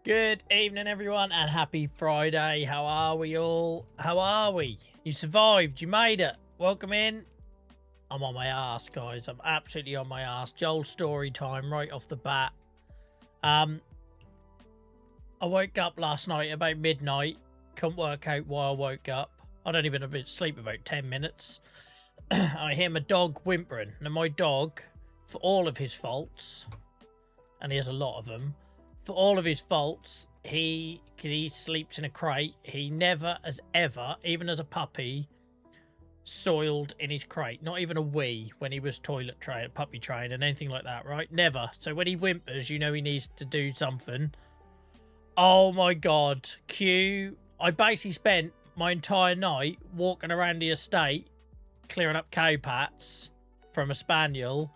Good evening, everyone, and happy Friday. How are we all? How are we? You survived. You made it. Welcome in. I'm on my ass, guys. I'm absolutely on my ass. Joel's story time right off the bat. I woke up last night about midnight. Couldn't work out why I woke up. I'd only been asleep about 10 minutes. I hear my dog whimpering. Now, my dog, for all of his faults, and he has a lot of them, for all of his faults, because he sleeps in a crate, he never has ever, even as a puppy, soiled in his crate. Not even a wee when he was toilet trained, puppy trained, and anything like that, right? Never. So when he whimpers, you know he needs to do something. Oh my God. I basically spent my entire night walking around the estate, clearing up cow pats from a spaniel.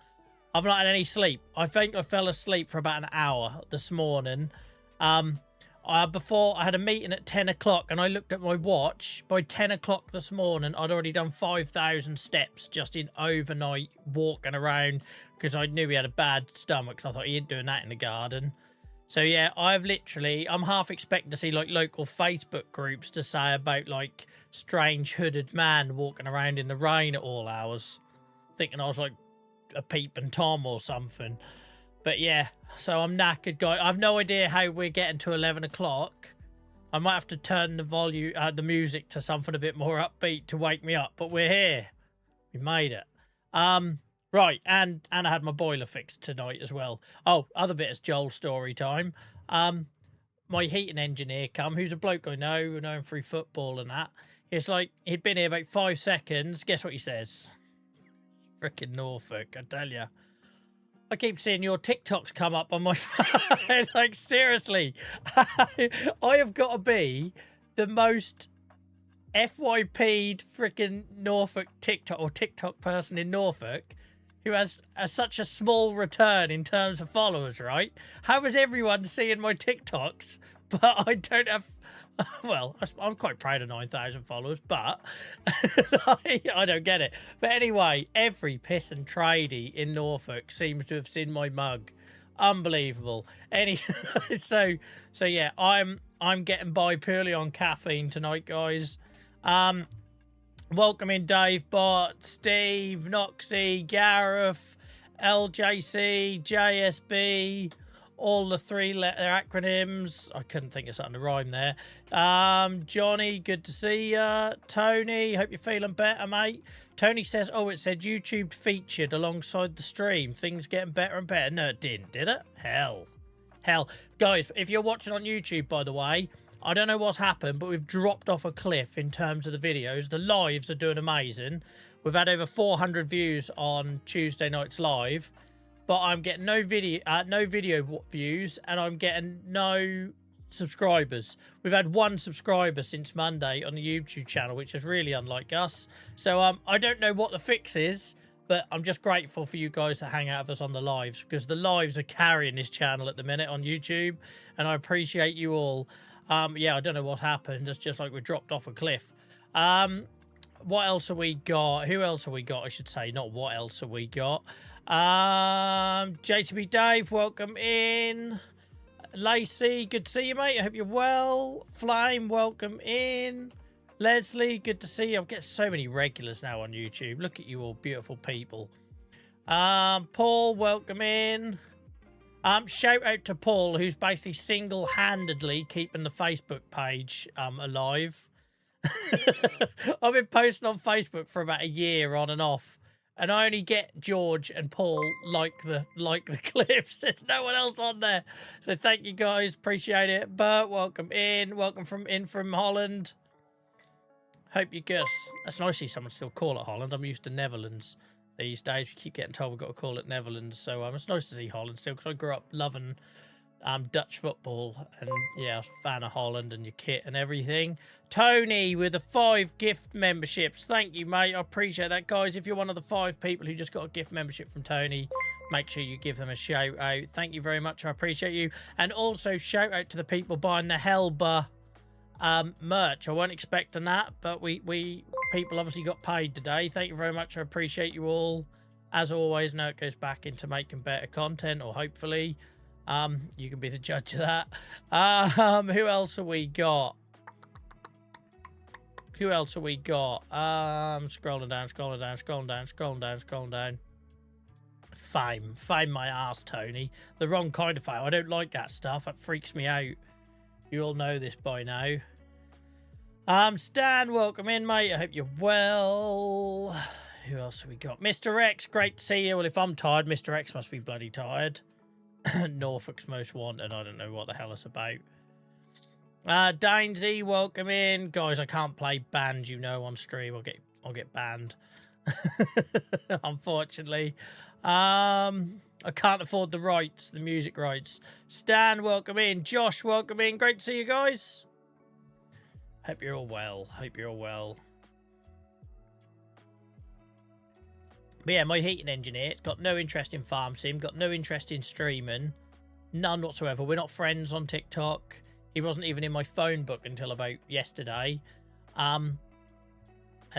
I've not had any sleep. I think I fell asleep for about an hour this morning. Before I had a meeting at 10 o'clock and I looked at my watch. By 10 o'clock this morning, I'd already done 5,000 steps just in overnight walking around because I knew he had a bad stomach. So I thought he ain't doing that in the garden. So yeah, I'm half expecting to see like local Facebook groups to say about like strange hooded man walking around in the rain at all hours. Thinking I was like a peeping Tom or something. But yeah, so I'm knackered, guy. I've no idea how we're getting to 11 o'clock. I might have to turn the volume, the music to something a bit more upbeat to wake me up. But we're here. We made it. Right, and I had my boiler fixed tonight as well. Oh, other bit is Joel's story time. My heating engineer who's a bloke I know him through football and that. It's like, he'd been here about 5 seconds. Guess what he says? Frickin' Norfolk, I tell you. I keep seeing your TikToks come up on my phone. Like, seriously. I have got to be the most FYP'd frickin' Norfolk TikTok person in Norfolk who has such a small return in terms of followers, right? How is everyone seeing my TikToks, but I don't have... Well, I'm quite proud of 9,000 followers, but I don't get it. But anyway, every piss and tradie in Norfolk seems to have seen my mug. Unbelievable. So yeah, I'm getting by purely on caffeine tonight, guys. Welcome in Dave, Bot, Steve, Noxie, Gareth, LJC, JSB. All the 3-letter acronyms. I couldn't think of something to rhyme there. Johnny, good to see ya. Tony, hope you're feeling better, mate. Tony says, it said YouTube featured alongside the stream. Things getting better and better. No, it didn't, did it? Hell. Guys, if you're watching on YouTube, by the way, I don't know what's happened, but we've dropped off a cliff in terms of the videos. The lives are doing amazing. We've had over 400 views on Tuesday night's live. But I'm getting no video views, and I'm getting no subscribers. We've had 1 subscriber since Monday on the YouTube channel, which is really unlike us. So I don't know what the fix is, but I'm just grateful for you guys to hang out with us on the lives, because the lives are carrying this channel at the minute on YouTube, and I appreciate you all. Yeah, I don't know what happened. It's just like we dropped off a cliff. What else have we got? Who else have we got? I should say, not what else have we got. JTB Dave, welcome in. Lacey, good to see you, mate. I hope you're well. Flame, welcome in. Leslie, good to see you. I've got so many regulars now on YouTube. Look at you all beautiful people. Paul, welcome in. Shout out to Paul, who's basically single-handedly keeping the Facebook page alive. I've been posting on Facebook for about a year on and off. And I only get George and Paul like the clips. There's no one else on there. So thank you guys. Appreciate it. Bert, welcome in. Welcome from Holland. Hope you're good. That's nice to see someone still call it Holland. I'm used to Netherlands these days. We keep getting told we've got to call it Netherlands. So it's nice to see Holland still, because I grew up loving Dutch football, and yeah, I was a fan of Holland and your kit and everything. Tony with the 5 gift memberships. Thank you, mate. I appreciate that, guys. If you're one of the 5 people who just got a gift membership from Tony, make sure you give them a shout out. Thank you very much. I appreciate you. And also shout out to the people buying the Helba merch. I wasn't expecting that, but we people obviously got paid today. Thank you very much. I appreciate you all. As always, now it goes back into making better content, or hopefully. You can be the judge of that. Who else have we got? Who else have we got? Scrolling down. Fame my ass, Tony. The wrong kind of fame. I don't like that stuff. It freaks me out. You all know this by now. Stan, welcome in, mate. I hope you're well. Who else have we got? Mr. X, great to see you. Well, if I'm tired, Mr. X must be bloody tired. Norfolk's Most Wanted. I don't know what the hell it's about. Dainsy, welcome in. Guys, I can't play band, you know, on stream. I'll get banned. Unfortunately. I can't afford the rights, the music rights. Stan, welcome in. Josh, welcome in. Great to see you guys. Hope you're all well. Hope you're all well. But yeah, my heating engineer, it's got no interest in farm sim, got no interest in streaming. None whatsoever. We're not friends on TikTok. He wasn't even in my phone book until about yesterday. And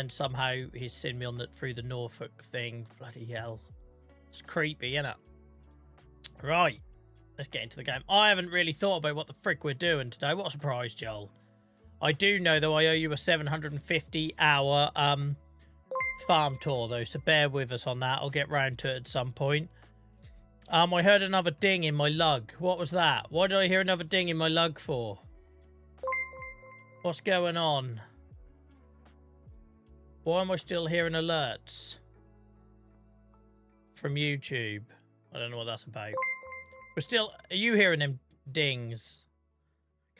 somehow he's seen me on through the Norfolk thing. Bloody hell. It's creepy, isn't it? Right. Let's get into the game. I haven't really thought about what the frick we're doing today. What a surprise, Joel. I do know, though, I owe you a 750-hour farm tour, though, so bear with us on that. I'll get round to it at some point. I heard another ding in my lug. What was that? Why did I hear another ding in my lug for? What's going on? Why am I still hearing alerts from YouTube? I don't know what that's about. We're still... Are you hearing them dings?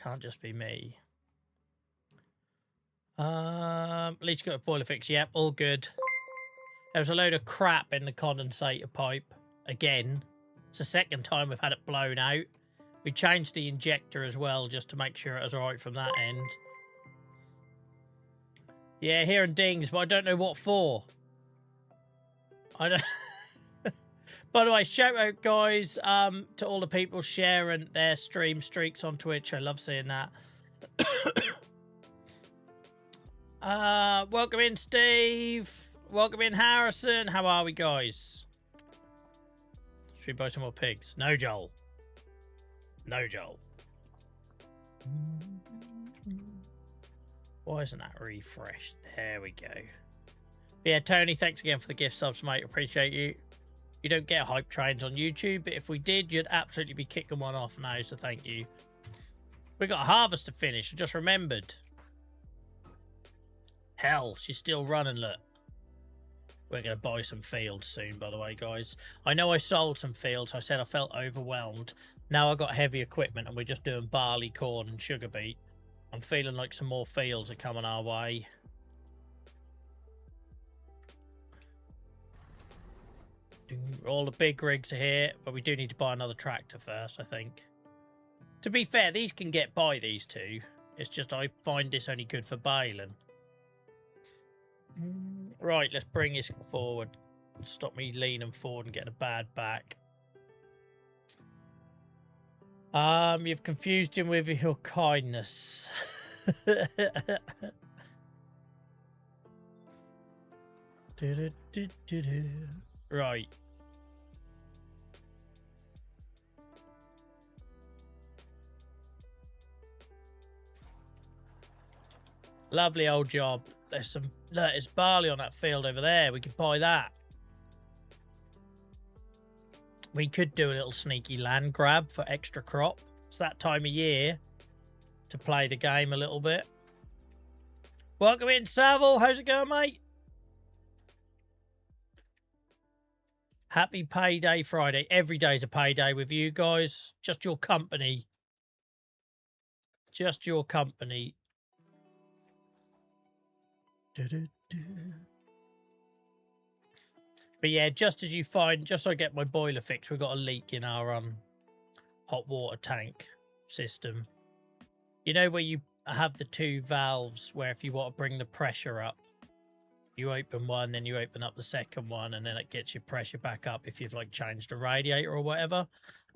Can't just be me. At least got a boiler fix. Yep, all good. There was a load of crap in the condensator pipe. Again. It's the second time we've had it blown out. We changed the injector as well, just to make sure it was alright from that end. Yeah, hearing dings, but I don't know what for. I don't... By the way, shout out, guys, to all the people sharing their stream streaks on Twitch. I love seeing that. Welcome in, Steve. Welcome in, Harrison. How are we, guys? Should we buy some more pigs? No, Joel. No, Joel. Why isn't that refreshed? There we go. But yeah, Tony, thanks again for the gift subs, mate. Appreciate you. You don't get hype trains on YouTube, but if we did, you'd absolutely be kicking one off now, so thank you. We got a harvest to finish. I just remembered. Hell, she's still running, look. We're going to buy some fields soon, by the way, guys. I know I sold some fields. I said I felt overwhelmed. Now I got heavy equipment and we're just doing barley, corn and sugar beet. I'm feeling like some more fields are coming our way. All the big rigs are here, but we do need to buy another tractor first, I think. To be fair, these can get by, these two. It's just I find this only good for baling. Right, let's bring this forward. Stop me leaning forward and getting a bad back. You've confused him with your kindness. Right. Lovely old job. There's some... Look, there's barley on that field over there. We could buy that. We could do a little sneaky land grab for extra crop. It's that time of year to play the game a little bit. Welcome in, Savile. How's it going, mate? Happy Payday Friday. Every day's a payday with you guys. Just your company. Just your company. But yeah, just as you find, just so I get my boiler fixed, we've got a leak in our hot water tank system. You know where you have the two valves where if you want to bring the pressure up, you open one, then you open up the second one, and then it gets your pressure back up if you've like changed a radiator or whatever.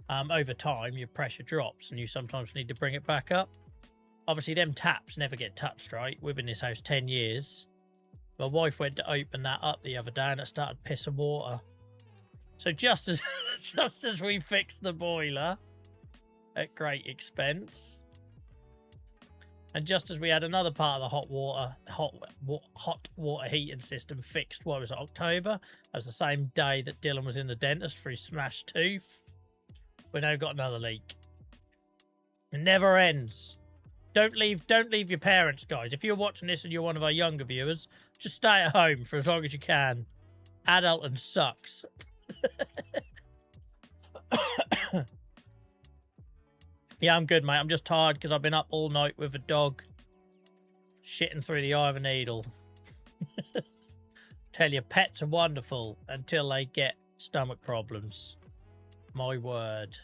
Over time, your pressure drops and you sometimes need to bring it back up. Obviously, them taps never get touched, right? We've been in this house 10 years. My wife went to open that up the other day and it started pissing water. So just as just as we fixed the boiler, at great expense. And just as we had another part of the hot water heating system fixed, what was it, October? That was the same day that Dylan was in the dentist for his smashed tooth. We now got another leak. It never ends. Don't leave your parents, guys. If you're watching this and you're one of our younger viewers, just stay at home for as long as you can. Adulting sucks. Yeah, I'm good, mate. I'm just tired because I've been up all night with a dog shitting through the eye of a needle. Tell you, pets are wonderful until they get stomach problems. My word.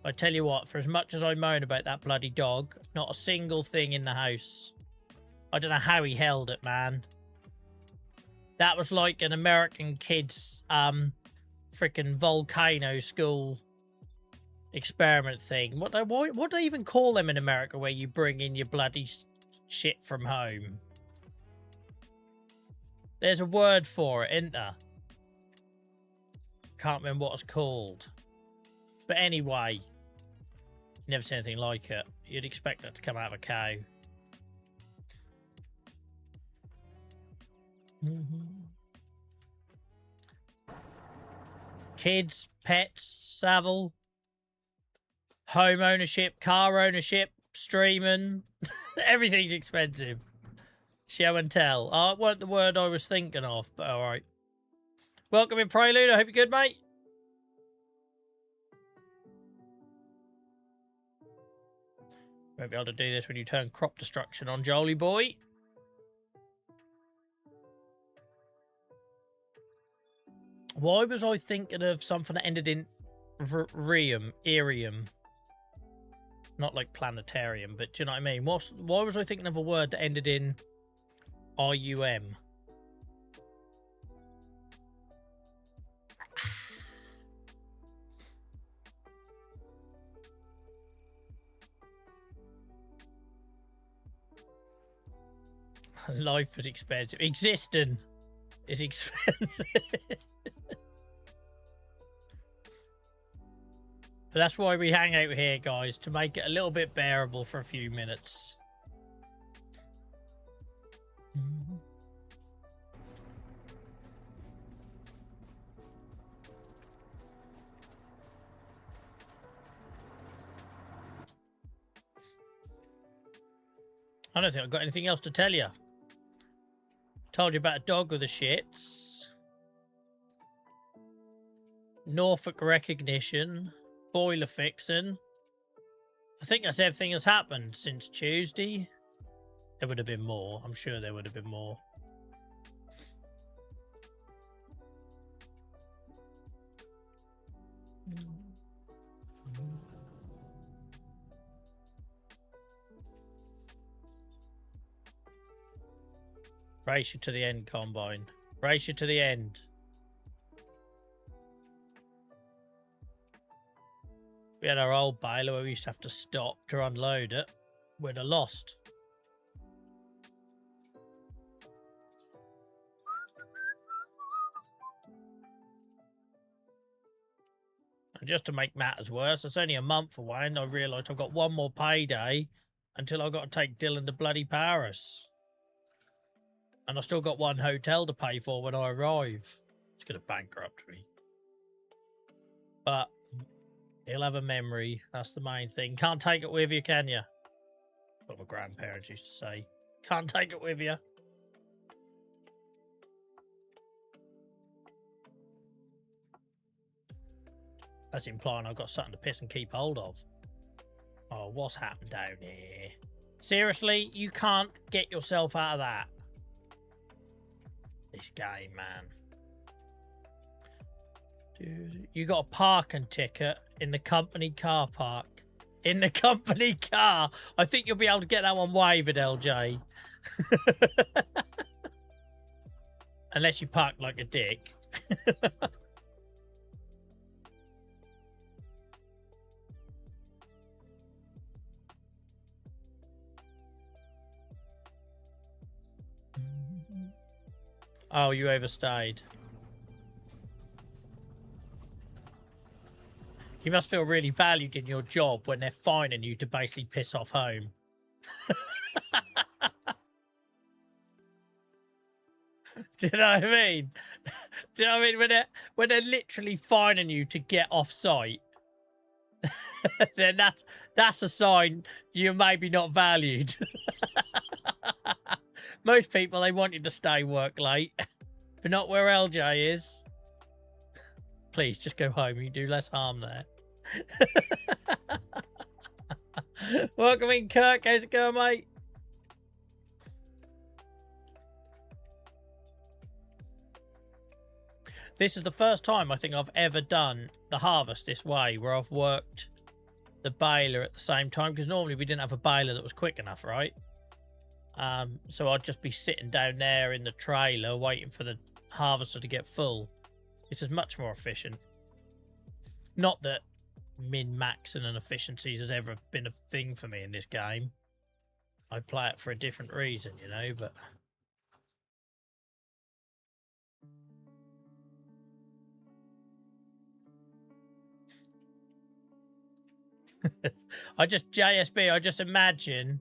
I tell you what, for as much as I moan about that bloody dog, not a single thing in the house. I don't know how he held it, man. That was like an American kid's freaking volcano school experiment thing. What do they even call them in America where you bring in your bloody shit from home? There's a word for it, isn't there? Can't remember what it's called. But anyway, never seen anything like it. You'd expect it to come out of a cow. Kids, pets, Savile, home ownership, car ownership, streaming. Everything's expensive. Show and tell. Oh, it weren't the word I was thinking of, but alright. Welcome in, Prelude. I hope you're good, mate. Won't be able to do this when you turn crop destruction on, Jolie boy. Why was I thinking of something that ended in Irium? Not like planetarium, but do you know what I mean? Why was I thinking of a word that ended in IUM? Life is expensive. Existing is expensive. But that's why we hang out here, guys, to make it a little bit bearable for a few minutes. I don't think I've got anything else to tell you. Told you about a dog with the shits. Norfolk recognition. Boiler fixing. I think that's everything that's happened since Tuesday. There would have been more. I'm sure there would have been more. Race you to the end, Combine. Race you to the end. If we had our old baler where we used to have to stop to unload it, we'd have lost. And just to make matters worse, it's only a month away and I realised I've got one more payday until I've got to take Dylan to bloody Paris. And I've still got one hotel to pay for when I arrive. It's going to bankrupt me. But he'll have a memory. That's the main thing. Can't take it with you, can you? That's what my grandparents used to say. Can't take it with you. That's implying I've got something to piss and keep hold of. Oh, what's happened down here? Seriously? You can't get yourself out of that. This game, man. Dude, you got a parking ticket in the company car park. In the company car. I think you'll be able to get that one waived, LJ. Unless you park like a dick. Oh, you overstayed. You must feel really valued in your job when they're fining you to basically piss off home. Do you know what I mean? Do you know what I mean? When they're literally fining you to get off site, then that's a sign you're maybe not valued. Most people, they want you to stay work late, but not where LJ is. Please, just go home. You do less harm there. Welcome in, Kirk. How's it going, mate? This is the first time I think I've ever done the harvest this way, where I've worked the baler at the same time, because normally we didn't have a baler that was quick enough, right? So I'd just be sitting down there in the trailer waiting for the harvester to get full. This is much more efficient. Not that min-maxing and efficiencies has ever been a thing for me in this game. I play it for a different reason, you know, but... I just imagine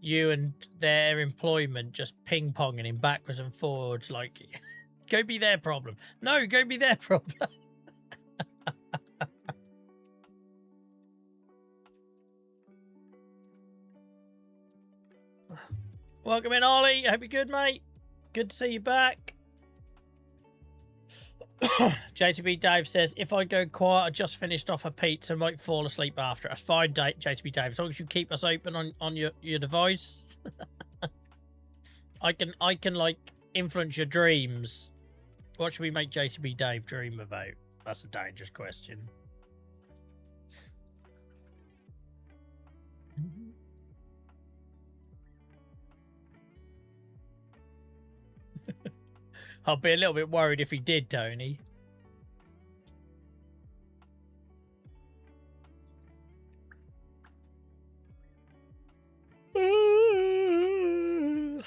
you and their employment just ping-ponging him backwards and forwards, like, go be their problem. No, go be their problem. Welcome in, Ollie. Hope you're good, mate. Good to see you back. JTB Dave says, if I go quiet, I just finished off a pizza, might fall asleep after. That's fine, JTB Dave, as long as you keep us open on your device. I can like influence your dreams. What should we make JTB Dave dream about? That's a dangerous question. I'll be a little bit worried if he did, Tony.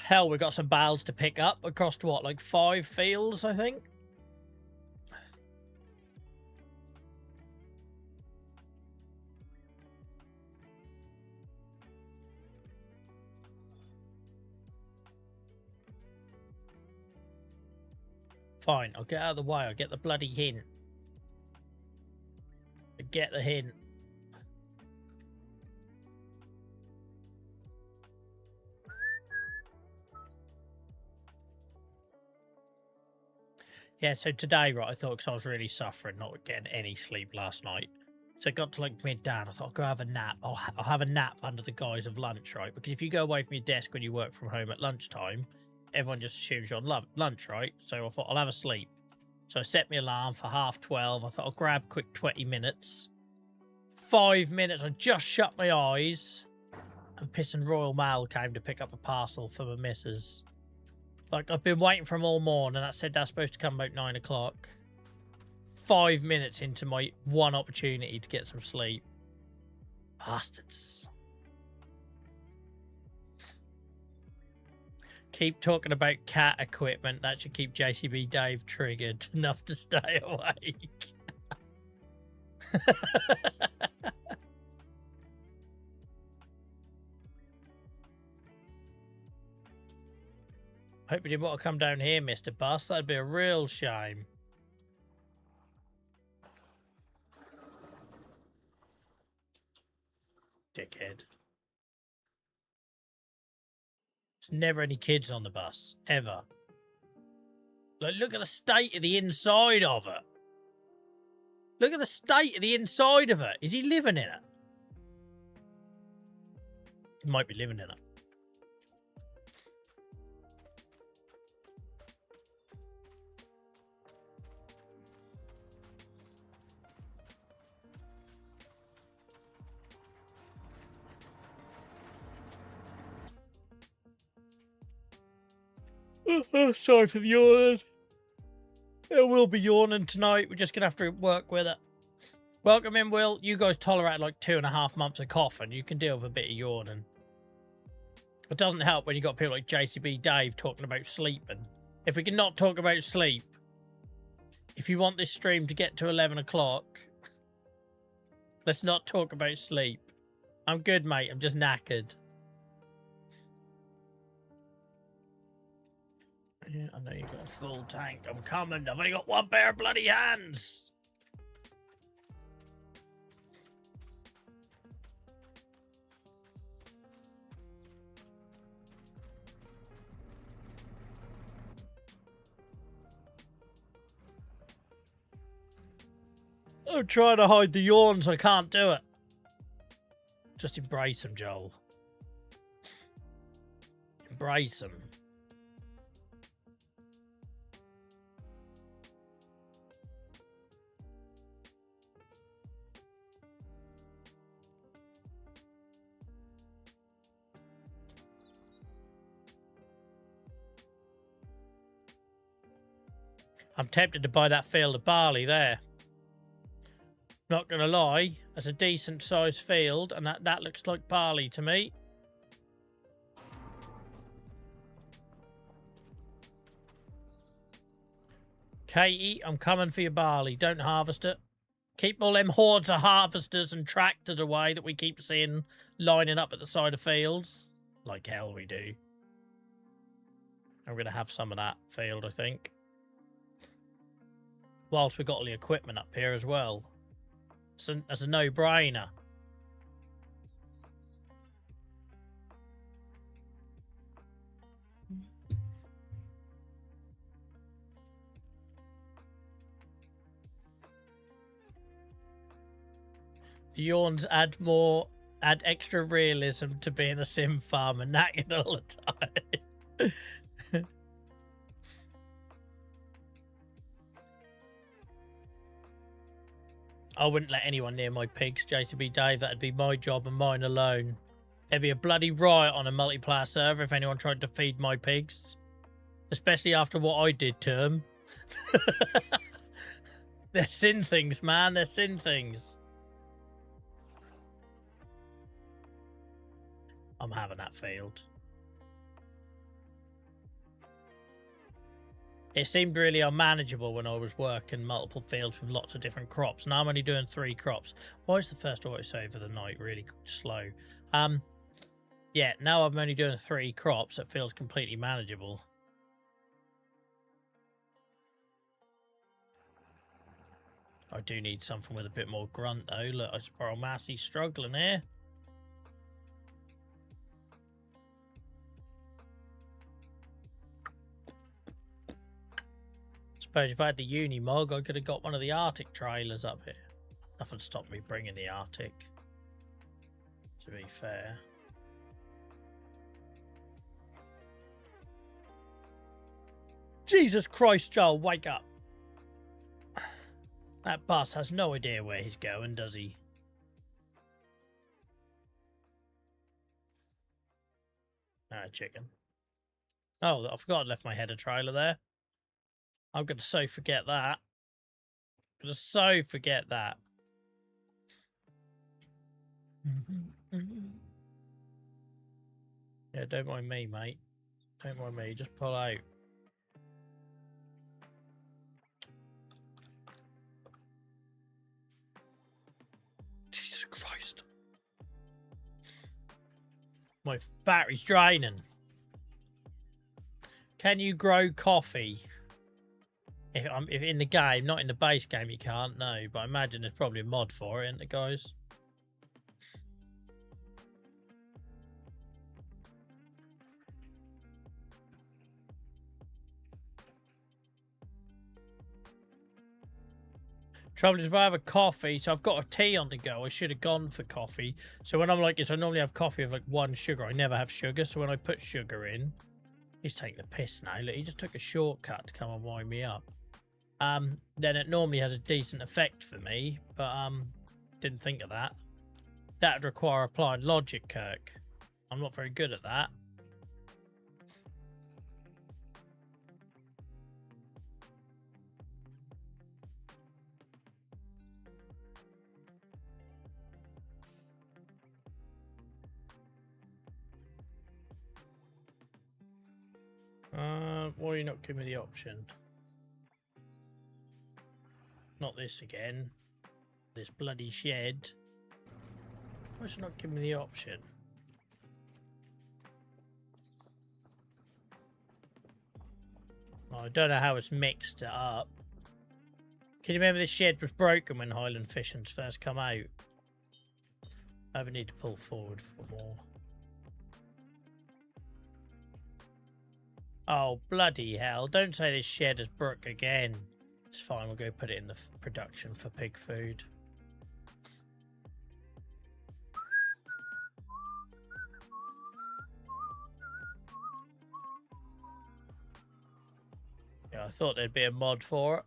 Hell, we got some bales to pick up across what, like 5 fields, I think? Fine, I'll get out of the way. I'll get the bloody hint. I get the hint. Yeah, so today, right, I thought, because I was really suffering, not getting any sleep last night. So I got to like midday and I thought, I'll go have a nap. I'll have a nap under the guise of lunch, right? Because if you go away from your desk when you work from home at lunchtime, everyone just assumes you're on lunch, right? So I thought, I'll have a sleep. So I set my alarm for 12:30. I thought, I'll grab a quick 20 minutes. 5 minutes, I just shut my eyes. And Piss and Royal Mail came to pick up a parcel for my missus. Like, I've been waiting for them all morning. That said that's supposed to come about 9 o'clock. 5 minutes into my one opportunity to get some sleep. Bastards. Keep talking about cat equipment. That should keep JCB Dave triggered enough to stay awake. Hope you didn't want to come down here, Mr. Bus. That'd be a real shame. Dickhead. There's never any kids on the bus. Ever. Like, look at the state of the inside of it. Look at the state of the inside of it. Is he living in it? He might be living in it. Sorry for the yawning. It will be yawning tonight. We're just going to have to work with it. Welcome in, Will. You guys tolerate like 2.5 months of coughing. You can deal with a bit of yawning. It doesn't help when you got people like JCB Dave talking about sleeping. If we can not talk about sleep, if you want this stream to get to 11 o'clock, Let's not talk about sleep. I'm good, mate. I'm just knackered. Yeah, I know you got a full tank. I'm coming. I've only got one pair of bloody hands. I'm trying to hide the yawns. I can't do it. Just embrace them, Joel. Embrace them. I'm tempted to buy that field of barley there. Not going to lie, it's a decent sized field, and that looks like barley to me. Katie, I'm coming for your barley. Don't harvest it. Keep all them hordes of harvesters and tractors away that we keep seeing lining up at the side of fields. Like hell we do. I'm going to have some of that field, I think. Whilst we've got all the equipment up here as well. So that's a no-brainer. The yawns add extra realism to being a sim farmer, knackered all the time. I wouldn't let anyone near my pigs, JCB Dave. That'd be my job and mine alone. There'd be a bloody riot on a multiplayer server if anyone tried to feed my pigs. Especially after what I did to them. They're sin things, man. They're sin things. I'm having that field. It seemed really unmanageable when I was working multiple fields with lots of different crops. Now I'm only doing 3 crops. Why is the first autosave of the night really slow? Yeah, now I'm only doing 3 crops. It feels completely manageable. I do need something with a bit more grunt though. Look, I Spiral Massey's struggling here. Suppose if I had the Unimog, I could have got one of the Arctic trailers up here. Nothing stopped me bringing the Arctic, to be fair. Jesus Christ, Joel, wake up. That bus has no idea where he's going, does he? Chicken. Oh, I forgot I left my header trailer there. I'm going to so forget that. I'm going to so forget that. Yeah, don't mind me, mate. Don't mind me. Just pull out. Jesus Christ. My battery's draining. Can you grow coffee? If in the game, not in the base game, you can't, no. But I imagine there's probably a mod for it, isn't there, guys? Trouble is, if I have a coffee, so I've got a tea on the go, I should have gone for coffee. So when I'm like this, I normally have coffee with like 1 sugar. I never have sugar, so when I put sugar in, he's taking the piss now. Look, he just took a shortcut to come and wind me up. Then it normally has a decent effect for me, but didn't think of that. That'd require applying logic, Kirk. I'm not very good at that. Why are you not giving me the option? Not this again. This bloody shed. Why should not give me the option? Oh, I don't know how it's mixed it up. Can you remember the shed was broken when Highland Fishing's first come out? I would need to pull forward for more. Oh, bloody hell. Don't say this shed is broke again. It's fine, we'll go put it in the production for pig food. Yeah, I thought there'd be a mod for it.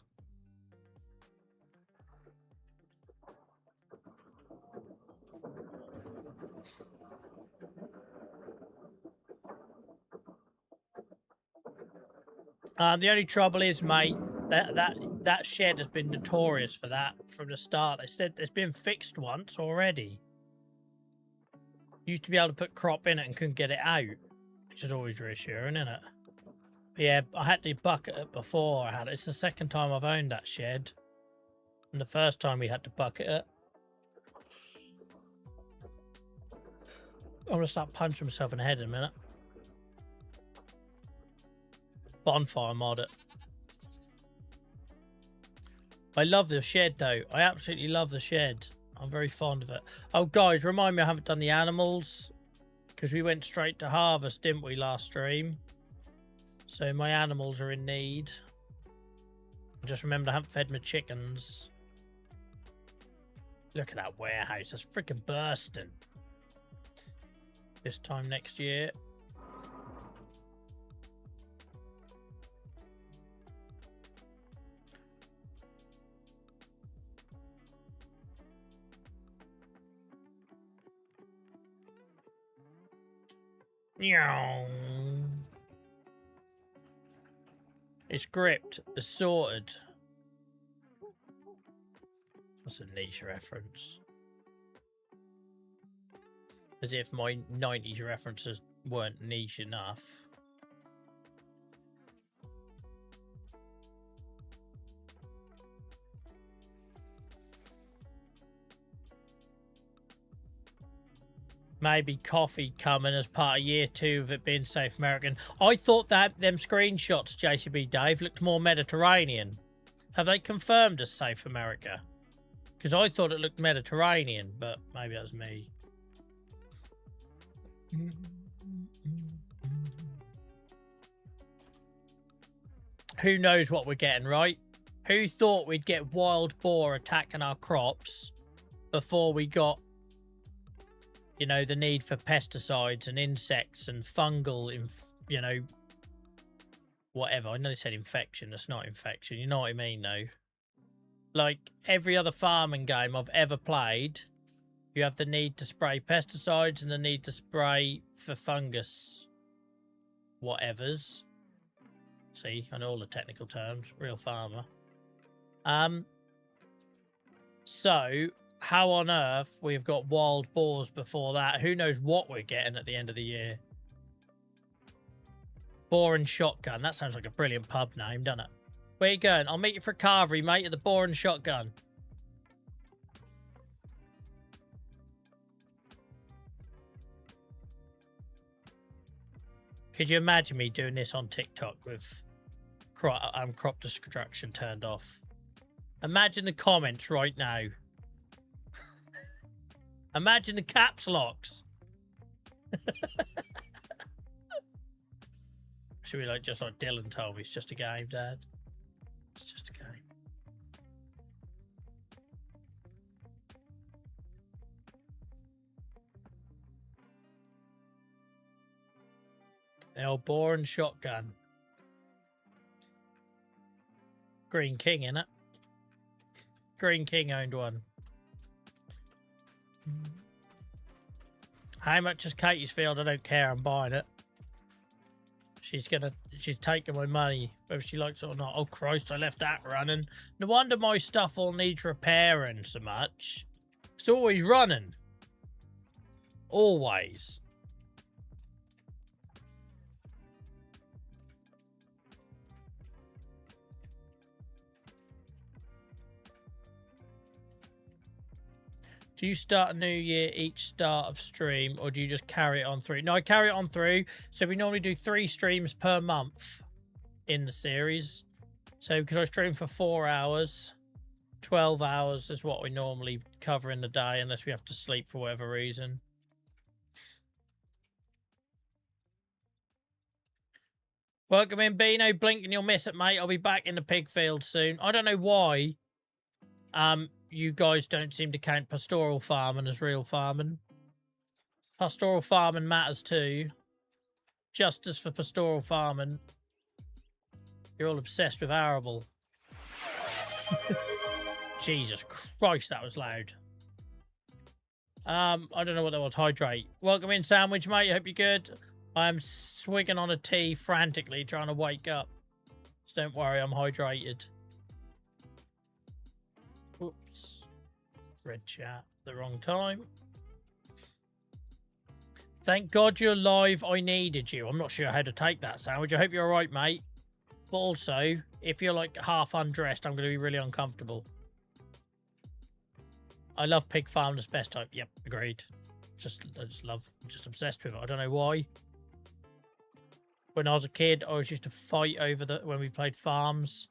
The only trouble is, mate, that shed has been notorious for that from the start. They said it's been fixed once already. Used to be able to put crop in it and couldn't get it out, which is always reassuring, isn't it? But yeah, I had to bucket it before I had it. It's the second time I've owned that shed, and the first time we had to bucket it. I'm gonna start punching myself in the head in a minute. Bonfire mod it. I love the shed though. I absolutely love the shed. I'm very fond of it. Oh guys, remind me I haven't done the animals, because we went straight to harvest, didn't we, last stream? So my animals are in need. I just remembered I haven't fed my chickens. Look at that warehouse. That's freaking bursting. This time next year. It's gripped, it's sorted. That's a niche reference. As if my 90s references weren't niche enough. Maybe coffee coming as part of year 2 of it being Safe American. I thought that them screenshots, JCB Dave, looked more Mediterranean. Have they confirmed as Safe America? Because I thought it looked Mediterranean, but maybe that was me. Who knows what we're getting, right? Who thought we'd get wild boar attacking our crops before we got, you know, the need for pesticides and insects and fungal, you know, whatever. I know they said infection. It's not infection. You know what I mean, though? Like, every other farming game I've ever played, you have the need to spray pesticides and the need to spray for fungus whatevers. See, I know all the technical terms. Real farmer. So, how on earth we've got wild boars before that? Who knows what we're getting at the end of the year? Boar and Shotgun. That sounds like a brilliant pub name, doesn't it? Where you going? I'll meet you for carvery, mate, at the Boar and Shotgun. Could you imagine me doing this on TikTok with crop destruction turned off? Imagine the comments right now. Imagine the caps locks. Should we like just like Dylan told me, it's just a game, Dad. It's just a game. The old Boar and Shotgun. Green King, innit? Green King owned one. How much is Katie's field? I don't care. I'm buying it. She's taking my money, whether she likes it or not. Oh, Christ, I left that running. No wonder my stuff all needs repairing so much. It's always running. Always. Do you start a new year each start of stream, or do you just carry it on through? No, I carry it on through. So we normally do 3 streams per month in the series. So because I stream for 4 hours, 12 hours is what we normally cover in the day, unless we have to sleep for whatever reason. Welcome in, Beano. Blink and you'll miss it, mate. I'll be back in the pig field soon. I don't know why you guys don't seem to count pastoral farming as real farming. Pastoral farming matters too. Justice for pastoral farming. You're all obsessed with arable. Jesus Christ, that was loud. I don't know what that was. Hydrate. Welcome in, Sandwich, mate. Hope you're good. I'm swigging on a tea frantically, trying to wake up. So don't worry, I'm hydrated. Oops. Red chat. The wrong time. Thank God you're live. I needed you. I'm not sure how to take that, Sandwich. I hope you're alright, mate. But also, if you're like half undressed, I'm going to be really uncomfortable. I love pig farm. That's best type. Yep, agreed. I just obsessed with it. I don't know why. When I was a kid, I always used to fight over when we played farms.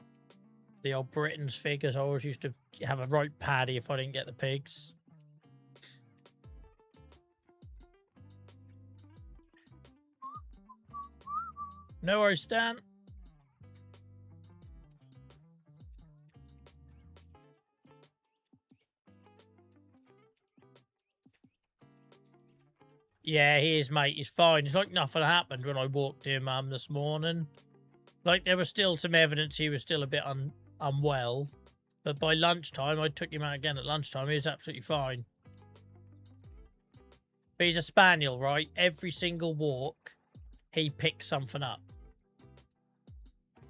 The old Britain's figures. I always used to have a right paddy if I didn't get the pigs. No worries, Stan. Yeah, he is, mate. He's fine. It's like nothing happened when I walked him this morning. Like, there was still some evidence he was still a bit unwell. But by lunchtime, I took him out again at lunchtime. He was absolutely fine. But he's a spaniel, right? Every single walk, he picks something up.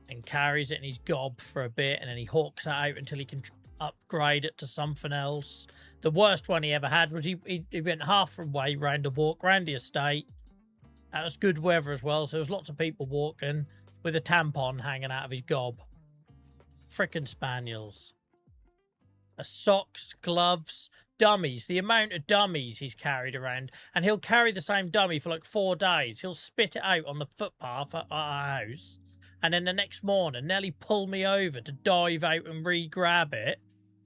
And carries it in his gob for a bit. And then he hawks it out until he can upgrade it to something else. The worst one he ever had was he went halfway round the walk, round the estate. That was good weather as well, so there was lots of people walking with a tampon hanging out of his gob. Frickin' spaniels. Socks, gloves, dummies. The amount of dummies he's carried around. And he'll carry the same dummy for like 4 days. He'll spit it out on the footpath at our house. And then the next morning, Nelly pulled me over to dive out and re-grab it.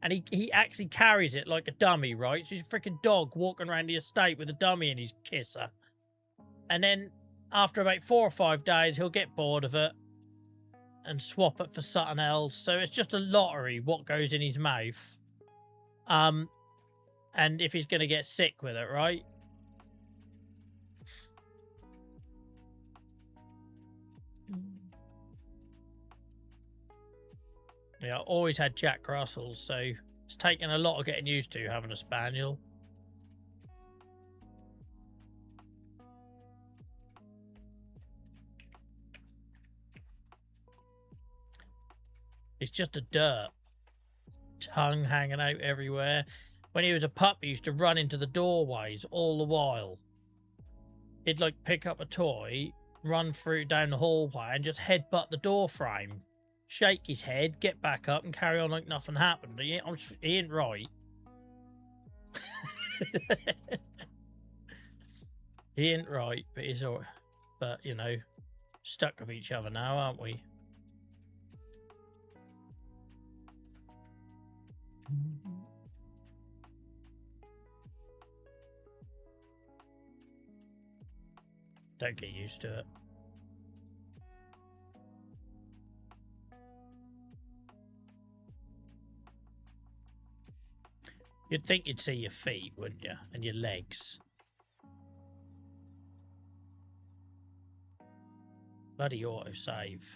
And he actually carries it like a dummy, right? So he's a freaking dog walking around the estate with a dummy in his kisser. And then after about 4 or 5 days, he'll get bored of it and swap it for something else. So it's just a lottery what goes in his mouth. And if he's going to get sick with it, right? Yeah, I always had Jack Russells, so it's taken a lot of getting used to having a spaniel. It's just a derp. Tongue hanging out everywhere. When he was a pup, he used to run into the doorways all the while. He'd like pick up a toy, run through down the hallway and just headbutt the door frame. Shake his head, get back up, and carry on like nothing happened. He ain't right. He ain't right, but he's all. But you know, stuck with each other now, aren't we? Don't get used to it. You'd think you'd see your feet, wouldn't you? And your legs. Bloody autosave.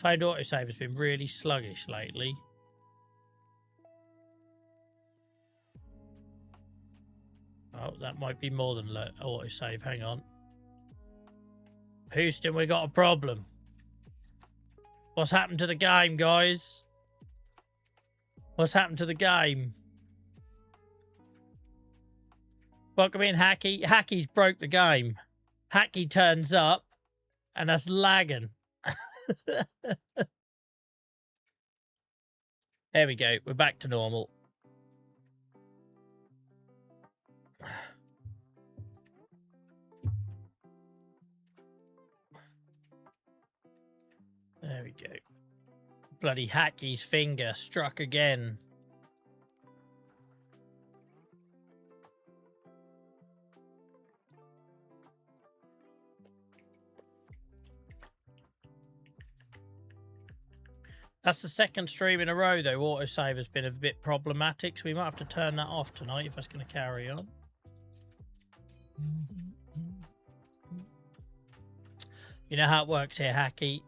Found autosave has been really sluggish lately. Oh, that might be more than autosave. Hang on. Houston, we got a problem. What's happened to the game, guys? What's happened to the game? Welcome in, Hacky. Hacky's broke the game. Hacky turns up, and that's lagging. There we go. We're back to normal. we go. Bloody Hacky's finger struck again. That's the second stream in a row, though. Autosave has been a bit problematic, so we might have to turn that off tonight if that's going to carry on. You know how it works here, Hacky.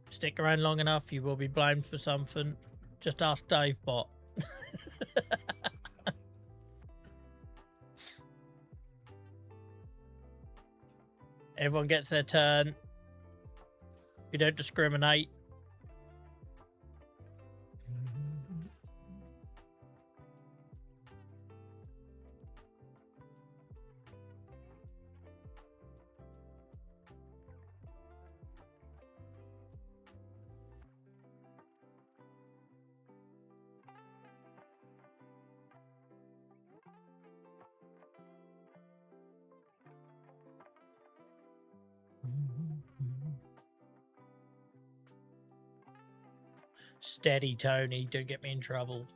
Stick around long enough, you will be blamed for something. Just ask DaveBot. Everyone gets their turn. We don't discriminate. Steady, Tony. Don't get me in trouble.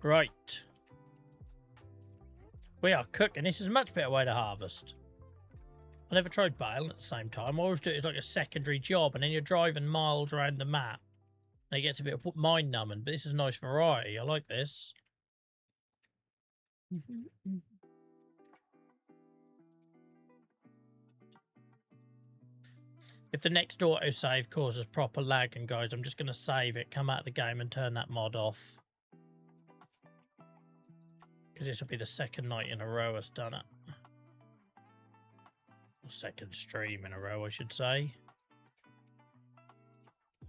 Right. We are cooking. This is a much better way to harvest. I never tried baling at the same time. I always do it as like a secondary job, and then you're driving miles around the map. And it gets a bit mind numbing, but this is a nice variety. I like this. If the next autosave causes proper lag, and guys, I'm just going to save it, come out of the game and turn that mod off. Because this will be the second night in a row I've done it. Or second stream in a row, I should say.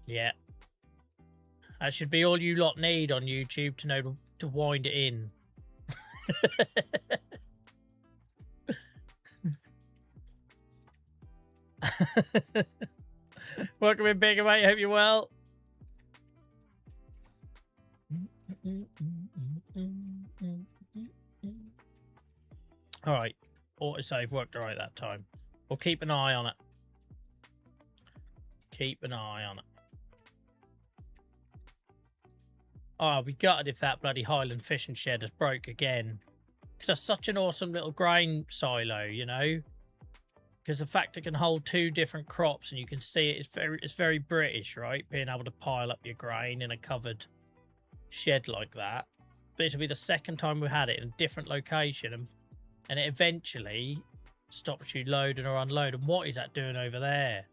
Yeah. That should be all you lot need on YouTube to know to wind it in. Welcome in, Bigger Mate. Hope you're well. All right, autosave worked all right that time. We'll keep an eye on it. Keep an eye on it. Oh, I'll be gutted if that bloody Highland fishing shed has broke again. Because that's such an awesome little grain silo, you know? Because the fact it can hold two different crops and you can see it, it's very British, right? Being able to pile up your grain in a covered shed like that. But this will be the second time we've had it in a different location, and it eventually stops you loading or unloading. What is that doing over there?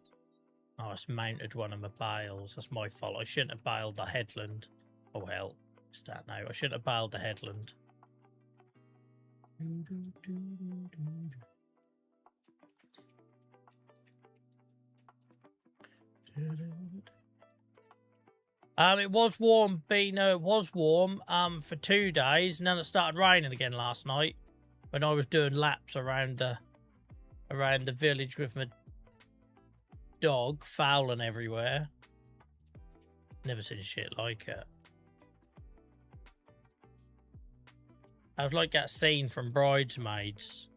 Oh, it's mounted one of my bales. That's my fault. I shouldn't have baled the headland. Oh well, it's that now. I shouldn't have baled the headland. It was warm, Bino. It was warm for 2 days, and then it started raining again last night when I was doing laps around the village with my dog, fouling everywhere. Never seen shit like it. I was like that scene from Bridesmaids,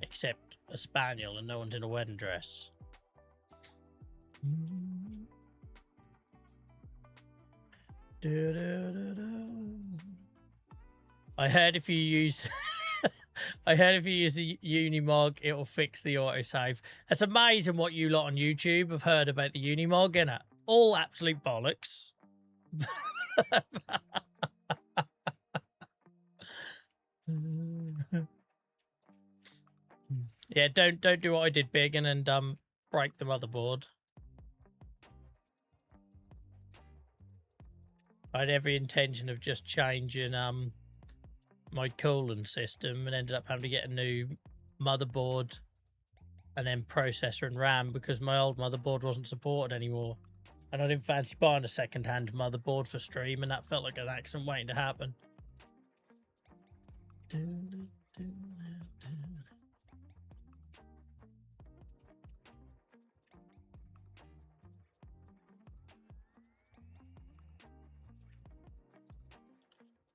except a spaniel and no one's in a wedding dress. I heard if you use I heard if you use the Unimog, it'll fix the autosave. It's amazing what you lot on YouTube have heard about the Unimog, innit? All absolute bollocks. Yeah, don't do what I did, Big, and break the motherboard. I had every intention of just changing my coolant system and ended up having to get a new motherboard and then processor and RAM because my old motherboard wasn't supported anymore. And I didn't fancy buying a second-hand motherboard for stream, and that felt like an accident waiting to happen.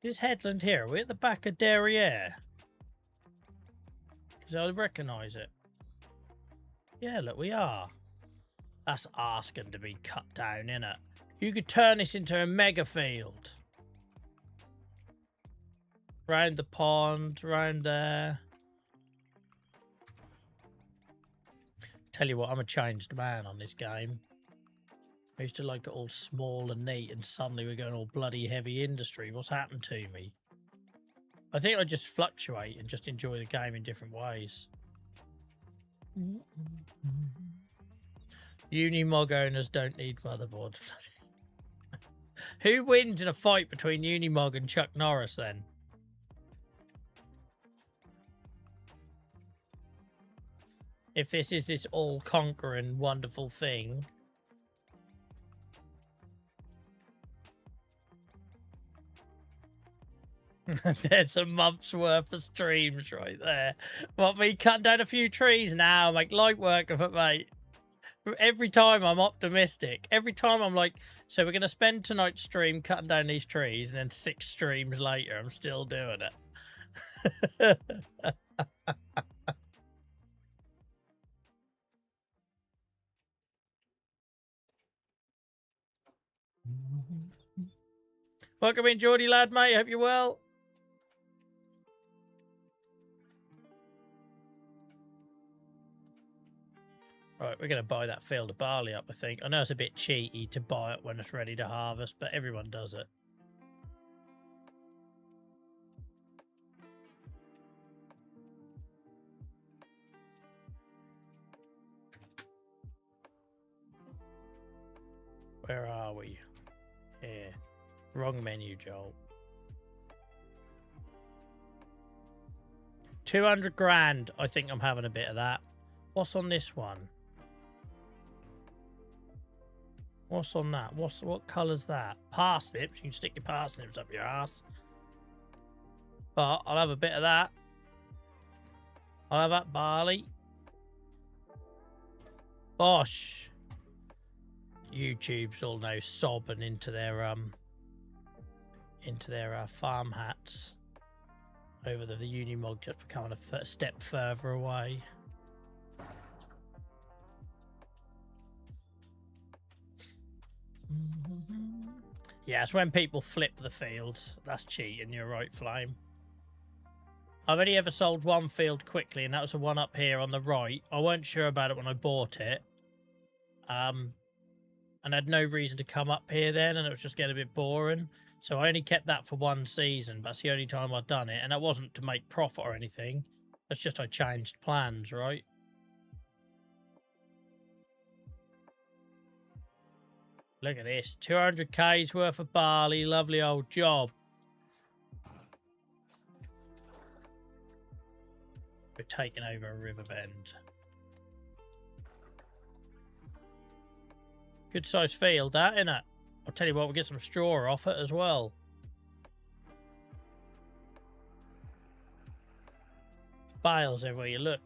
This headland here, are we at the back of Derriere? Because I recognise it. Yeah, look, we are. That's asking to be cut down, innit? You could turn this into a mega field. Round the pond, round there. Tell you what, I'm a changed man on this game. I used to like it all small and neat, and suddenly we're going all bloody heavy industry. What's happened to me? I think I just fluctuate and just enjoy the game in different ways. Unimog owners don't need motherboards. Who wins in a fight between Unimog and Chuck Norris then? If this is this all-conquering wonderful thing. There's a month's worth of streams right there. Want me cutting down a few trees now? Make light work of it, mate. Every time I'm optimistic. Every time I'm like, so we're going to spend tonight's stream cutting down these trees, and then 6 streams later, I'm still doing it. Welcome in, Geordie lad, mate. Hope you're well. Right, we're going to buy that field of barley up, I think. I know it's a bit cheaty to buy it when it's ready to harvest, but everyone does it. Where are we? Here. Wrong menu, Joel. 200 grand. I think I'm having a bit of that. What's on this one? What's on that? What colour's that? Parsnips. You can stick your parsnips up your ass. But I'll have a bit of that. I'll have that barley. Bosh. YouTube's all now sobbing into their farm hats over the Unimog just becoming a step further away. Yeah, it's when people flip the fields. That's cheating, you're right, Flame. I've only ever sold one field quickly, and that was the one up here on the right. I weren't sure about it when I bought it. And I had no reason to come up here then, and it was just getting a bit boring. So I only kept that for one season. That's the only time I've done it, and that wasn't to make profit or anything. It's just I changed plans, right? Look at this. 200k's worth of barley. Lovely old job. We're taking over Riverbend. Good sized field, that, innit? I'll tell you what, we'll get some straw off it as well. Bales everywhere you look.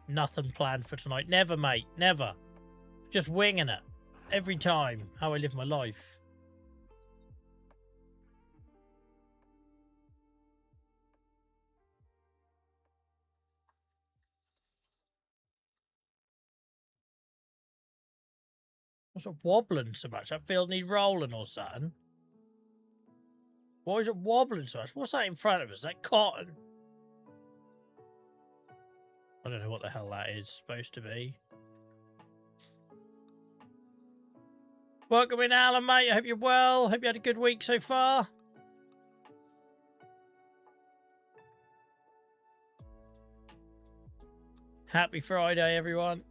Nothing planned for tonight. Never, mate. Never. Just winging it. Every time. How I live my life. What's it wobbling so much? That field needs rolling or something. Why is it wobbling so much? What's that in front of us? Is that cotton? I don't know what the hell that is supposed to be. Welcome in, Alan, mate. I hope you're well. Hope you had a good week so far. Happy Friday, everyone.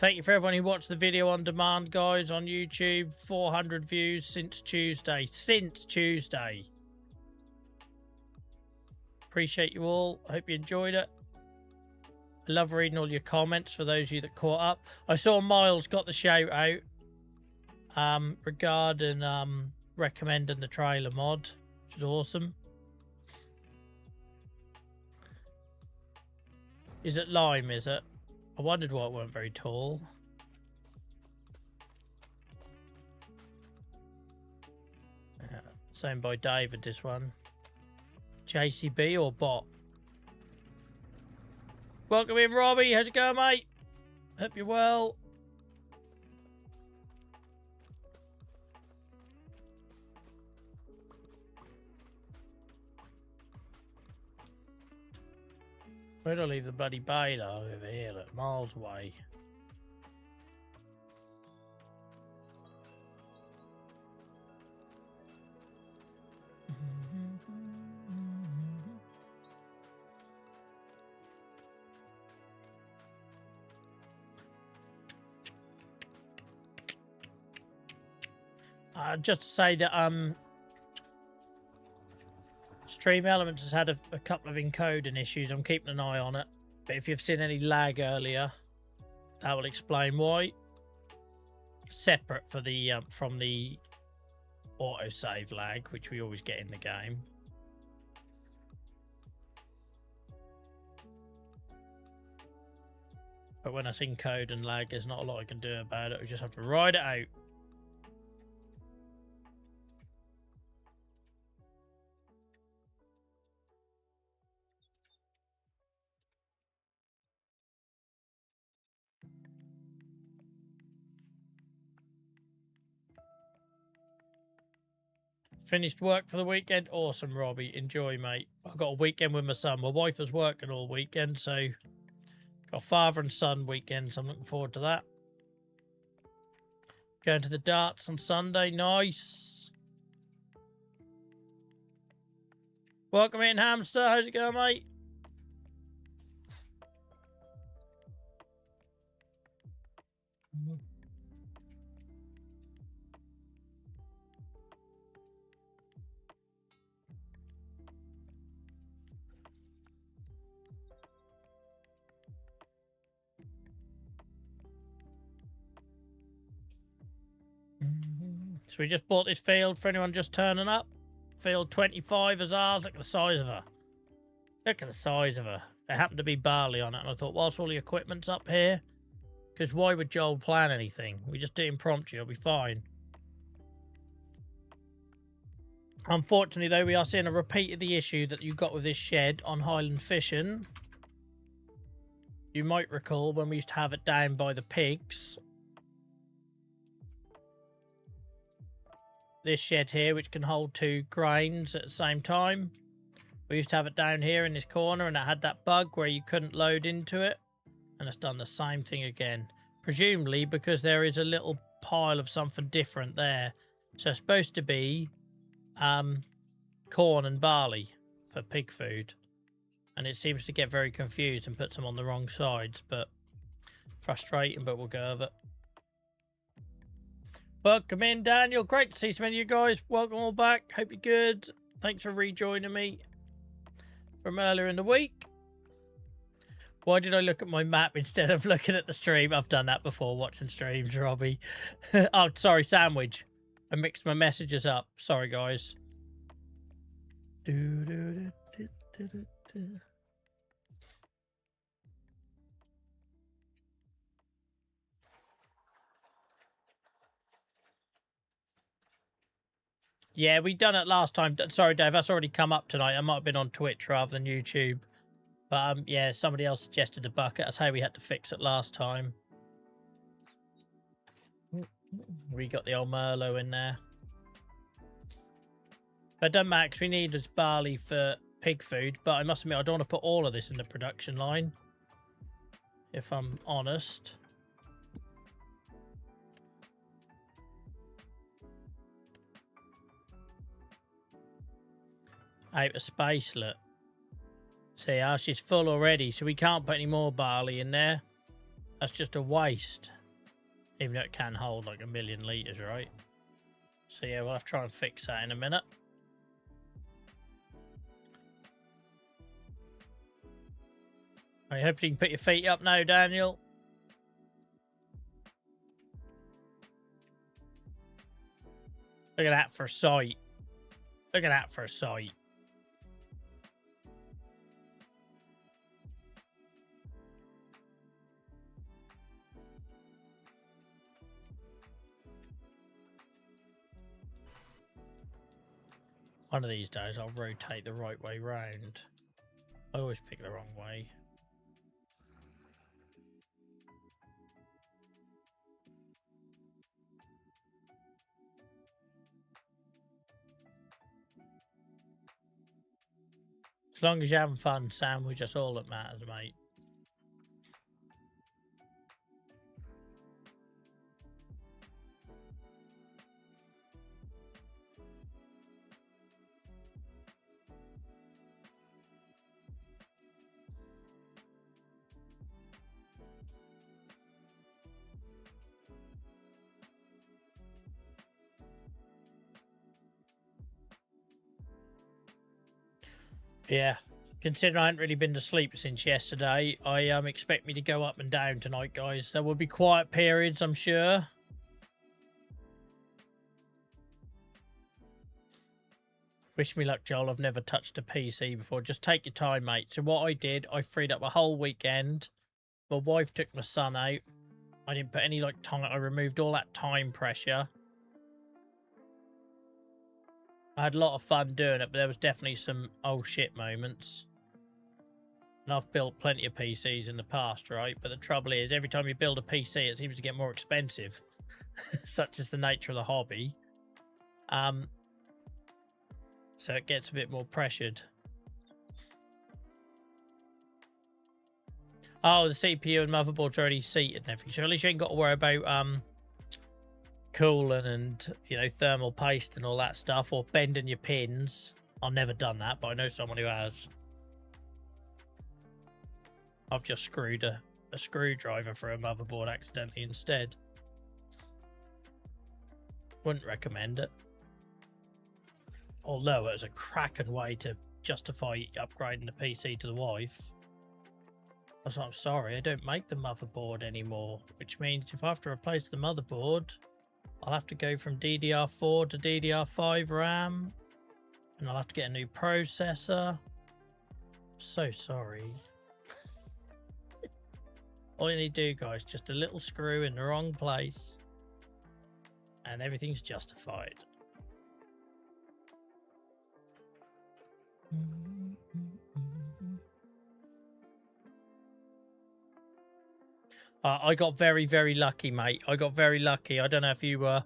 Thank you for everyone who watched the video on demand, guys, on YouTube. 400 views since Tuesday. Since Tuesday. Appreciate you all. I hope you enjoyed it. I love reading all your comments for those of you that caught up. I saw Miles got the shout out regarding recommending the trailer mod, which is awesome. Is it lime, is it? I wondered why it weren't very tall. Same by David, this one. JCB or bot? Welcome in, Robbie. How's it going, mate? Hope you're well. Where do I leave the bloody baler? Over here, look, miles away. Just to say that Stream Elements has had a couple of encoding issues. I'm keeping an eye on it. But if you've seen any lag earlier, that will explain why. Separate for the from the autosave lag, which we always get in the game. But when I see code and lag, there's not a lot I can do about it. We just have to ride it out. Finished work for the weekend. Awesome, Robbie. Enjoy, mate. I've got a weekend with my son. My wife was working all weekend, so got father and son weekend, so I'm looking forward to that. Going to the darts on Sunday. Nice. Welcome in, Hamster. How's it going, mate? So we just bought this field for anyone just turning up. Field 25 is ours. Look at the size of her. Look at the size of her. There happened to be barley on it, and I thought, whilst all the equipment's up here, because why would Joel plan anything? We just do impromptu, it'll be fine. Unfortunately, though, we are seeing a repeat of the issue that you got with this shed on Highland Fishing. You might recall when we used to have it down by the pigs. This shed here, which can hold 2 grains at the same time. We used to have it down here in this corner, and it had that bug where you couldn't load into it. And it's done the same thing again. Presumably because there is a little pile of something different there. So it's supposed to be corn and barley for pig food. And it seems to get very confused and puts them on the wrong sides. But frustrating, but we'll go with it. Welcome in, Daniel. Great to see so many of you guys. Welcome all back. Hope you're good. Thanks for rejoining me from earlier in the week. Why did I look at my map instead of looking at the stream? I've done that before, watching streams, Robbie. Oh, sorry, sandwich. I mixed my messages up. Sorry, guys. Yeah, we done it last time. Sorry, Dave, that's already come up tonight. I might have been on Twitch rather than YouTube. But, yeah, somebody else suggested a bucket. That's how we had to fix it last time. We got the old Merlot in there. But don't matter, 'cause we need this barley for pig food. But I must admit, I don't want to put all of this in the production line, if I'm honest. Out of space, look. See, ours is full already, so we can't put any more barley in there. That's just a waste. Even though it can hold like 1,000,000 litres, right? So yeah, we'll have to try and fix that in a minute. Right, hopefully you can put your feet up now, Daniel. Look at that for a sight. Look at that for a sight. One of these days I'll rotate the right way round. I always pick the wrong way. As long as you're having fun, sandwich, that's all that matters, mate. Yeah, considering I hadn't really been to sleep since yesterday, I expect me to go up and down tonight, guys. There will be quiet periods, I'm sure. Wish me luck, Joel. I've never touched a PC before. Just take your time, mate. So what I did, I freed up a whole weekend. My wife took my son out. I didn't put any like time. I removed all that time pressure. I had a lot of fun doing it, but there was definitely some oh shit moments. And I've built plenty of PCs in the past, right? But the trouble is, every time you build a PC, it seems to get more expensive. Such is the nature of the hobby. So it gets a bit more pressured. Oh, the CPU and motherboard's already seated and everything. So at least you ain't got to worry about cooling and, you know, thermal paste and all that stuff, or bending your pins. I've never done that, but I know someone who has. I've just screwed a screwdriver for a motherboard accidentally instead. Wouldn't recommend it. Although it was a cracking way to justify upgrading the PC to the wife. I was like, I'm sorry, I don't make the motherboard anymore, which means if I have to replace the motherboard, I'll have to go from DDR4 to DDR5 RAM, and I'll have to get a new processor. So sorry. All you need to do, guys, just a little screw in the wrong place, and everything's justified. I got very, very lucky, mate. I got very lucky. I don't know if you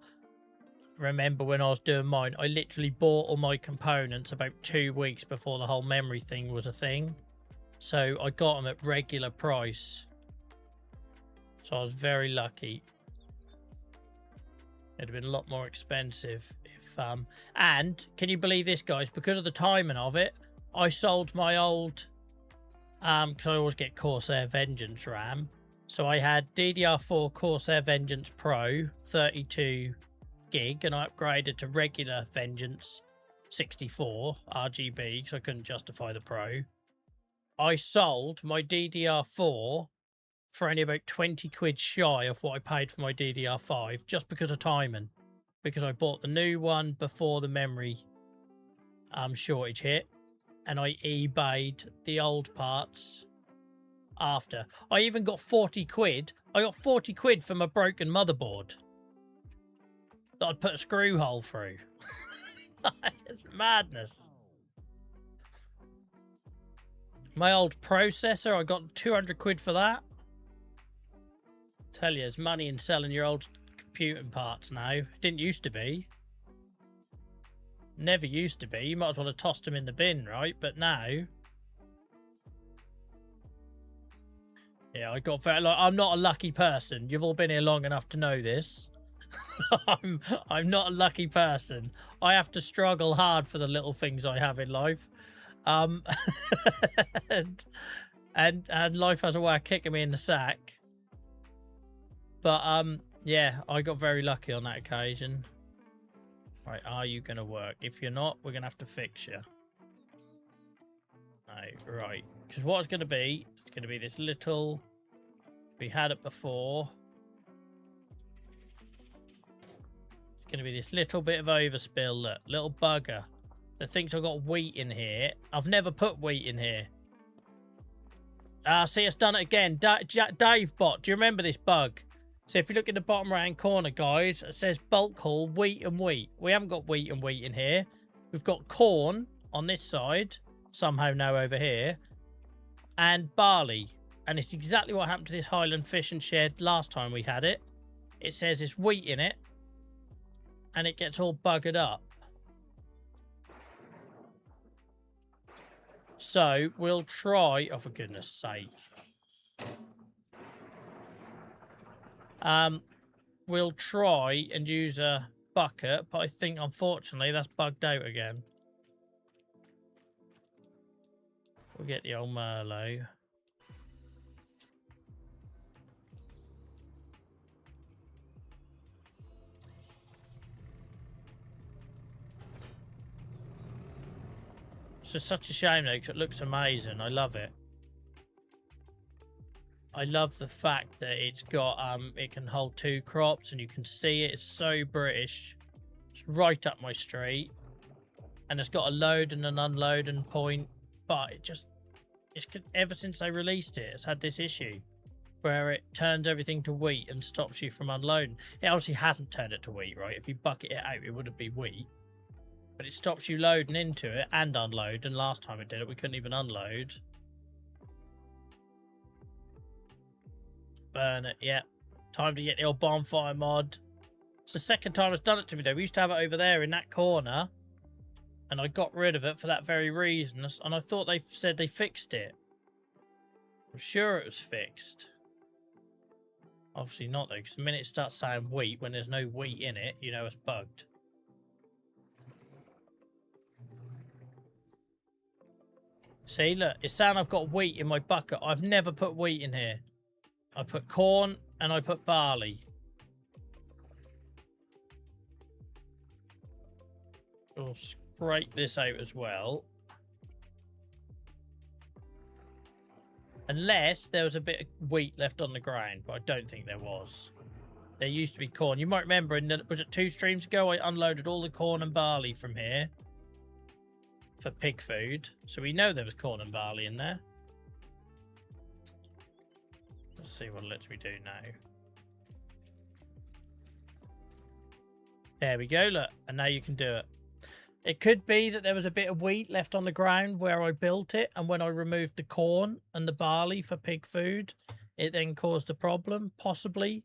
remember when I was doing mine. I literally bought all my components about 2 weeks before the whole memory thing was a thing. So I got them at regular price. So I was very lucky. It'd have been a lot more expensive if... And, can you believe this, guys? Because of the timing of it, I sold my old... because I always get Corsair Vengeance RAM. So I had DDR4 Corsair Vengeance Pro, 32 gig, and I upgraded to regular Vengeance 64 RGB because I couldn't justify the Pro. I sold my DDR4 for only about 20 quid shy of what I paid for my DDR5 just because of timing. Because I bought the new one before the memory shortage hit, and I eBayed the old parts after. I even got 40 quid. I got 40 quid for my broken motherboard that I'd put a screw hole through. It's madness. My old processor, I got 200 quid for that. Tell you, there's money in selling your old computing parts now. It didn't used to be. Never used to be. You might as well have tossed them in the bin, right? But now... Yeah, I got very... Like, I'm not a lucky person. You've all been here long enough to know this. I'm not a lucky person. I have to struggle hard for the little things I have in life. And life has a way of kicking me in the sack. But, yeah, I got very lucky on that occasion. Right, are you going to work? If you're not, we're going to have to fix you. No, right. Because what it's going to be, it's going to be this little... We had it before. It's going to be this little bit of overspill, look. Little bugger that thinks I've got wheat in here. I've never put wheat in here. See, it's done it again. Dave bot, do you remember this bug? So if you look in the bottom right-hand corner, guys, it says bulk haul, wheat and wheat. We haven't got wheat and wheat in here. We've got corn on this side, somehow now over here, and barley. And it's exactly what happened to this Highland Fish and Shed last time we had it. It says it's wheat in it, and it gets all buggered up. So we'll try, oh for goodness sake. We'll try and use a bucket, but I think unfortunately that's bugged out again. We'll get the old Merlot. It's just such a shame though, because it looks amazing. I love it. I love the fact that it's got, it can hold 2 crops and you can see it. It's so British. It's right up my street. And it's got a load and an unloading point. But it's ever since they released it, it's had this issue where it turns everything to wheat and stops you from unloading. It obviously hasn't turned it to wheat, right? If you bucket it out, it wouldn't be wheat. But it stops you loading into it and unload. And last time it did it, we couldn't even unload. Burn it, yeah. Time to get the old bonfire mod. It's the second time it's done it to me though. We used to have it over there in that corner. And I got rid of it for that very reason. And I thought they said they fixed it. I'm sure it was fixed. Obviously not though, because the minute it starts saying wheat, when there's no wheat in it, you know it's bugged. See, look, it's saying I've got wheat in my bucket. I've never put wheat in here. I put corn and I put barley. We'll scrape this out as well. Unless there was a bit of wheat left on the ground, but I don't think there was. There used to be corn. You might remember, was it 2 streams ago, I unloaded all the corn and barley from here for pig food. So we know there was corn and barley in there. Let's see what it lets me do now. There we go, look. And now you can do it. It could be that there was a bit of wheat left on the ground where I built it. And when I removed the corn and the barley for pig food, it then caused a problem, possibly.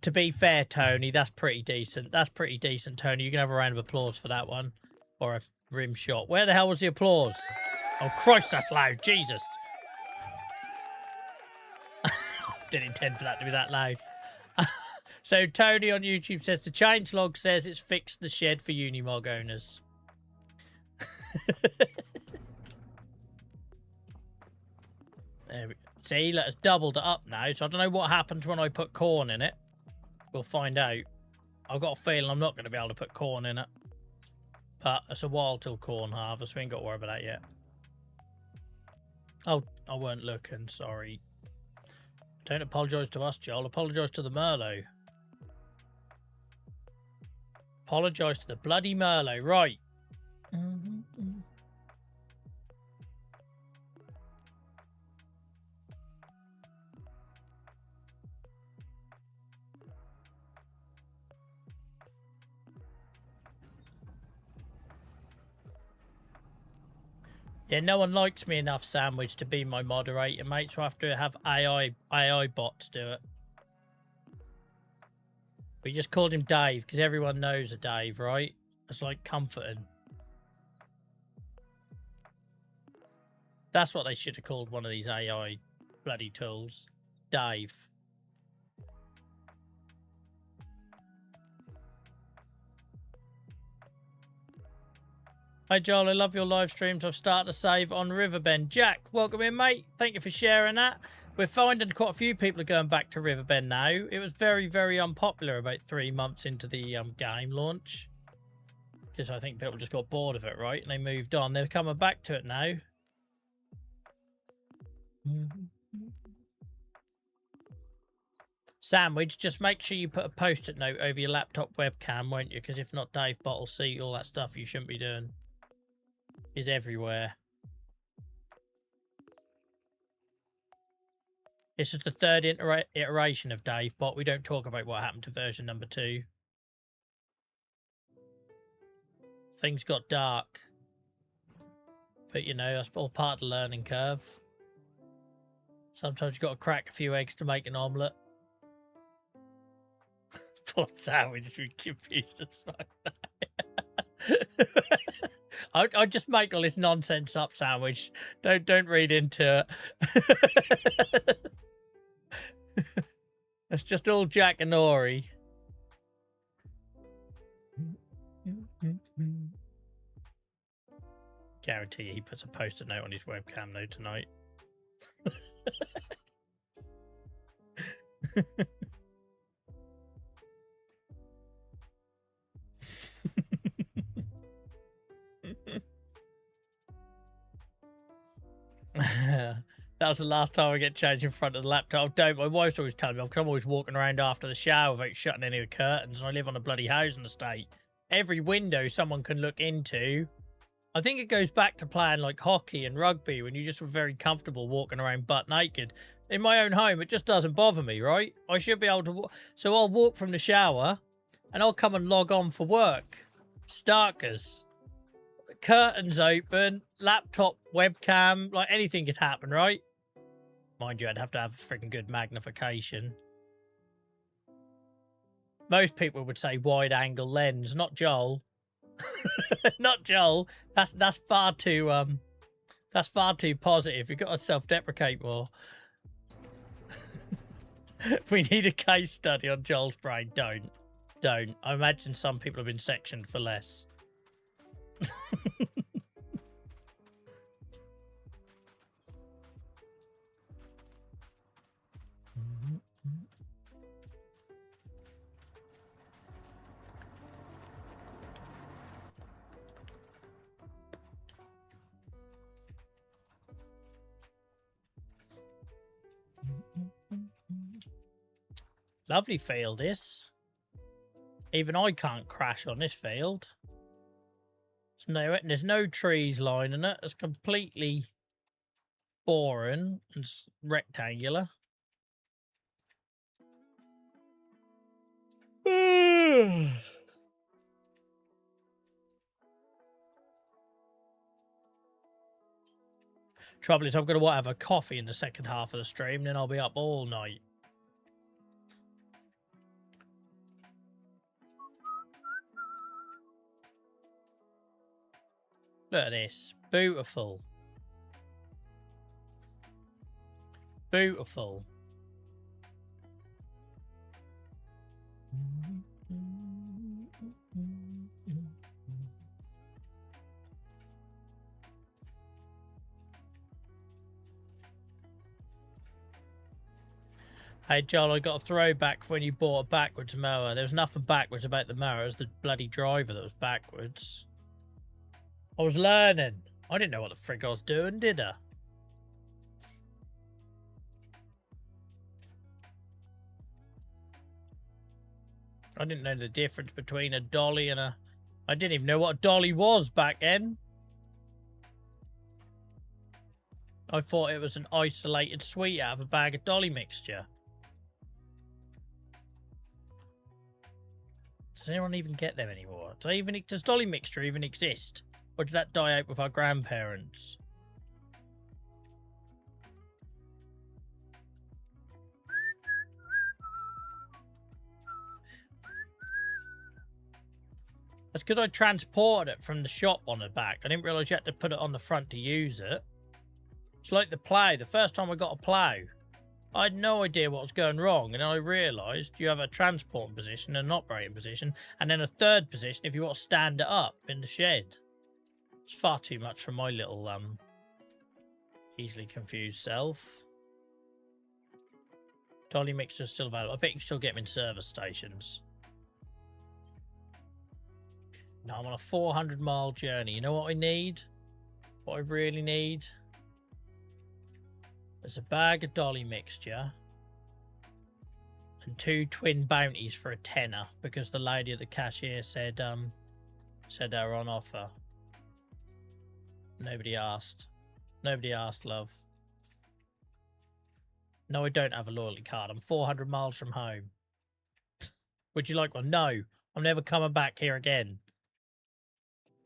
To be fair, Tony, that's pretty decent. That's pretty decent, Tony. You can have a round of applause for that one. Or a rim shot. Where the hell was the applause? Oh, Christ, that's loud. Jesus. Didn't intend for that to be that loud. So, Tony on YouTube says, the changelog says it's fixed the shed for Unimog owners. There we go. See, look, it's doubled it up now. So, I don't know what happens when I put corn in it. We'll find out. I've got a feeling I'm not going to be able to put corn in it. But it's a while till corn harvest. We ain't got to worry about that yet. Oh, I weren't looking, sorry. Don't apologise to us, Joel. Apologise to the Merlot. Apologise to the bloody Merlot. Right. Yeah, no one likes me enough, Sandwich, to be my moderator, mate, so I have to have AI bots do it. We just called him Dave, because everyone knows a Dave, right? It's like comforting. That's what they should have called one of these AI bloody tools. Dave. Hi, Joel. I love your live streams. I've started a save on Riverbend. Jack, welcome in, mate. Thank you for sharing that. We're finding quite a few people are going back to Riverbend now. It was very, very unpopular about 3 months into the game launch. Because I think people just got bored of it, right? And they moved on. They're coming back to it now. Sandwich, just make sure you put a post-it note over your laptop webcam, won't you? Because if not, Dave Bot will see all that stuff you shouldn't be doing. Is everywhere. This is the third iteration of Dave Bot. We don't talk about what happened to version number 2. Things got dark. But, you know, that's all part of the learning curve. Sometimes you've got to crack a few eggs to make an omelette. Poor sandwich, we confused as fuck. I just make all this nonsense up, sandwich. Don't read into it. That's just all Jack and Ori. Guarantee he puts a post-it note on his webcam though tonight. That was the last time I get changed in front of the laptop. Don't. My wife's always telling me, because I'm always walking around after the shower without shutting any of the curtains, and I live on a bloody housing estate. Every window someone can look into. I think it goes back to playing like hockey and rugby when you just were very comfortable walking around butt naked. In my own home, it just doesn't bother me, right? I should be able to... So I'll walk from the shower, and I'll come and log on for work. Starkers. Curtains open, laptop, webcam, like anything could happen, right? Mind you, I'd have to have a freaking good magnification. Most people would say wide angle lens, not Joel. Not Joel. That's far too positive. You've got to self-deprecate more. We need a case study on Joel's brain. Don't. I imagine some people have been sectioned for less. Lovely field, this. Even I can't crash on this field. There's no trees lining it. It's completely boring and rectangular. Trouble is, I'm going to have a coffee in the second half of the stream, then I'll be up all night. Look at this. Beautiful. Beautiful. Hey, Joel, I got a throwback when you bought a backwards mower. There was nothing backwards about the mower. It was the bloody driver that was backwards. I was learning. I didn't know what the frig I was doing, did I? I didn't know the difference between a dolly and a... I didn't even know what a dolly was back then. I thought it was an isolated sweet out of a bag of dolly mixture. Does anyone even get them anymore? Does dolly mixture even exist? Or did that die out with our grandparents? That's because I transported it from the shop on the back. I didn't realise you had to put it on the front to use it. It's like the plough. The first time I got a plough, I had no idea what was going wrong. And I realised you have a transport position and an operating position. And then a third position if you want to stand it up in the shed. It's far too much for my little easily confused self. Dolly mixture's still available. I bet you can still get them in service stations. No, I'm on a 400-mile journey. You know what I need? What I really need? There's a bag of Dolly mixture and 2 twin bounties for a tenner because the lady at the cashier said they were on offer. Nobody asked. Nobody asked, love. No, I don't have a loyalty card. I'm 400 miles from home. Would you like one? No. I'm never coming back here again.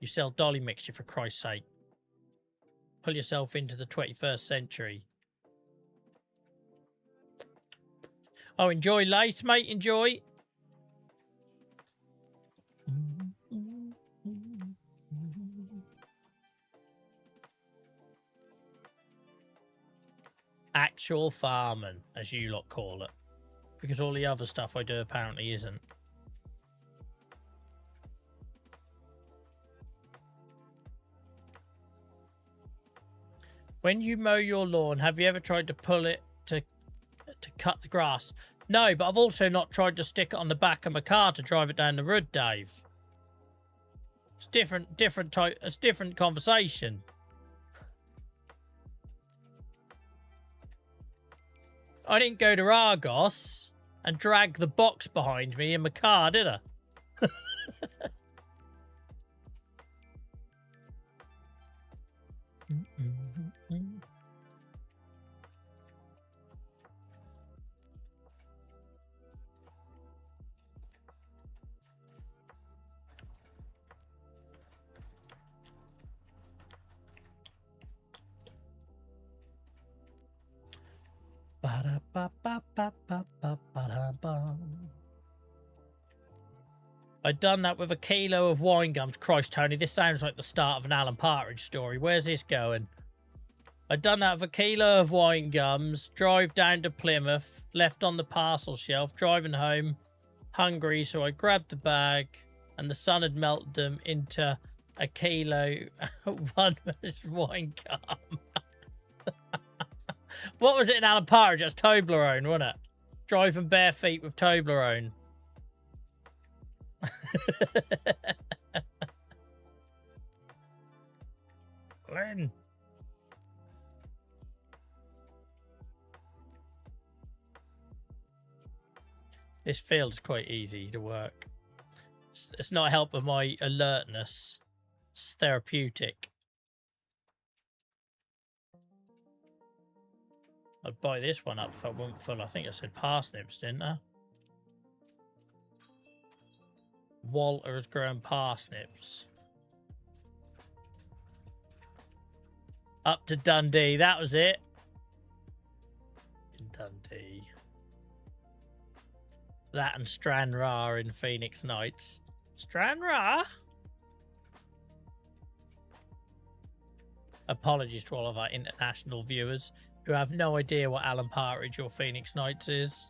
You sell Dolly mixture, for Christ's sake. Pull yourself into the 21st century. Oh, enjoy lace, mate. Enjoy. Actual farming, as you lot call it. Because all the other stuff I do apparently isn't. When you mow your lawn, have you ever tried to pull it to cut the grass? No, but I've also not tried to stick it on the back of my car to drive it down the road, Dave. It's different type. It's different conversation. I didn't go to Argos and drag the box behind me in my car, did I? I'd done that with a kilo of wine gums. Christ, Tony, this sounds like the start of an Alan Partridge story. Where's this going? I'd done that with a kilo of wine gums, drive down to Plymouth, left on the parcel shelf, driving home, hungry, so I grabbed the bag, and the sun had melted them into a kilo one wine gum. What was it in Alan Partridge? That's Toblerone, wasn't it? Driving bare feet with Toblerone. When? This field is quite easy to work. It's not helping my alertness. It's therapeutic. I'd buy this one up if I wasn't full. I think I said parsnips, didn't I? Walter's grown parsnips. Up to Dundee. That was it. In Dundee. That and Stranraer in Phoenix Nights. Stranraer? Apologies to all of our international viewers who have no idea what Alan Partridge or Phoenix Nights is.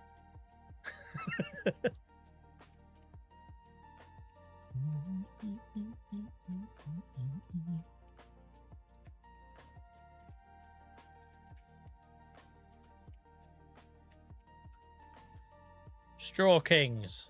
Straw Kings.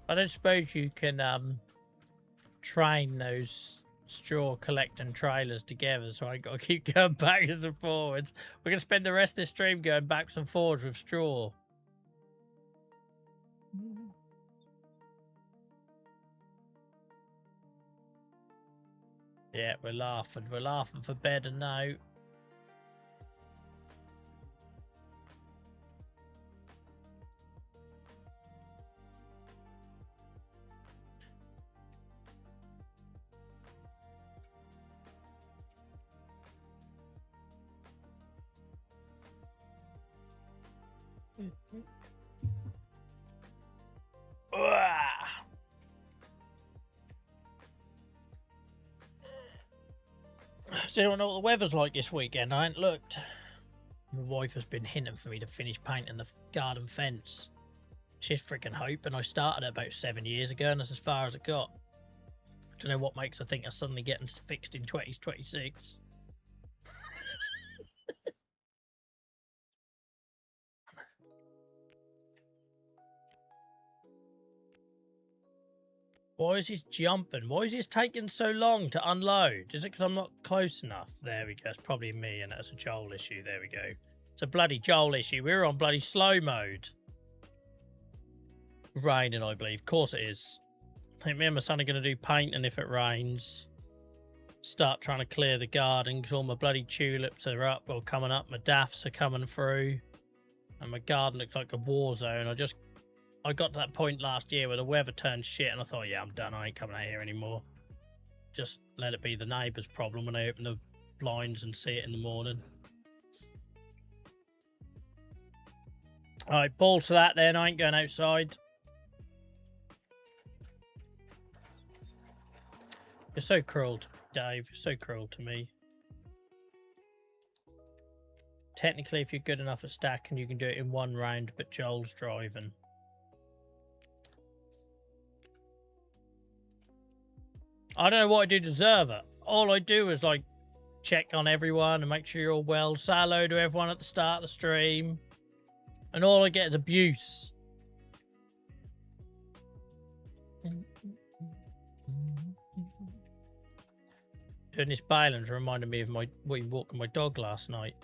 I don't suppose you can train those straw collecting trailers together, so I got to keep going backwards and forwards. We're going to spend the rest of this stream going backwards and forwards with straw. Yeah, we're laughing. We're laughing for better now. Does anyone know what the weather's like this weekend? I ain't looked. My wife has been hinting for me to finish painting the garden fence. She's freaking hoping. I started it about 7 years ago and that's as far as it got. I don't know what makes her think I'm suddenly getting fixed in 2026. Why is this jumping? Why is this taking so long to unload? Is it because I'm not close enough? There we go. It's probably me and that's a Joel issue. There we go. It's a bloody Joel issue. We're on bloody slow mode. Raining, I believe. Of course it is. I think me and my son are going to do painting if it rains. Start trying to clear the garden because all my bloody tulips are up or coming up. My daffs are coming through. And my garden looks like a war zone. I got to that point last year where the weather turned shit and I thought, yeah, I'm done. I ain't coming out here anymore. Just let it be the neighbour's problem when I open the blinds and see it in the morning. Alright, balls to that then. I ain't going outside. You're so cruel to me, Dave. You're so cruel to me. Technically, if you're good enough at stacking, you can do it in one round, but Joel's driving. I don't know what I do to deserve it. All I do is, like, check on everyone and make sure you're all well. Say hello to everyone at the start of the stream. And all I get is abuse. Doing this bailing reminded me of walking my dog last night.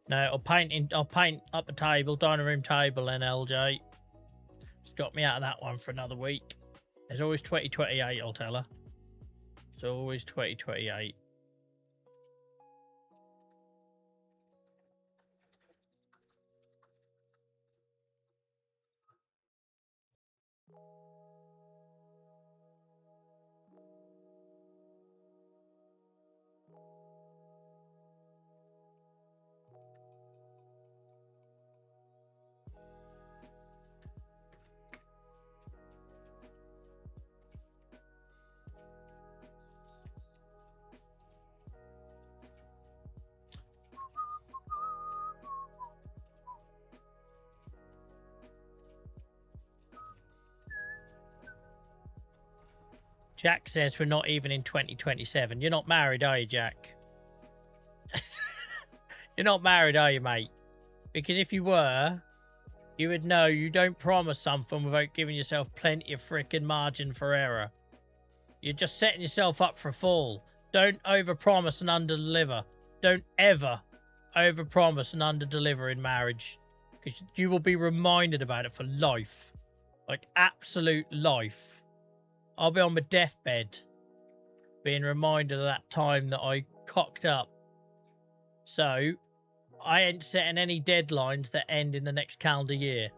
No, I'll paint up the table, dining room table, then LJ. It's got me out of that one for another week. There's always 2028, I'll tell her. It's always 2028. Jack says we're not even in 2027. You're not married, are you, Jack? You're not married, are you, mate? Because if you were, you would know you don't promise something without giving yourself plenty of frickin' margin for error. You're just setting yourself up for a fall. Don't overpromise and underdeliver. Don't ever overpromise and underdeliver in marriage. Because you will be reminded about it for life. Like absolute life. I'll be on my deathbed being reminded of that time that I cocked up. So, I ain't setting any deadlines that end in the next calendar year.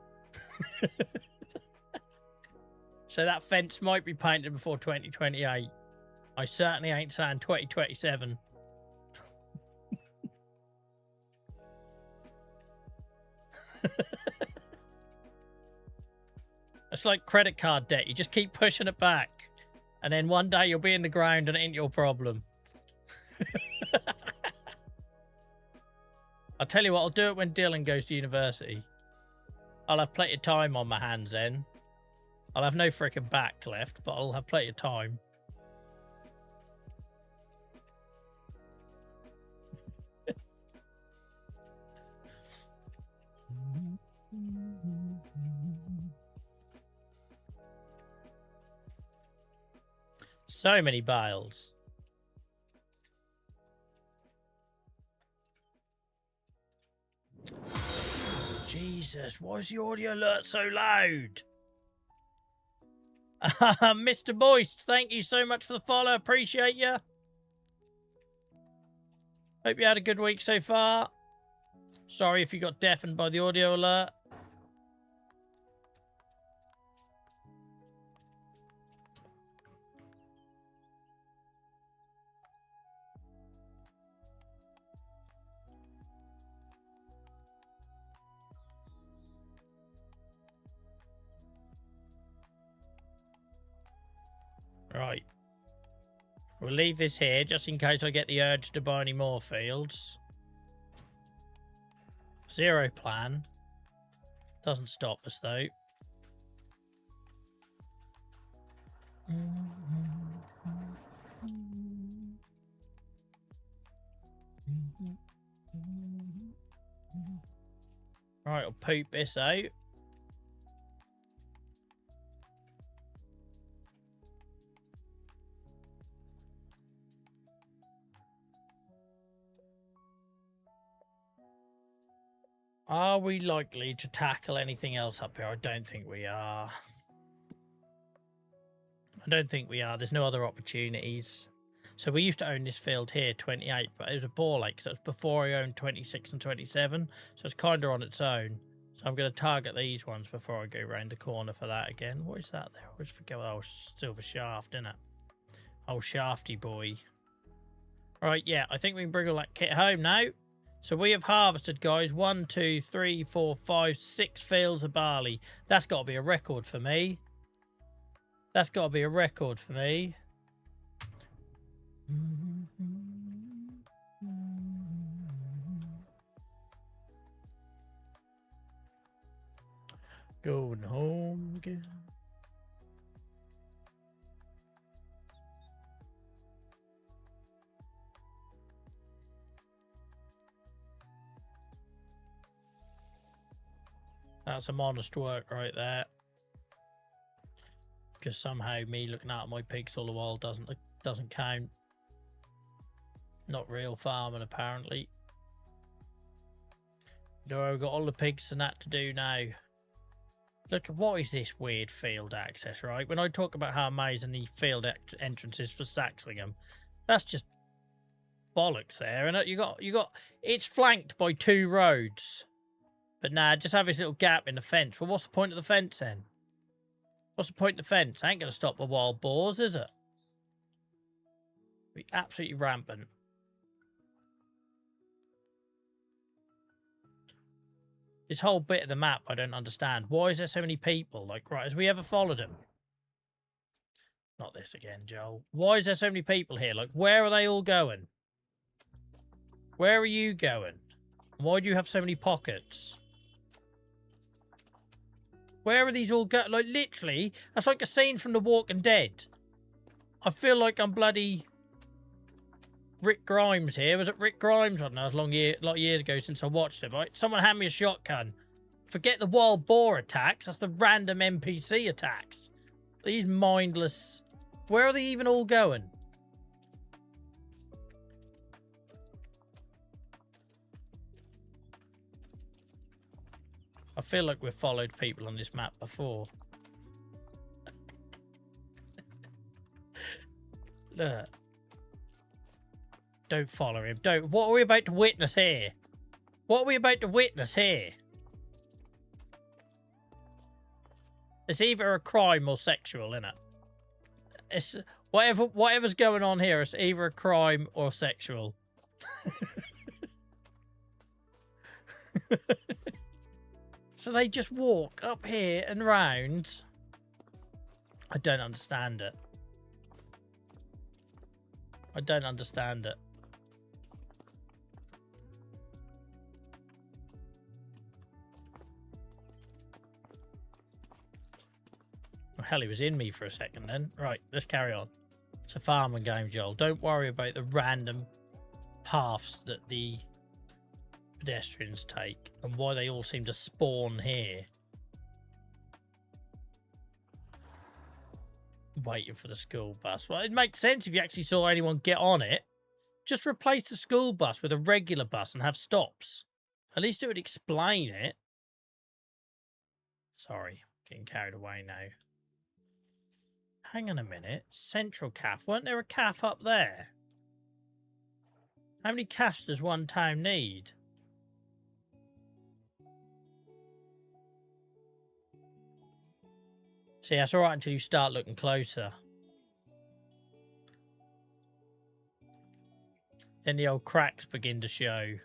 So that fence might be painted before 2028. I certainly ain't saying 2027. It's like credit card debt. You just keep pushing it back. And then one day you'll be in the ground and it ain't your problem. I'll tell you what, I'll do it when Dylan goes to university. I'll have plenty of time on my hands then. I'll have no freaking back left, but I'll have plenty of time. So many bales. Jesus, why is the audio alert so loud? Mr. Boyce, thank you so much for the follow. Appreciate you. Hope you had a good week so far. Sorry if you got deafened by the audio alert. Right. We'll leave this here just in case I get the urge to buy any more fields. Zero plan. Doesn't stop us though. Right, I'll poop this out. Are we likely to tackle anything else up here? I don't think we are. I don't think we are. There's no other opportunities. So we used to own this field here, 28, but it was a bore lake. So it's before I owned 26 and 27. So it's kind of on its own. So I'm going to target these ones before I go around the corner for that again. What is that there? I always forget. Oh, silver shaft, isn't it? Oh, shafty boy. Right, yeah, I think we can bring all that kit home now. So we have harvested, guys, 1, 2, 3, 4, 5, 6 fields of barley. That's got to be a record for me. That's got to be a record for me. Going home again. That's some honest work right there. Because somehow me looking at my pigs all the while doesn't count. Not real farming apparently. No, I've got all the pigs and that to do now. Look, what is this weird field access, right? When I talk about how amazing the field entrance is for Saxlingham, that's just bollocks there. And you got it's flanked by 2 roads. But nah, just have this little gap in the fence. Well, what's the point of the fence then? What's the point of the fence? Ain't going to stop the wild boars, is it? Be absolutely rampant. This whole bit of the map, I don't understand. Why is there so many people? Like, right, has we ever followed them? Not this again, Joel. Why is there so many people here? Like, where are they all going? Where are you going? Why do you have so many pockets? Where are these all going? Like, literally, that's like a scene from The Walking Dead. I feel like I'm bloody Rick Grimes here. Was it Rick Grimes? I don't know. It was a lot of years ago since I watched it, right? Someone hand me a shotgun. Forget the wild boar attacks. That's the random NPC attacks. These mindless... Where are they even all going? I feel like we've followed people on this map before. Look. Don't follow him. Don't. What are we about to witness here? What are we about to witness here? It's either a crime or sexual, isn't it? It's whatever's going on here. It's either a crime or sexual. So they just walk up here and round. I don't understand it. I don't understand it. Well, hell, he was in me for a second then. Right, let's carry on. It's a farming game, Joel. Don't worry about the random paths that the pedestrians take and why they all seem to spawn here. Waiting for the school bus. Well, it makes sense if you actually saw anyone get on it. Just replace the school bus with a regular bus and have stops. At least it would explain it. Sorry, getting carried away now. Hang on a minute. Central calf. Weren't there a calf up there? How many calves does one town need? See, that's alright until you start looking closer. Then the old cracks begin to show.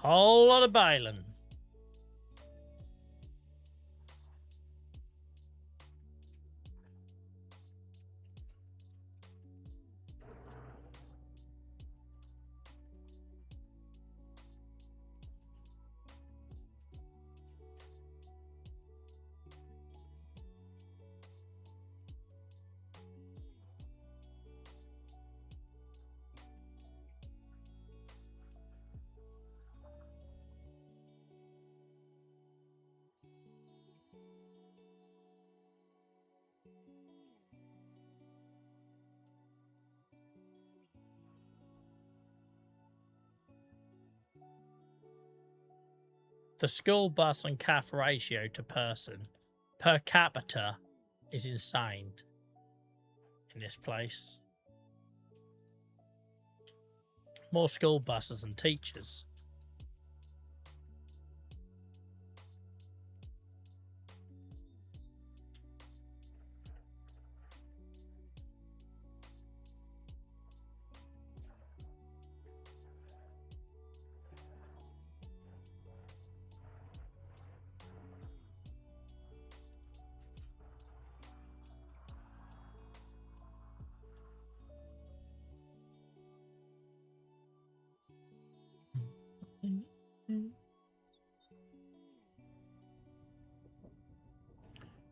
Whole lot of bailing. The school bus and calf ratio to person per capita is insane in this place. More school buses than teachers.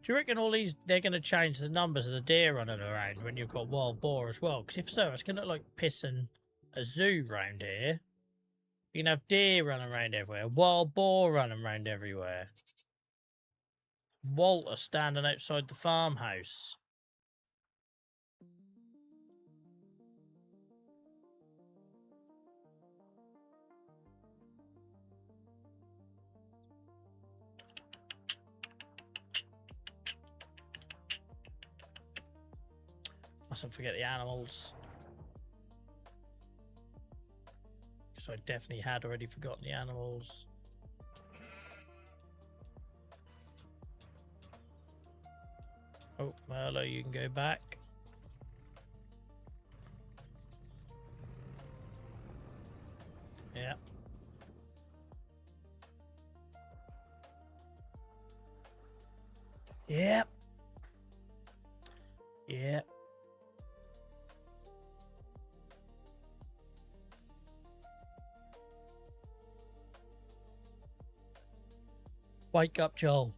Do you reckon all these, they're going to change the numbers of the deer running around when you've got wild boar as well? Because if so, it's going to look like pissing a zoo round here. You can have deer running around everywhere, wild boar running around everywhere. Walter standing outside the farmhouse. Mustn't forget the animals. Because I definitely had already forgotten the animals. Oh, Merlo, you can go back. Yeah. Yep. Yep. Wake up, Joel.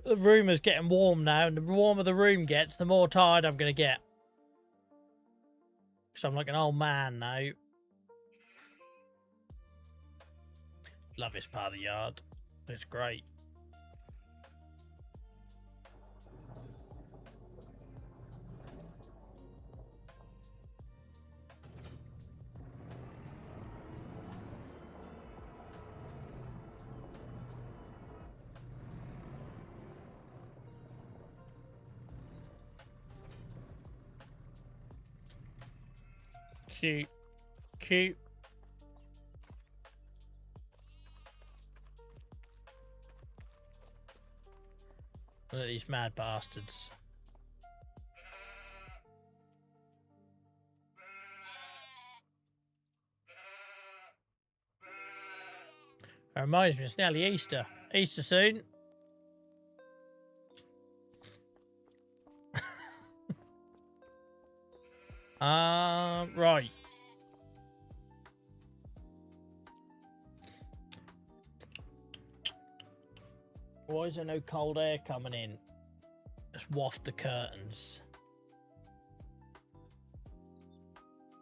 The room is getting warm now, and the warmer the room gets, the more tired I'm going to get. Because I'm like an old man now. Love this part of the yard. It's great. Cute. Cute. Look at these mad bastards. It reminds me, it's nearly Easter. Easter soon. Right. Why is there no cold air coming in? Let's waft the curtains.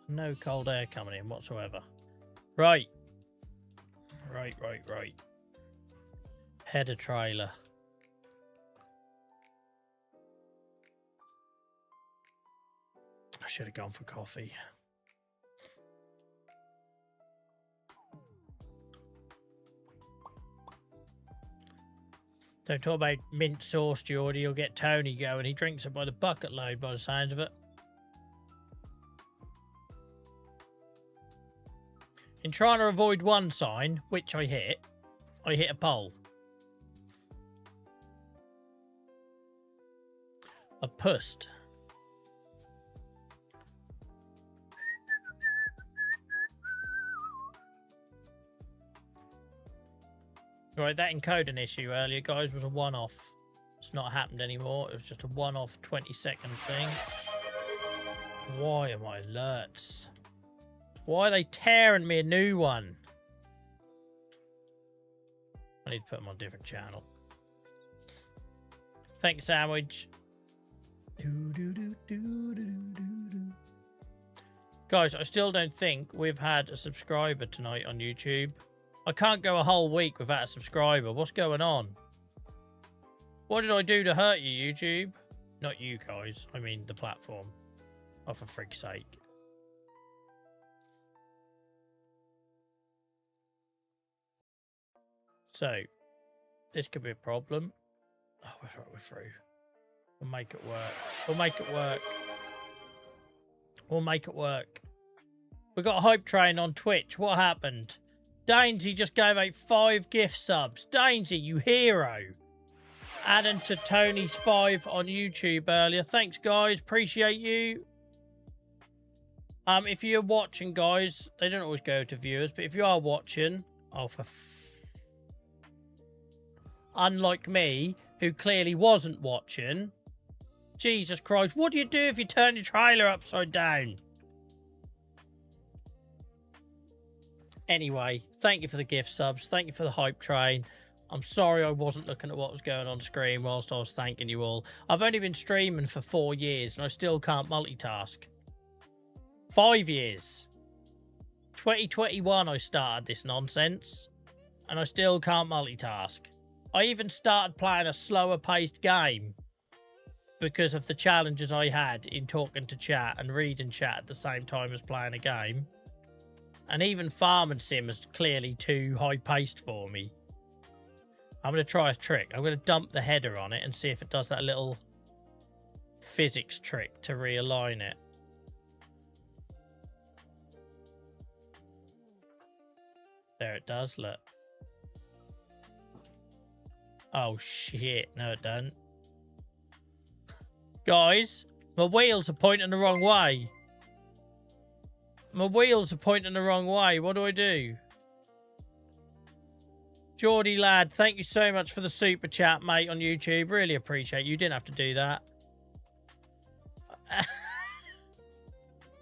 No cold air coming in whatsoever. Right. Right. Header trailer. I should have gone for coffee. Don't talk about mint sauce, Geordie. You'll get Tony going. He drinks it by the bucket load by the sounds of it. In trying to avoid one sign, which I hit a pole. A pust. Right, that encoding issue earlier, guys, was a one-off. It's not happened anymore. It was just a one-off 20-second thing. Why are my alerts? Why are they tearing me a new one? I need to put them on a different channel. Thanks, Sandwich. Guys, I still don't think we've had a subscriber tonight on YouTube. I can't go a whole week without a subscriber. What's going on? What did I do to hurt you, YouTube? Not you guys. I mean the platform. Oh, for freak's sake. So, this could be a problem. Oh, that's right, we're through. We'll make it work. We'll make it work. We'll make it work. We got a hype train on Twitch. What happened? Dainsy just gave out 5 gift subs. Dainsy, you hero. Adding to Tony's 5 on YouTube earlier. Thanks, guys. Appreciate you. If you're watching, guys, they don't always go to viewers, but if you are watching, oh, for unlike me, who clearly wasn't watching, Jesus Christ, what do you do if you turn your trailer upside down? Anyway, thank you for the gift subs. Thank you for the hype train. I'm sorry I wasn't looking at what was going on screen whilst I was thanking you all. I've only been streaming for 4 years and I still can't multitask. 5 years. 2021 I started this nonsense and I still can't multitask. I even started playing a slower paced game because of the challenges I had in talking to chat and reading chat at the same time as playing a game. And even Farming Sim is clearly too high paced for me. I'm going to try a trick. I'm going to dump the header on it and see if it does that little physics trick to realign it. There it does, look. Oh shit, no it doesn't. Guys, my wheels are pointing the wrong way. My wheels are pointing the wrong way. What do I do? Geordie lad, thank you so much for the super chat, mate, on YouTube. Really appreciate you. You didn't have to do that.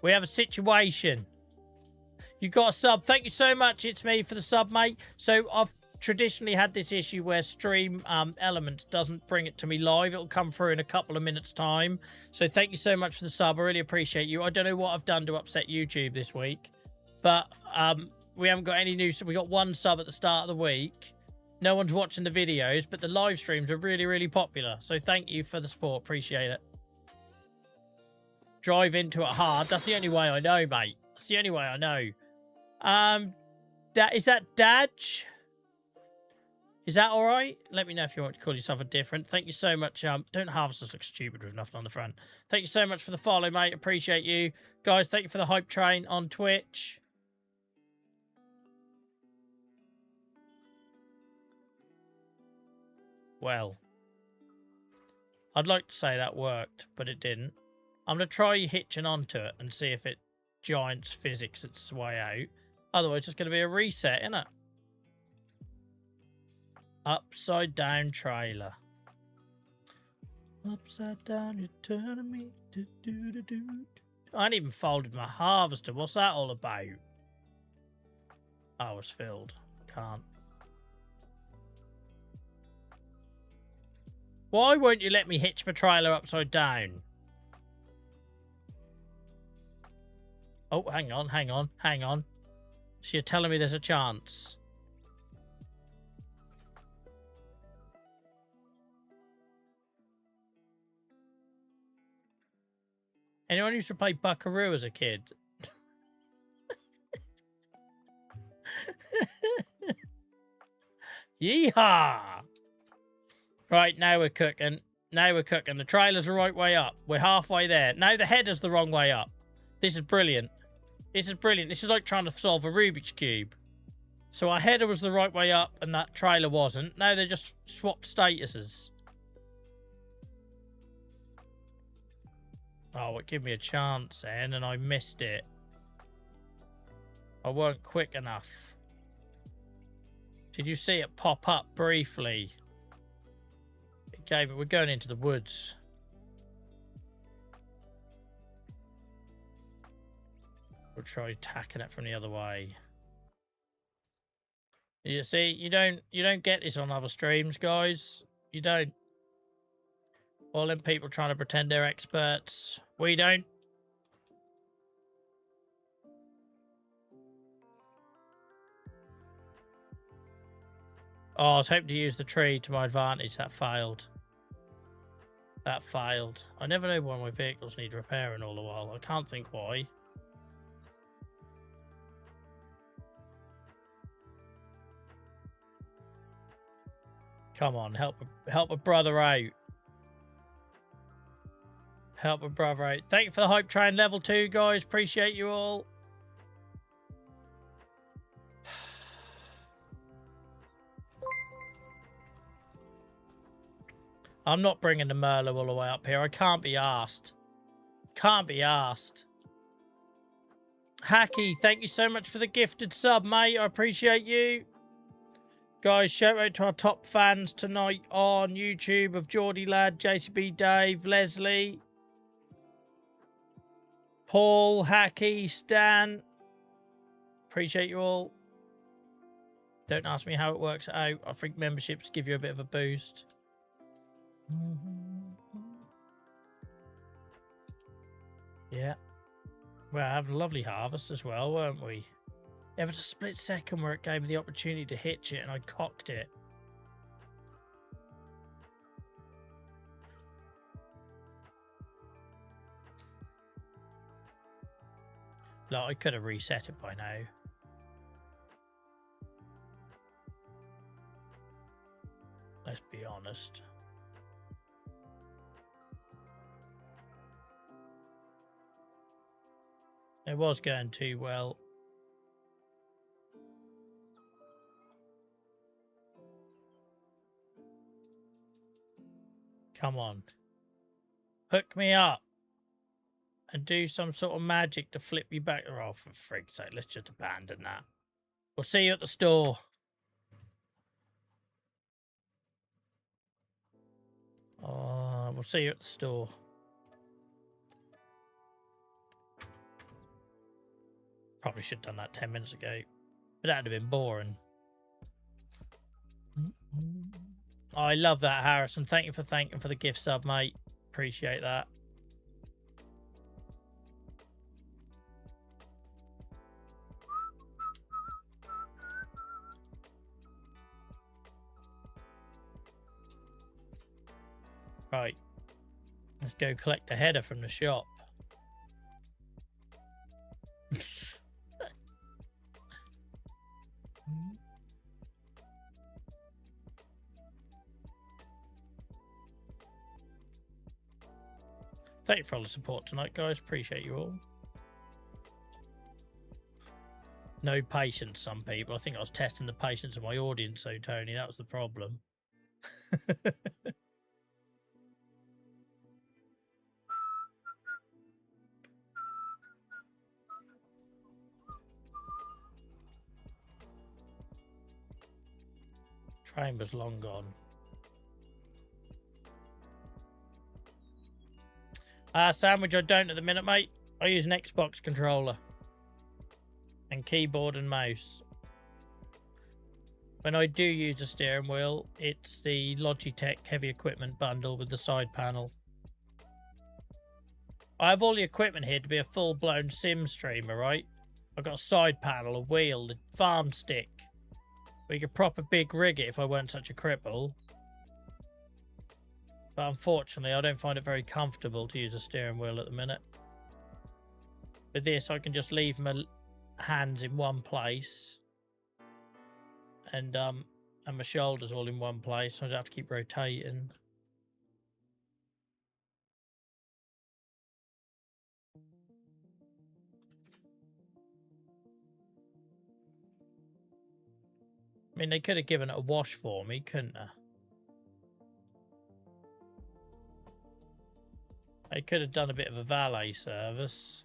We have a situation. You got a sub. Thank you so much. It's me for the sub, mate. So I've traditionally had this issue where Stream Elements doesn't bring it to me live. It'll come through in a couple of minutes time. So thank you so much for the sub. I really appreciate you. I don't know what I've done to upset YouTube this week, but we haven't got any new. So we got 1 sub at the start of the week. No one's watching the videos, but the live streams are really, really popular. So thank you for the support. Appreciate it. Drive into it hard. That's the only way I know, mate. That's the only way I know. Is that Daj? Is that all right? Let me know if you want to call yourself a different. Thank you so much. Don't harvest us look stupid with nothing on the front. Thank you so much for the follow, mate. Appreciate you. Guys, thank you for the hype train on Twitch. Well, I'd like to say that worked, but it didn't. I'm going to try hitching onto it and see if it giants physics its way out. Otherwise, it's going to be a reset, isn't it? Upside down trailer. Upside down, you're turning me. I ain't even folded my harvester. What's that all about? Oh, it's filled. Can't. Why won't you let me hitch my trailer upside down? Oh, hang on, hang on, hang on. So you're telling me there's a chance? Anyone used to play Buckaroo as a kid? Yeehaw! Right, now we're cooking. Now we're cooking. The trailer's the right way up. We're halfway there. Now the header's the wrong way up. This is brilliant. This is brilliant. This is like trying to solve a Rubik's Cube. So our header was the right way up and that trailer wasn't. Now they just swapped statuses. Oh, it gave me a chance then and I missed it. I weren't quick enough. Did you see it pop up briefly? It gave it. We're going into the woods. We'll try attacking it from the other way. You see, you don't get this on other streams, guys. You don't. All them people trying to pretend they're experts. We don't. Oh, I was hoping to use the tree to my advantage. That failed. That failed. I never know why my vehicles need repairing all the while. I can't think why. Come on, help a brother out. Help a brother out. Thank you for the hype train level 2, guys. Appreciate you all. I'm not bringing the Merlot all the way up here. I can't be asked. Can't be asked. Hacky, thank you so much for the gifted sub, mate. I appreciate you. Guys, shout out to our top fans tonight on YouTube of Geordie Lad, JCB Dave, Leslie, Paul, Hacky, Stan. Appreciate you all. Don't ask me how it works out. I think memberships give you a bit of a boost. Yeah. We're having a lovely harvest as well, weren't we? There was a split second where it gave me the opportunity to hitch it and I cocked it. Look, I could have reset it by now. Let's be honest. It was going too well. Come on. Hook me up. And do some sort of magic to flip me back. Oh, for frig's sake, let's just abandon that. We'll see you at the store. We'll see you at the store. Probably should have done that 10 minutes ago. But that'd have been boring. Oh, I love that, Harrison. Thank you for thanking for the gift sub, mate. Appreciate that. Right. Let's go collect a header from the shop. Thank you for all the support tonight, guys. Appreciate you all. No patience, some people. I think I was testing the patience of my audience, so Tony, that was the problem. Train was long gone. Sandwich I don't at the minute, mate. I use an Xbox controller. And keyboard and mouse. When I do use a steering wheel, it's the Logitech heavy equipment bundle with the side panel. I have all the equipment here to be a full-blown sim streamer, right? I've got a side panel, a wheel, the farm stick. We could proper big rig it if I weren't such a cripple. But unfortunately, I don't find it very comfortable to use a steering wheel at the minute. With this, I can just leave my hands in one place. And my shoulders all in one place. So I don't have to keep rotating. I mean, they could have given it a wash for me, couldn't they? They could have done a bit of a valet service.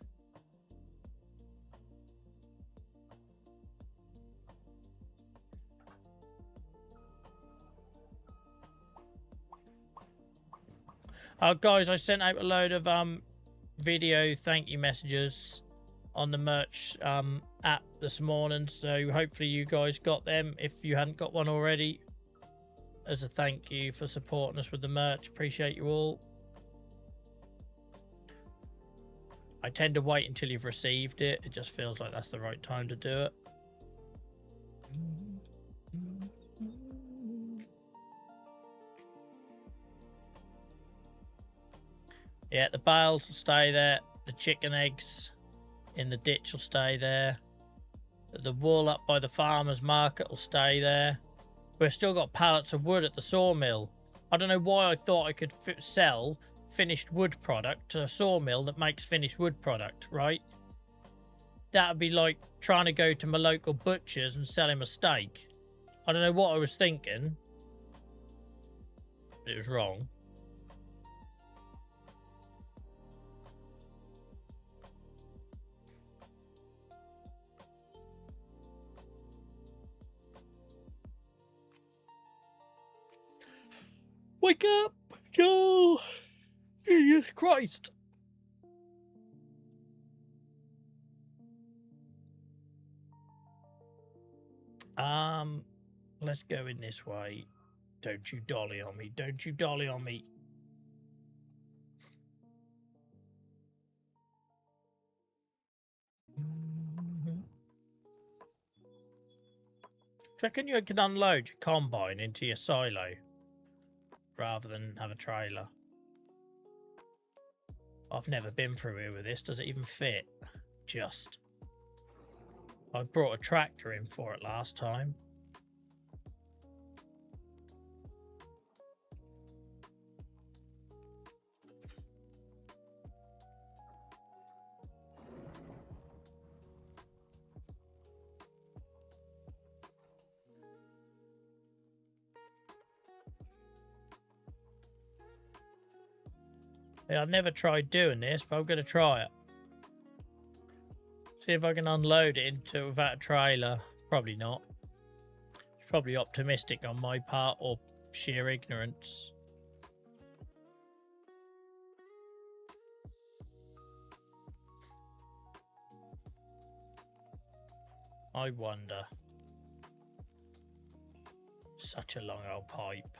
Guys, I sent out a load of video thank you messages on the merch app this morning, so hopefully you guys got them if you hadn't got one already, as a thank you for supporting us with the merch. Appreciate you all. I tend to wait until you've received it. It just feels like that's the right time to do it. Yeah, the bales will stay there. The chicken eggs in the ditch will stay there. The wool up by the farmer's market will stay there. We've still got pallets of wood at the sawmill. I don't know why I thought I could sell finished wood product to a sawmill that makes finished wood product, right? That would be like trying to go to my local butcher's and sell him a steak. I don't know what I was thinking, but it was wrong. Wake up, Joe! Jesus Christ! Let's go in this way. Don't you dolly on me. Don't you dolly on me. Do you reckon you can unload your combine into your silo rather than have a trailer? I've never been through here with this. Does it even fit? Just. I brought a tractor in for it last time. Yeah, I've never tried doing this, but I'm going to try it. See if I can unload it into without a trailer. Probably not. It's probably optimistic on my part or sheer ignorance. I wonder. Such a long old pipe.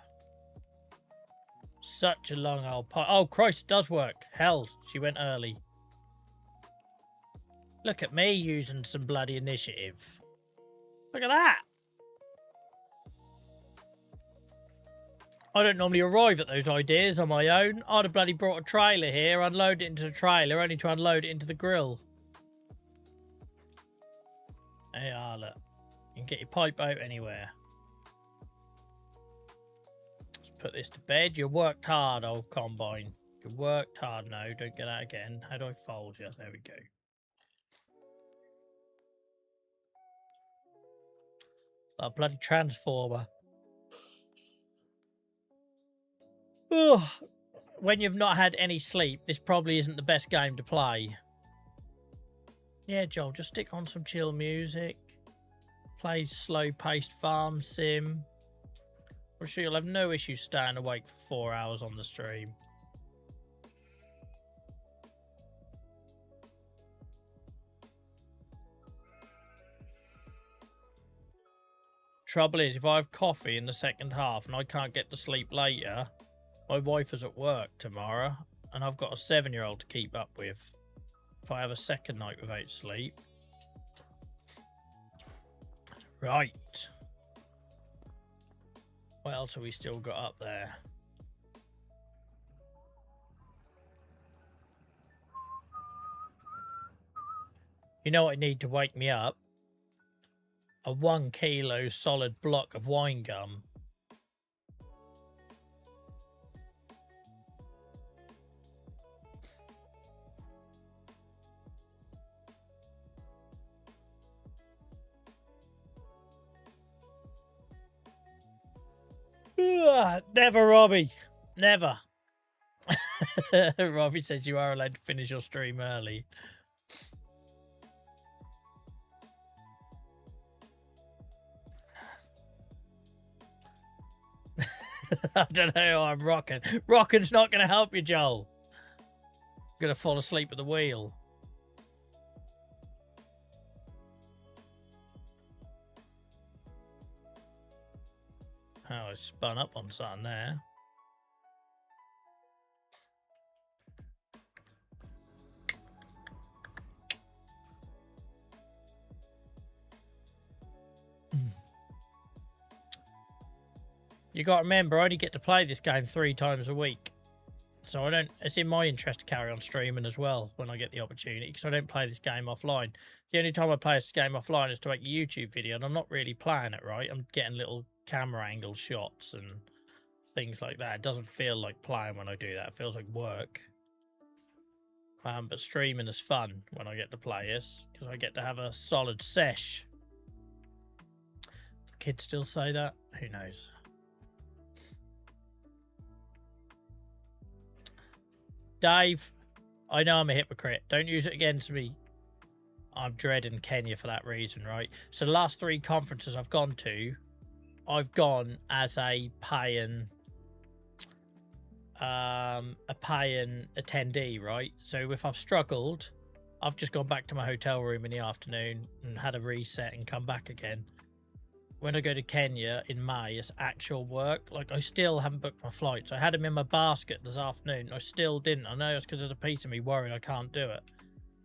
Such a long old pipe. Oh, Christ, it does work. Hell, she went early. Look at me using some bloody initiative. Look at that. I don't normally arrive at those ideas on my own. I'd have bloody brought a trailer here, unload it into the trailer, only to unload it into the grill. There you are, look. You can get your pipe out anywhere. Let's put this to bed. You worked hard, old combine. You worked hard. No, don't get that again. How do I fold you? There we go. A bloody transformer. Ugh. When you've not had any sleep, this probably isn't the best game to play. Yeah, Joel, just stick on some chill music. Play slow-paced farm sim. I'm sure you'll have no issue staying awake for 4 hours on the stream. Trouble is, if I have coffee in the second half and I can't get to sleep later, my wife is at work tomorrow and I've got a 7-year-old to keep up with. If I have a second night without sleep. Right. What else have we still got up there? You know what I need to wake me up? A 1 kilo solid block of wine gum. Never, Robbie. Never. Robbie says you are allowed to finish your stream early. I don't know how I'm rocking. Rocking's not going to help you, Joel. I'm going to fall asleep at the wheel. Oh, I spun up on something there. You got to remember, I only get to play this game 3 times a week. So I don't, it's in my interest to carry on streaming as well when I get the opportunity, because I don't play this game offline. The only time I play this game offline is to make a YouTube video, and I'm not really playing it right. I'm getting little camera angle shots and things like that. It doesn't feel like playing when I do that. It feels like work. But streaming is fun when I get to play this, because I get to have a solid sesh. Do the kids still say that? Who knows? Dave, I know I'm a hypocrite. Don't use it against me. I'm dreading Kenya for that reason, right? So the last 3 conferences I've gone to, I've gone as a paying attendee, right? So if I've struggled, I've just gone back to my hotel room in the afternoon and had a reset and come back again. When I go to Kenya in May, it's actual work. Like, I still haven't booked my flights. I had them in my basket this afternoon. I still didn't. I know it's because there's a piece of me worried I can't do it.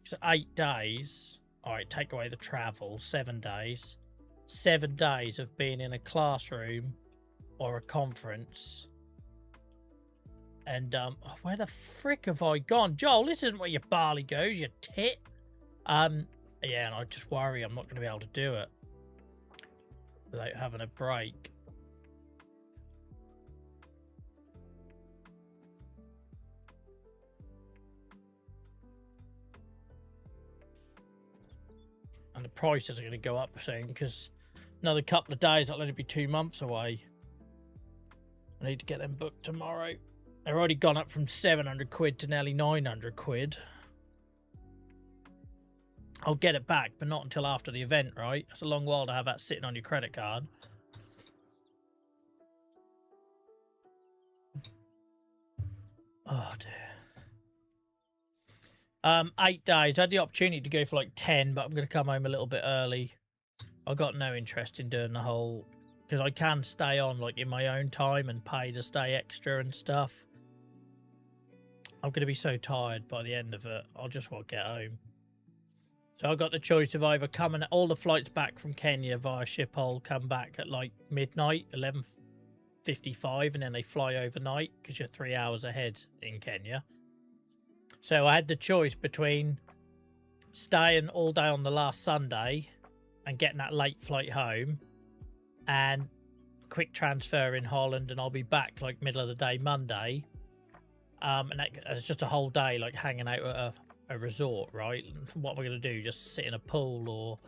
So 8 days. All right, take away the travel. 7 days. 7 days of being in a classroom or a conference. And where the frick have I gone? Joel, this isn't where your barley goes, you tit. Yeah, and I just worry I'm not going to be able to do it without having a break. And the prices are going to go up soon, because another couple of days, I'll only be 2 months away. I need to get them booked tomorrow. They're already gone up from 700 quid to nearly 900 quid. I'll get it back, but not until after the event, right? It's a long while to have that sitting on your credit card. Oh, dear. 8 days. I had the opportunity to go for like 10, but I'm going to come home a little bit early. I've got no interest in doing the whole... Because I can stay on like in my own time and pay to stay extra and stuff. I'm going to be so tired by the end of it. I'll just want to get home. So I got the choice of either coming... All the flights back from Kenya via Schiphol come back at like midnight, 11:55, and then they fly overnight because you're 3 hours ahead in Kenya. So I had the choice between staying all day on the last Sunday and getting that late flight home, and quick transfer in Holland, and I'll be back like middle of the day Monday. And it's just a whole day like hanging out at a resort, right? What am I going to do? Just sit in a pool, or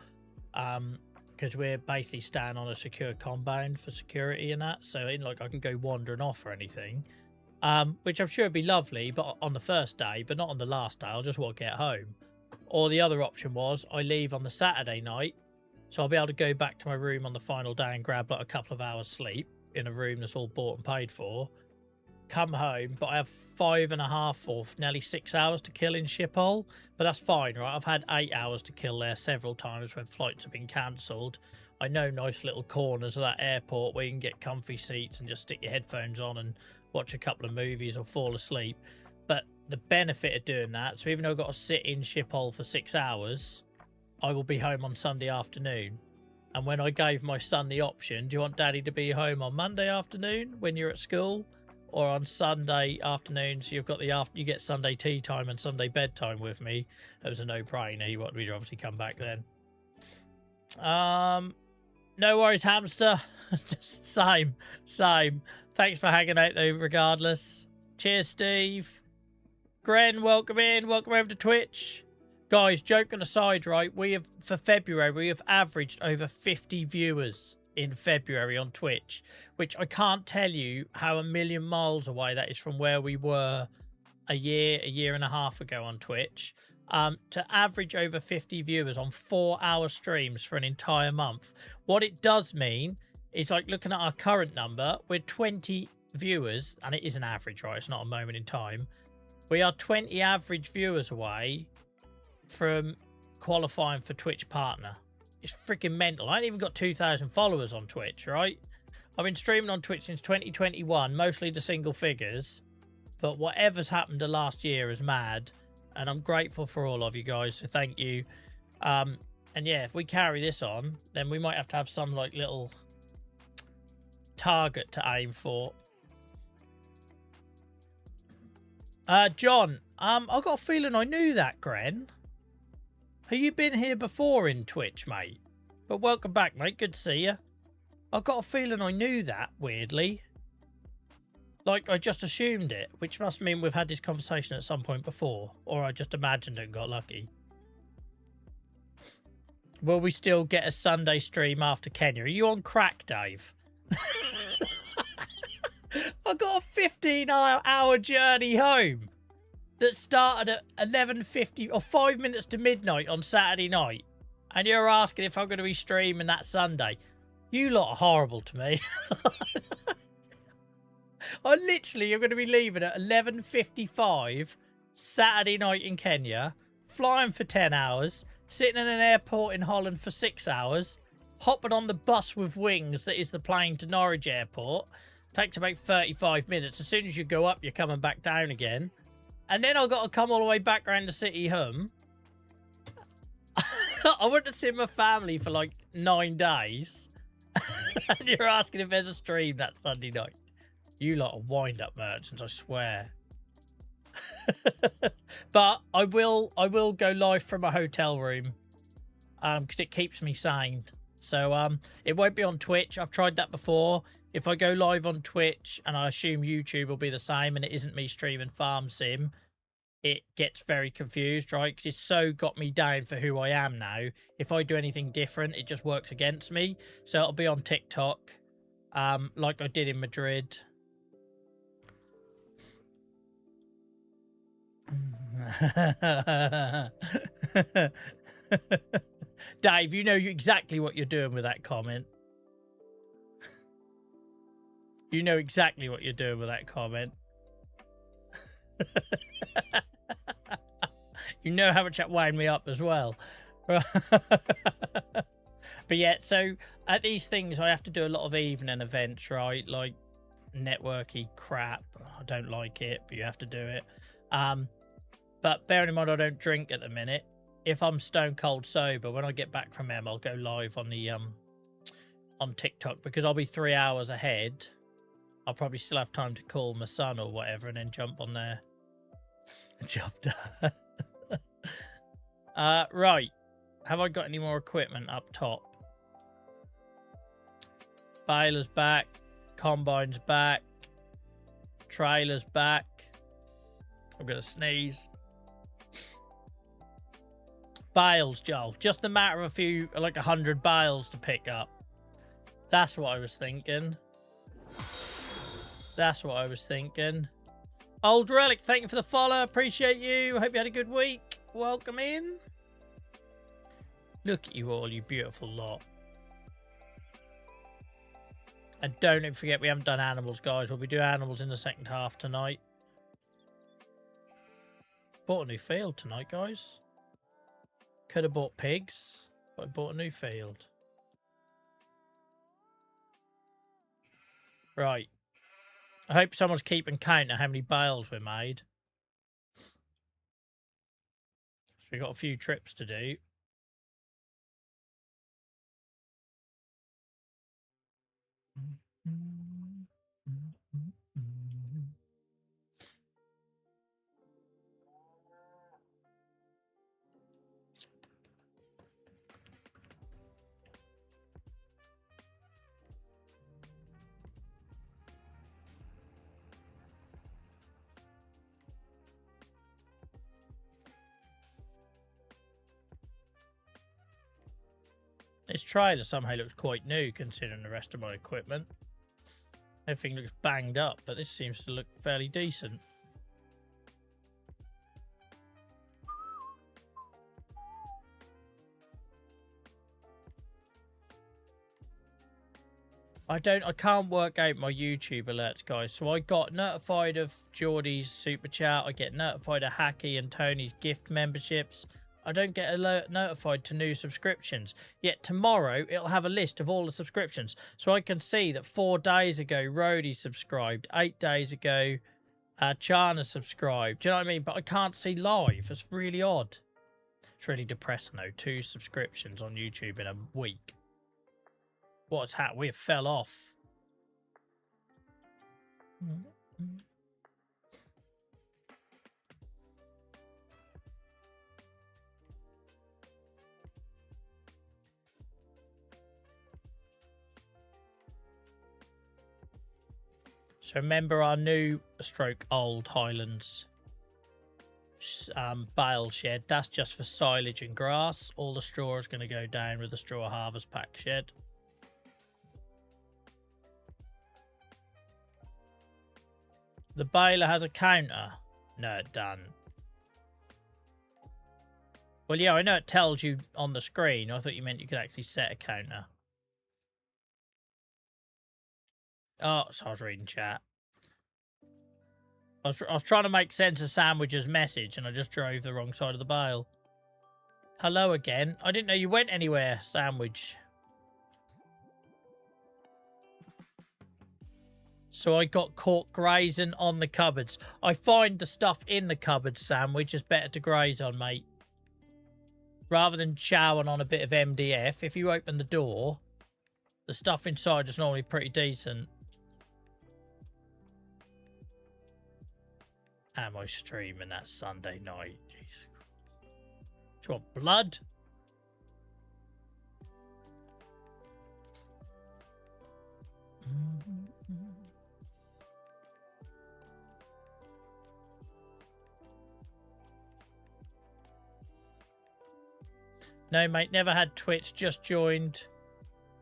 because we're basically staying on a secure compound for security and that, so ain't like I can go wandering off or anything. Which I'm sure would be lovely, but on the first day, but not on the last day. I'll just want to get home. Or the other option was I leave on the Saturday night, so I'll be able to go back to my room on the final day and grab like a couple of hours sleep in a room that's all bought and paid for. Come home, but I have 5.5 or nearly 6 hours to kill in Schiphol, but that's fine, right? I've had 8 hours to kill there several times when flights have been cancelled. I know nice little corners of that airport where you can get comfy seats and just stick your headphones on and watch a couple of movies or fall asleep. But the benefit of doing that, so even though I've got to sit in Schiphol for 6 hours, I will be home on Sunday afternoon. And when I gave my son the option, do you want Daddy to be home on Monday afternoon when you're at school, or on Sunday afternoon, so you've got you get Sunday tea time and Sunday bedtime with me? It was a no-brainer. He wanted me to obviously come back then. No worries, hamster. Just same. Thanks for hanging out though, regardless. Cheers, Steve. Gren, welcome in. Welcome over to Twitch. Guys, joking aside, right, for February, we have averaged over 50 viewers in February on Twitch, which I can't tell you how a million miles away that is from where we were a year and a half ago on Twitch. To average over 50 viewers on 4-hour streams for an entire month. What it does mean is, like, looking at our current number, we're 20 viewers, and it is an average, right? It's not a moment in time. We are 20 average viewers away from qualifying for Twitch partner. It's freaking mental. I ain't even got 2,000 followers on Twitch, right? I've been streaming on Twitch since 2021, mostly to single figures. But whatever's happened the last year is mad. And I'm grateful for all of you guys, so thank you. And yeah, if we carry this on, then we might have some like little target to aim for. John, I got a feeling I knew that, Gren. Have you been here before in Twitch, mate? But welcome back, mate. Good to see you. I got a feeling I knew that, weirdly. Like, I just assumed it, which must mean we've had this conversation at some point before. Or I just imagined it and got lucky. Will we still get a Sunday stream after Kenya? Are you on crack, Dave? I got a 15-hour journey home that started at 11:50 or 5 minutes to midnight on Saturday night. And you're asking if I'm going to be streaming that Sunday. You lot are horrible to me. I literally am going to be leaving at 11:55 Saturday night in Kenya, flying for 10 hours, sitting in an airport in Holland for 6 hours, hopping on the bus with wings that is the plane to Norwich Airport. Takes about 35 minutes. As soon as you go up, you're coming back down again. And then I've got to come all the way back around the city home. I went to see my family for like 9 days. And you're asking if there's a stream that Sunday night. You lot are wind-up merchants, I swear. But I will go live from a hotel room. Because it keeps me sane. So it won't be on Twitch. I've tried that before. If I go live on Twitch, and I assume YouTube will be the same, and it isn't me streaming Farm Sim, it gets very confused, right? Because it's so got me down for who I am now. If I do anything different, it just works against me. So it'll be on TikTok, like I did in Madrid. Dave, you know exactly what you're doing with that comment. You know exactly what you're doing with that comment. You know how much that wound me up as well. But yeah, so at these things, I have to do a lot of evening events, right? Like networky crap. I don't like it, but you have to do it. But bearing in mind I don't drink at the minute, if I'm stone cold sober, when I get back from them, I'll go live on the on TikTok, because I'll be 3 hours ahead. I'll probably still have time to call my son or whatever and then jump on there. Job done. Right. Have I got any more equipment up top? Baler's back. Combine's back. Trailer's back. I'm going to sneeze. Bales, Joel. Just a matter of a few, like 100 bales to pick up. That's what I was thinking. That's what I was thinking. Old Relic, thank you for the follow. Appreciate you. I hope you had a good week. Welcome in. Look at you all, you beautiful lot. And don't even forget, we haven't done animals, guys. We'll be doing animals in the second half tonight. Bought a new field tonight, guys. Could have bought pigs, but I bought a new field. Right. I hope someone's keeping count of how many bales we made. So we've got a few trips to do. This trailer somehow looks quite new considering the rest of my equipment. Everything looks banged up, but this seems to look fairly decent. I can't work out my YouTube alerts, guys. So I got notified of Geordie's super chat. I get notified of Hacky and Tony's gift memberships. I don't get notified to new subscriptions. Yet tomorrow it'll have a list of all the subscriptions. So I can see that 4 days ago Rhodey subscribed. 8 days ago Chana subscribed. Do you know what I mean? But I can't see live. It's really odd. It's really depressing though. 2 subscriptions on YouTube in a week. What's happened? We fell off. So remember our new stroke old Highlands bale shed. That's just for silage and grass. All the straw is going to go down with the straw harvest pack shed. The baler has a counter. No, it doesn't. Well, yeah, I know it tells you on the screen. I thought you meant you could actually set a counter. Oh, so I was reading chat. I was trying to make sense of Sandwich's message, and I just drove the wrong side of the bale. Hello again. I didn't know you went anywhere, Sandwich. So I got caught grazing on the cupboards. I find the stuff in the cupboards, Sandwich, is better to graze on, mate. Rather than chowing on a bit of MDF, if you open the door, the stuff inside is normally pretty decent. Am I streaming that Sunday night? Jesus. Do you want blood? No, mate, never had Twitch, just joined.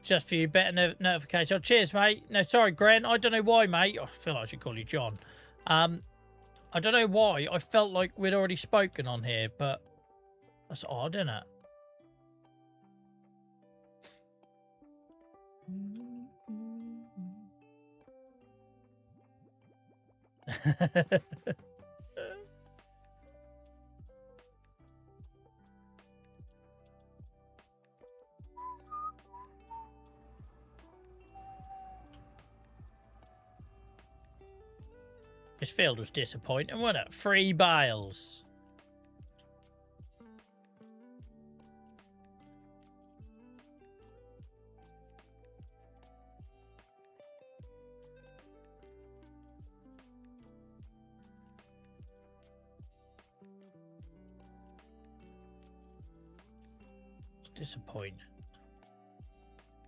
Just for you, better notification. Oh, cheers, mate. No, sorry, Gren. I don't know why, mate. I feel like I should call you John. I don't know why. I felt like we'd already spoken on here, but that's odd, isn't it? This field was disappointing, wasn't it? 3 bales. It's disappointing.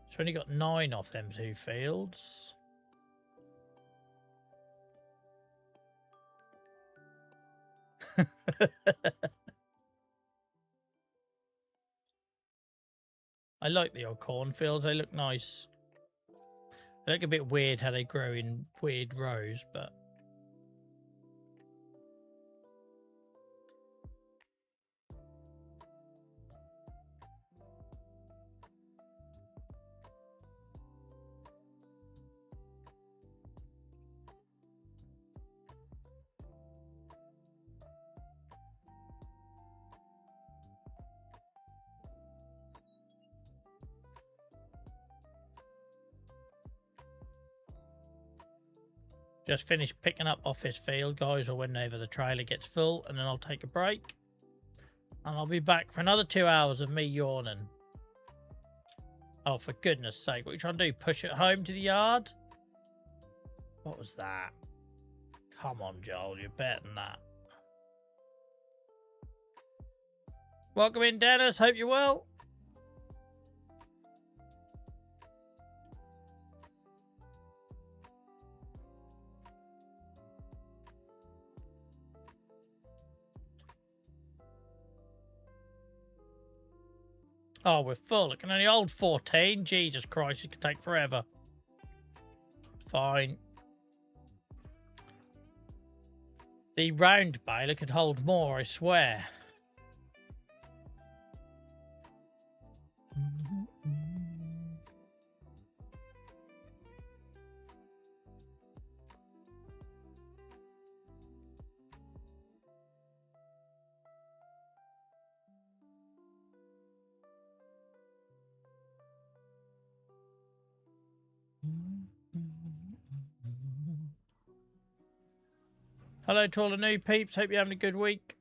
It's only got 9 off them 2 fields. I like the old cornfields. They look nice. They look a bit weird how they grow in weird rows, but... Just finished picking up off this field, guys, or whenever the trailer gets full, and then I'll take a break. And I'll be back for another 2 hours of me yawning. Oh, for goodness sake. What are you trying to do? Push it home to the yard? What was that? Come on, Joel. You're better than that. Welcome in, Dennis. Hope you're well. Oh, we're full. It can only hold 14. Jesus Christ, it could take forever. Fine. The round baler could hold more, I swear. Hello to all the new peeps. Hope you're having a good week.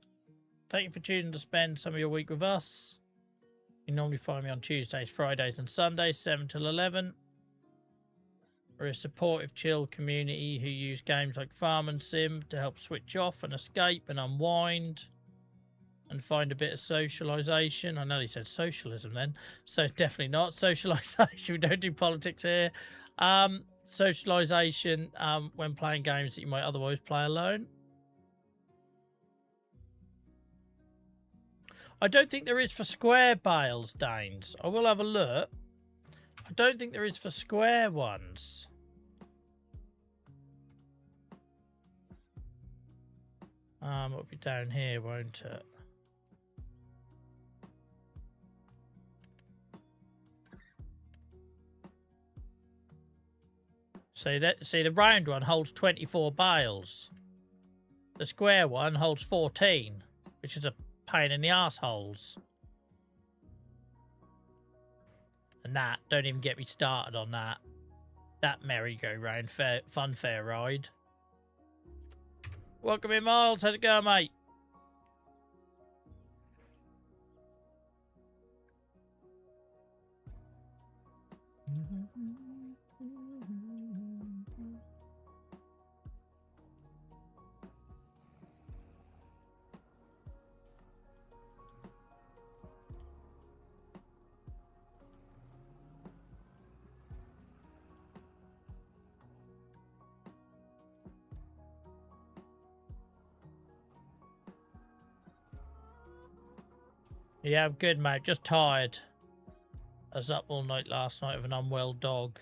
Thank you for choosing to spend some of your week with us. You normally find me on Tuesdays, Fridays and Sundays, 7 till 11. We're a supportive, chill community who use games like Farm and Sim to help switch off and escape and unwind and find a bit of socialisation. I know he said socialism then, so definitely not socialisation. We don't do politics here. Socialisation when playing games that you might otherwise play alone. I don't think there is for square bales, Danes. I will have a look. I don't think there is for square ones. It'll be down here, won't it? See the round one holds 24 bales. The square one holds 14, which is a pain in the arseholes. And that, don't even get me started on that. That merry-go-round fun fair ride. Welcome in, Miles. How's it going, mate? Yeah, I'm good, mate. Just tired. I was up all night last night with an unwell dog.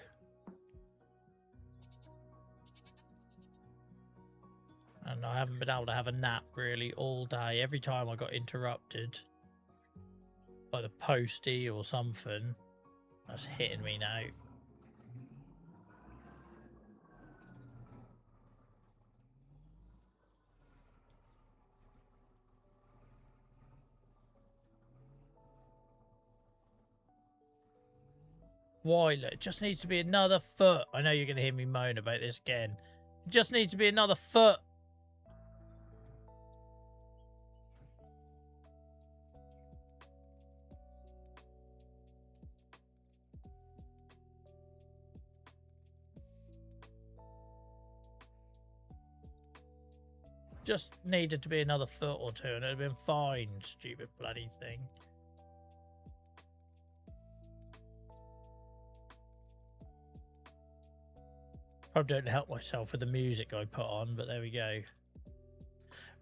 And I haven't been able to have a nap really all day. Every time I got interrupted by the postie or something, that's hitting me now. Why? Look, it just needs to be another foot. I know you're going to hear me moan about this again. It just needs to be another foot. Just needed to be another foot or two and it'd have been fine, stupid bloody thing. Probably don't help myself with the music I put on, but there we go.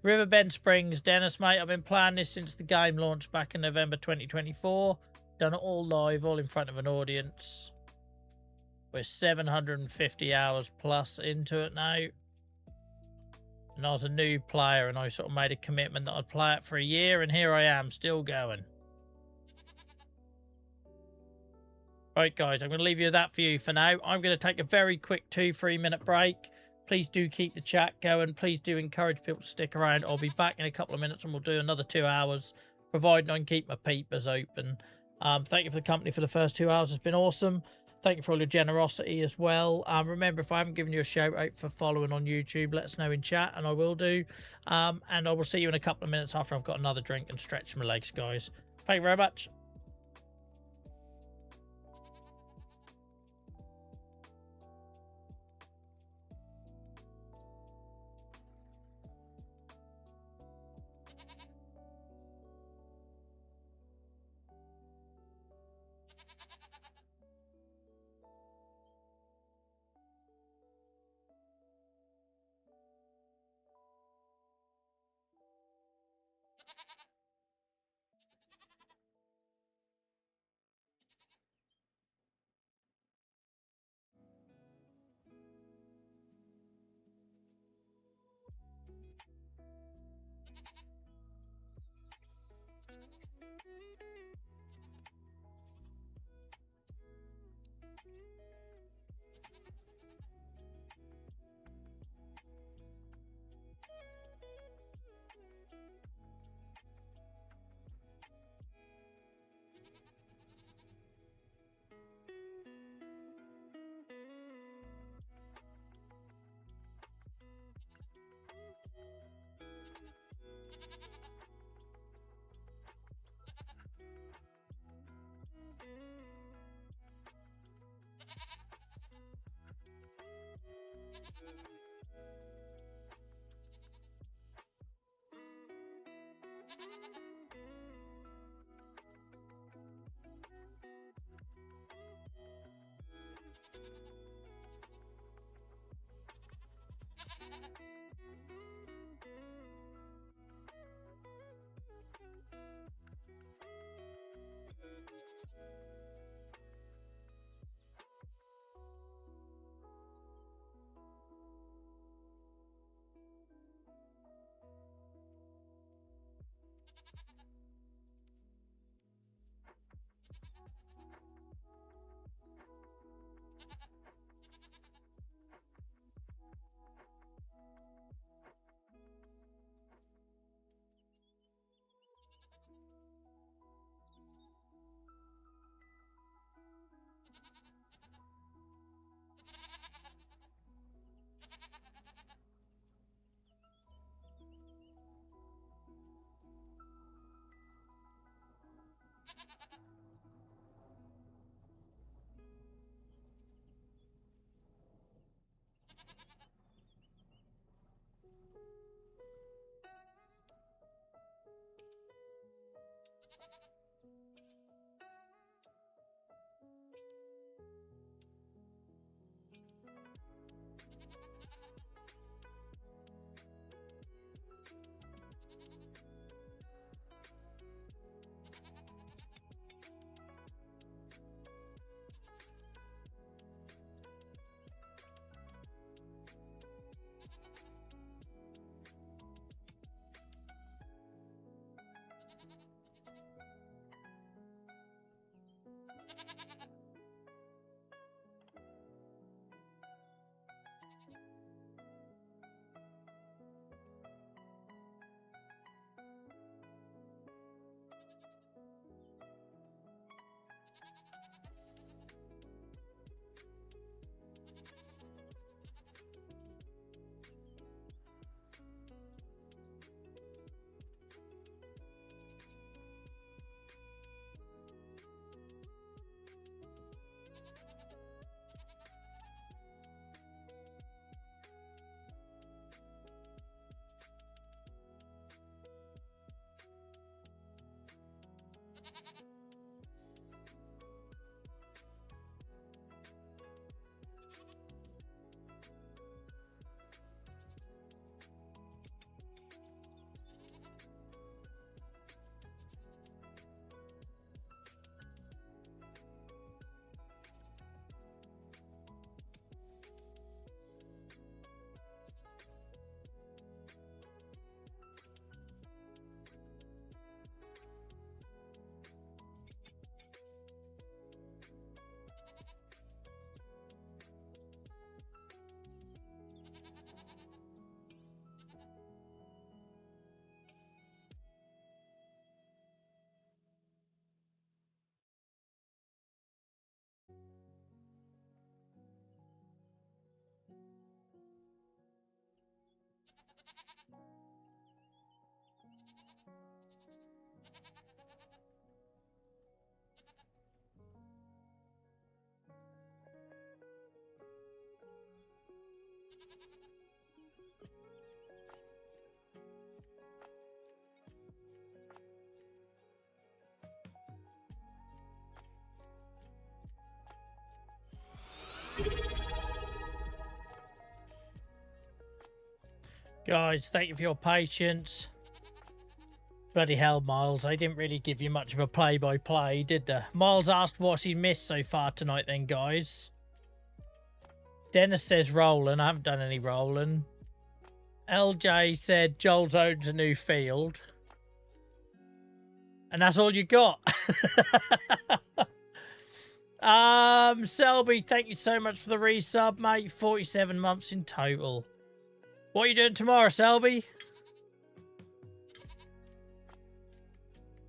Riverbend Springs, Dennis, mate. I've been playing this since the game launched back in November 2024. Done it all live, all in front of an audience. We're 750 hours plus into it now. And I was a new player and I sort of made a commitment that I'd play it for a year, and here I am, still going. Right, guys, I'm going to leave you that for you for now. I'm going to take a very quick 2-3 minute break. Please do keep the chat going. Please do encourage people to stick around. I'll be back in a couple of minutes and we'll do another 2 hours, providing I can keep my peepers open. Thank you for the company for the first 2 hours. It's been awesome. Thank you for all your generosity as well. Remember, if I haven't given you a shout out for following on YouTube, let us know in chat and I will do. And I will see you in a couple of minutes after I've got another drink and stretch my legs, guys. Thank you very much. Guys, thank you for your patience. Bloody hell, Miles. They didn't really give you much of a play-by-play, did they? Miles asked what he missed so far tonight then, guys. Dennis says rolling. I haven't done any rolling. LJ said Joel's owns a new field. And that's all you got. Selby, thank you so much for the resub, mate. 47 months in total. What are you doing tomorrow, Selby?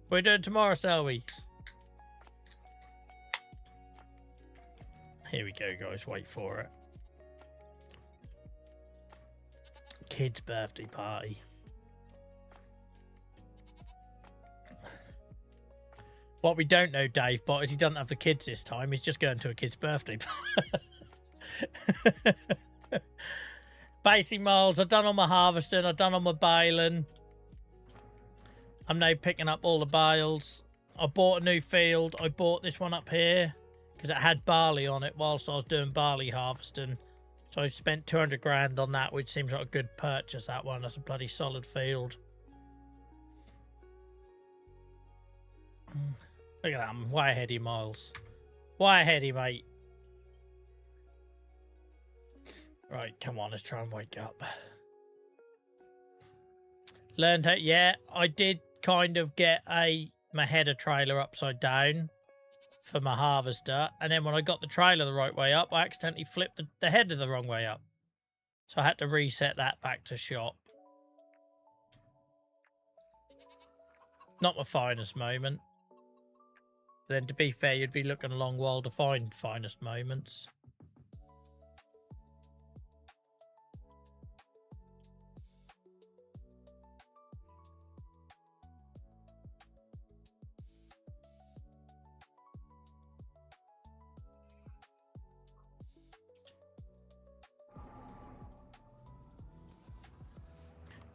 What are you doing tomorrow, Selby? Here we go, guys. Wait for it. Kid's birthday party. What we don't know, Dave, but is he doesn't have the kids this time. He's just going to a kid's birthday party. Basically, Miles, I've done all my harvesting. I've done all my baling. I'm now picking up all the bales. I bought a new field. I bought this one up here because it had barley on it whilst I was doing barley harvesting. So I spent 200 grand on that, which seems like a good purchase, that one. That's a bloody solid field. Look at that. I'm way ahead of you, Miles. Way ahead of you, mate. Right, come on. Let's try and wake up. Learned how... Yeah, I did kind of get my header trailer upside down for my harvester. And then when I got the trailer the right way up, I accidentally flipped the header the wrong way up. So I had to reset that back to shop. Not my finest moment. Then to be fair, you'd be looking a long while to find finest moments.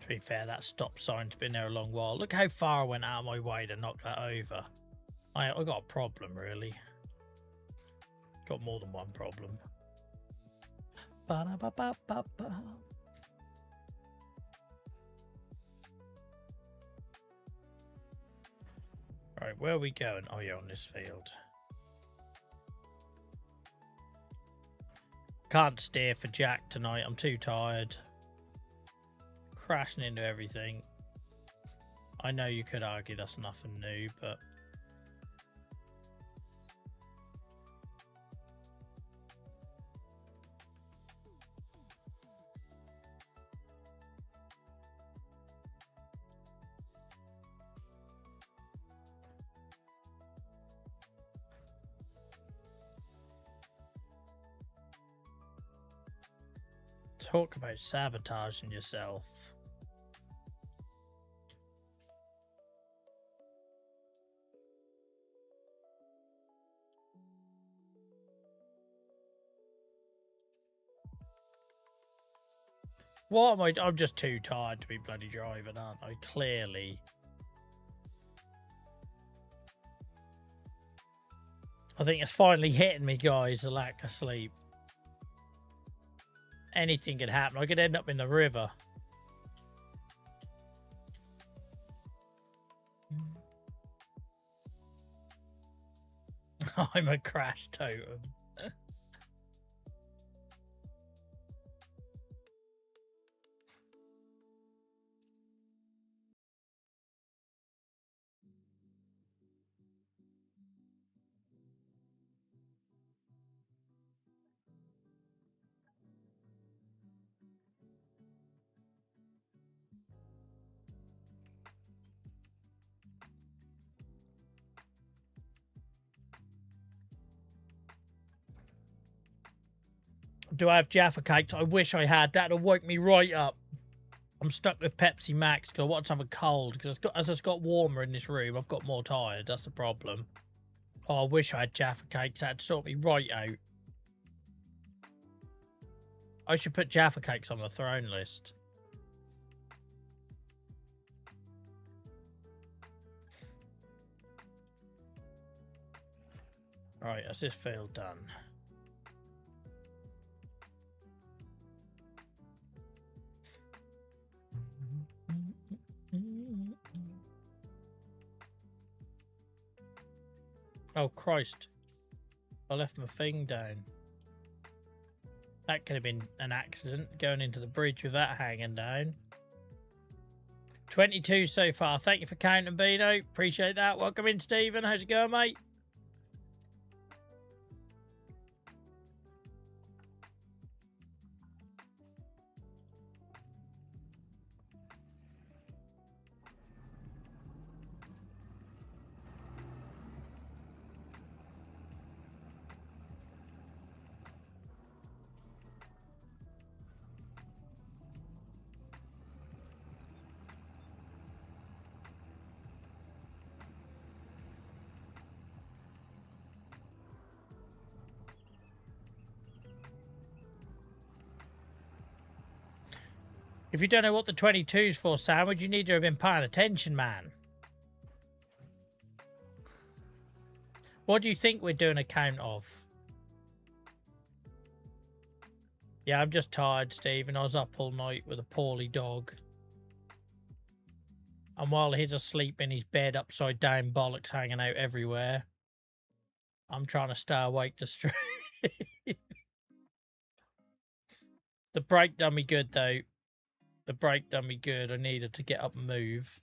To be fair, that stop sign's been there a long while. Look how far I went out of my way to knock that over. I got a problem, really. Got more than one problem. Ba-da-ba-ba-ba-ba. Right, where are we going? Oh, yeah, on this field. Can't steer for Jack tonight. I'm too tired. Crashing into everything. I know you could argue that's nothing new, but... Talk about sabotaging yourself. What am I? I'm just too tired to be bloody driving, aren't I? Clearly. I think it's finally hitting me, guys, the lack of sleep. Anything could happen. I could end up in the river. I'm a crash totem. Do I have Jaffa cakes? I wish I had. That'd have woke me right up. I'm stuck with Pepsi Max because I want something cold. Because as it's got warmer in this room, I've got more tired. That's the problem. Oh, I wish I had Jaffa cakes. That'd sort me right out. I should put Jaffa cakes on the throne list. Right, that's this field done. Oh, Christ. I left my thing down. That could have been an accident, going into the bridge with that hanging down. 22 so far. Thank you for counting, Beano. Appreciate that. Welcome in, Stephen. How's it going, mate? If you don't know what the 22's for, Sandwich, you need to have been paying attention, man. What do you think we're doing a count of? Yeah, I'm just tired, Stephen. I was up all night with a poorly dog. And while he's asleep in his bed, upside down, bollocks hanging out everywhere, I'm trying to stay awake to stream. The break done me good, though. The break done me good. I needed to get up and move.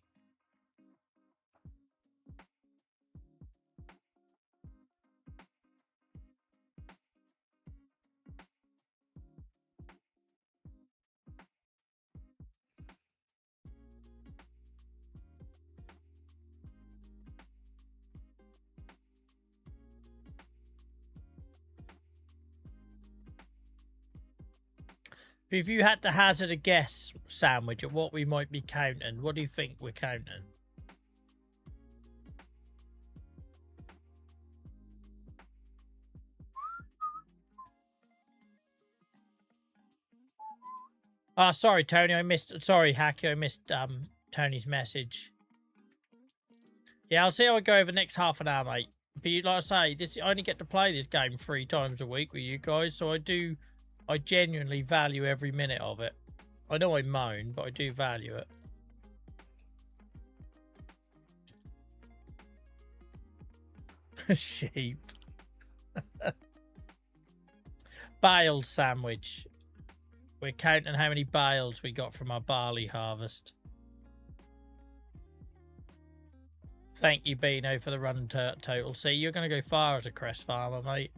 If you had to hazard a guess, Sandwich, at what we might be counting, what do you think we're counting? Oh, sorry, Tony. Sorry, Hacky. I missed Tony's message. Yeah, I'll see how I go over the next half an hour, mate. But like I say, I only get to play this game 3 times a week with you guys, so I genuinely value every minute of it. I know I moan, but I do value it. Sheep. Bale Sandwich. We're counting how many bales we got from our barley harvest. Thank you, Beano, for the run total. See, you're going to go far as a crest farmer, mate.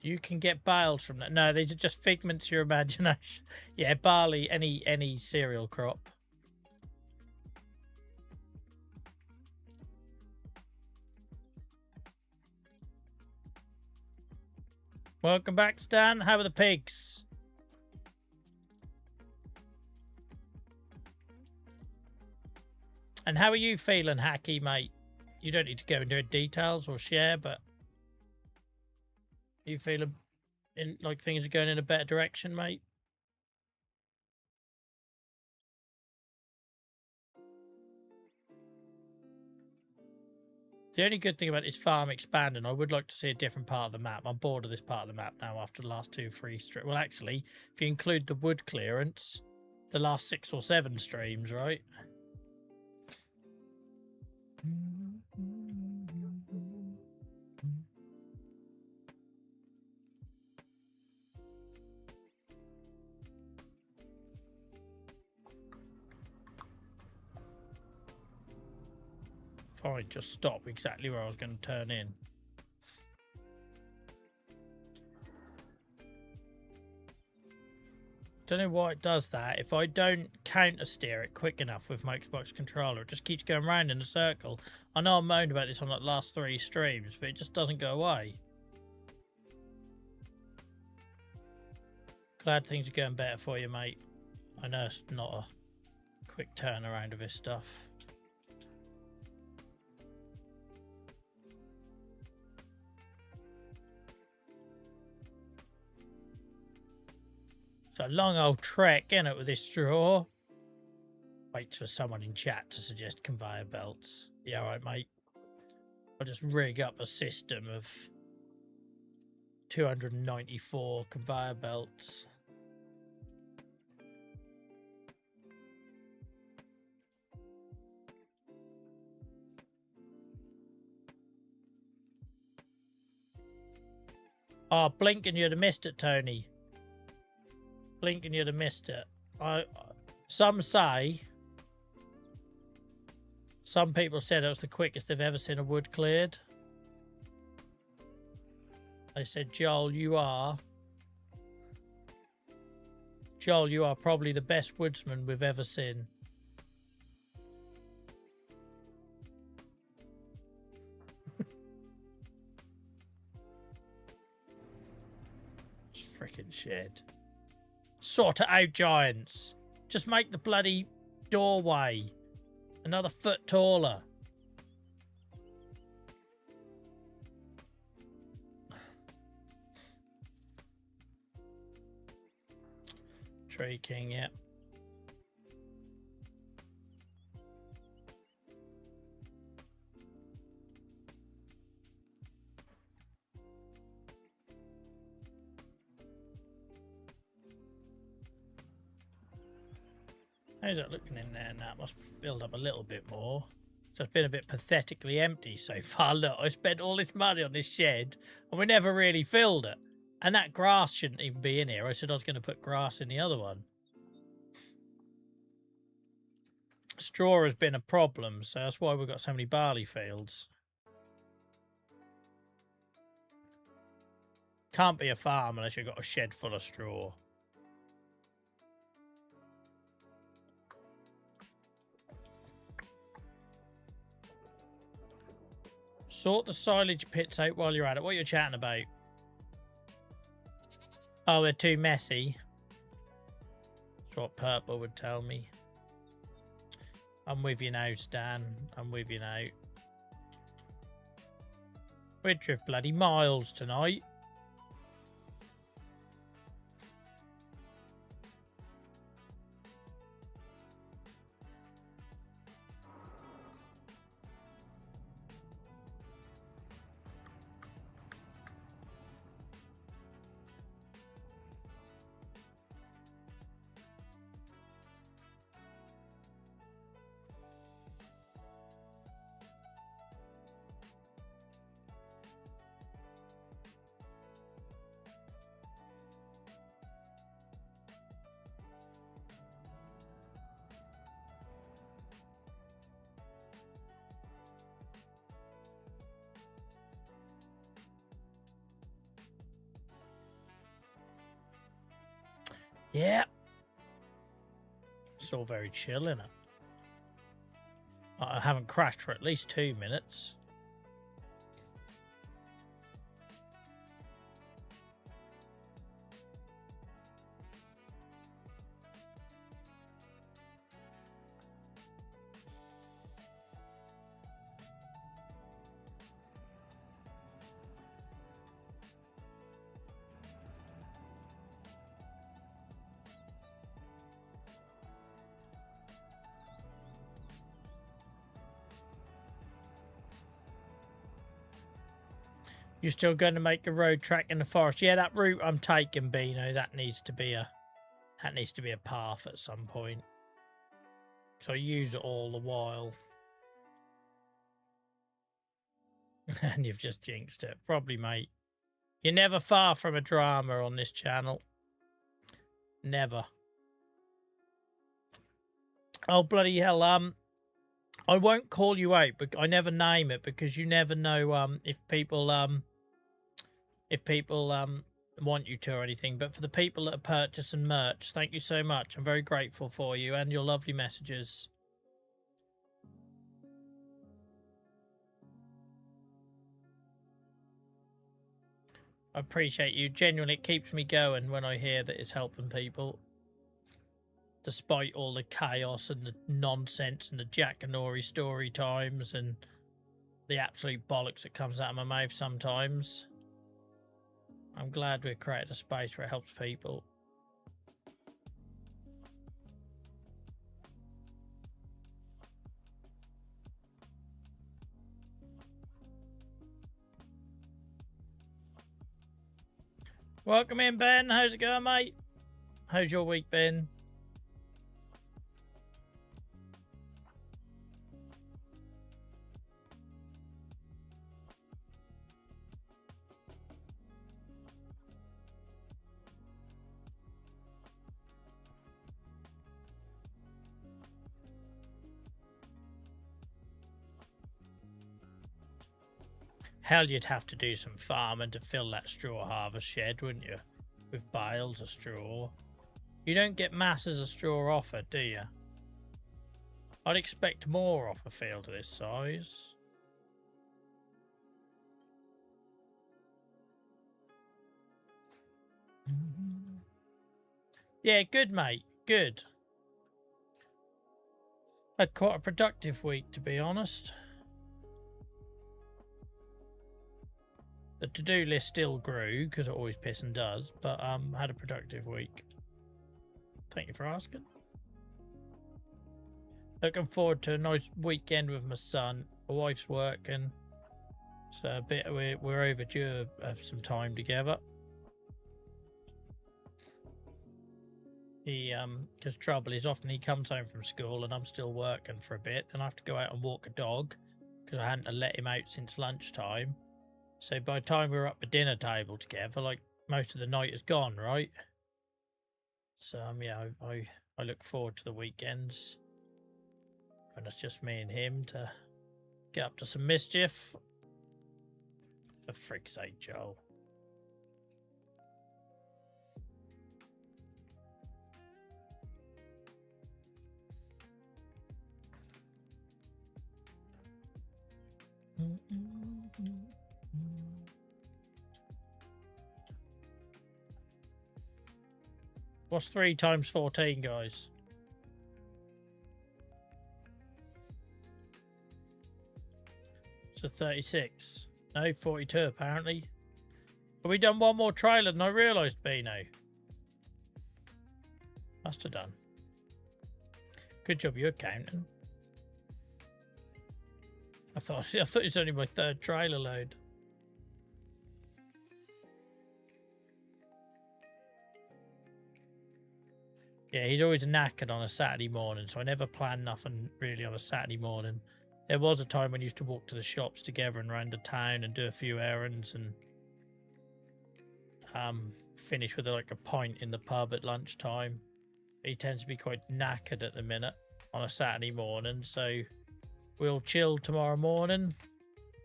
You can get bales from that. No, these are just figments of your imagination. Yeah, barley, any cereal crop. Welcome back, Stan. How are the pigs? And how are you feeling, Hacky, mate? You don't need to go into details or share, but you feeling like things are going in a better direction, mate? The only good thing about this farm expanding, I would like to see a different part of the map. I'm bored of this part of the map now after the last 2 free streams. Well, actually, if you include the wood clearance, the last 6 or 7 streams, right? Fine, just stop exactly where I was going to turn in. Don't know why it does that. If I don't counter steer it quick enough with my Xbox controller, it just keeps going round in a circle. I know I moaned about this on the last 3 streams, but it just doesn't go away. Glad things are going better for you, mate. I know it's not a quick turnaround of this stuff. It's a long old trek, isn't it, with this straw? Waits for someone in chat to suggest conveyor belts. Yeah, all right, mate. I'll just rig up a system of 294 conveyor belts. Oh, blink and you'd have missed it, Tony. Blink and you'd have missed it. Some people said it was the quickest they've ever seen a wood cleared. They said, Joel, you are probably the best woodsman we've ever seen. Freaking shit. Sort it out, giants. Just make the bloody doorway another foot taller. Tree King, yep. How's that looking in there now? Must have filled up a little bit more. So it's been a bit pathetically empty so far. Look, I spent all this money on this shed and we never really filled it. And that grass shouldn't even be in here. I said I was going to put grass in the other one. Straw has been a problem, so that's why we've got so many barley fields. Can't be a farm unless you've got a shed full of straw. Sort the silage pits out while you're at it. What are you chatting about? Oh, they're too messy. That's what Purple would tell me. I'm with you now, Stan. I'm with you now. We drift bloody miles tonight. Yeah. It's all very chill, innit? I haven't crashed for at least 2 minutes. You're still going to make a road track in the forest? Yeah, that route I'm taking, Beano, that needs to be a path at some point. So I use it all the while. And you've just jinxed it. Probably, mate. You're never far from a drama on this channel. Never. Oh, bloody hell. I won't call you out, but I never name it because you never know if people want you to or anything. But for the people that are purchasing merch, thank you so much. I'm very grateful for you and your lovely messages. I appreciate you. Genuinely, it keeps me going when I hear that it's helping people. Despite all the chaos and the nonsense and the Jack and Nori story times and the absolute bollocks that comes out of my mouth sometimes. I'm glad we've created a space where it helps people. Welcome in, Ben. How's it going, mate? How's your week been? Hell, you'd have to do some farming to fill that straw harvest shed, wouldn't you? With bales of straw. You don't get masses of straw offered, do you? I'd expect more off a field of this size. Yeah, good, mate. Good. Had quite a productive week, to be honest. The to-do list still grew, because it always piss and does, but had a productive week. Thank you for asking. Looking forward to a nice weekend with my son. My wife's working, so a bit we're overdue some time together. Because trouble is often he comes home from school and I'm still working for a bit, and I have to go out and walk a dog because I hadn't let him out since lunchtime. So by the time we're up at dinner table together, like, most of the night is gone, right? So yeah, I look forward to the weekends when it's just me and him to get up to some mischief. For frick's sake, Joel. What's 3 times 14, guys? So 36. No, 42 apparently. Have we done one more trailer than I realised, Beano? Must have done. Good job you're counting. I thought it was only my 3rd trailer load. Yeah, he's always knackered on a Saturday morning, so I never plan nothing really on a Saturday morning. There was a time when we used to walk to the shops together and round the town and do a few errands and finish with like a pint in the pub at lunchtime. He tends to be quite knackered at the minute on a Saturday morning, so we'll chill tomorrow morning.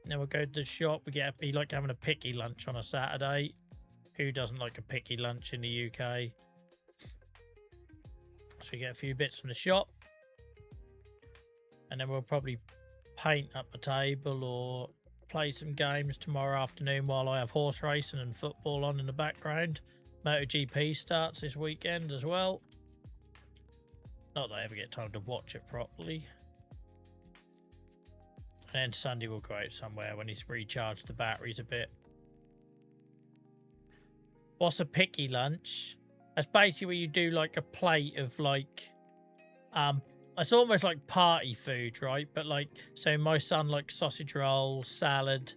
Then we'll go to the shop. We like having a picky lunch on a Saturday. Who doesn't like a picky lunch in the UK? So we get a few bits from the shop, and then we'll probably paint up a table or play some games tomorrow afternoon while I have horse racing and football on in the background. MotoGP starts this weekend as well. Not that I ever get time to watch it properly. And then Sunday we'll go out somewhere when he's recharged the batteries a bit. What's a picky lunch? That's basically where you do like a plate of like, it's almost like party food, right? But like, so my son likes sausage rolls, salad,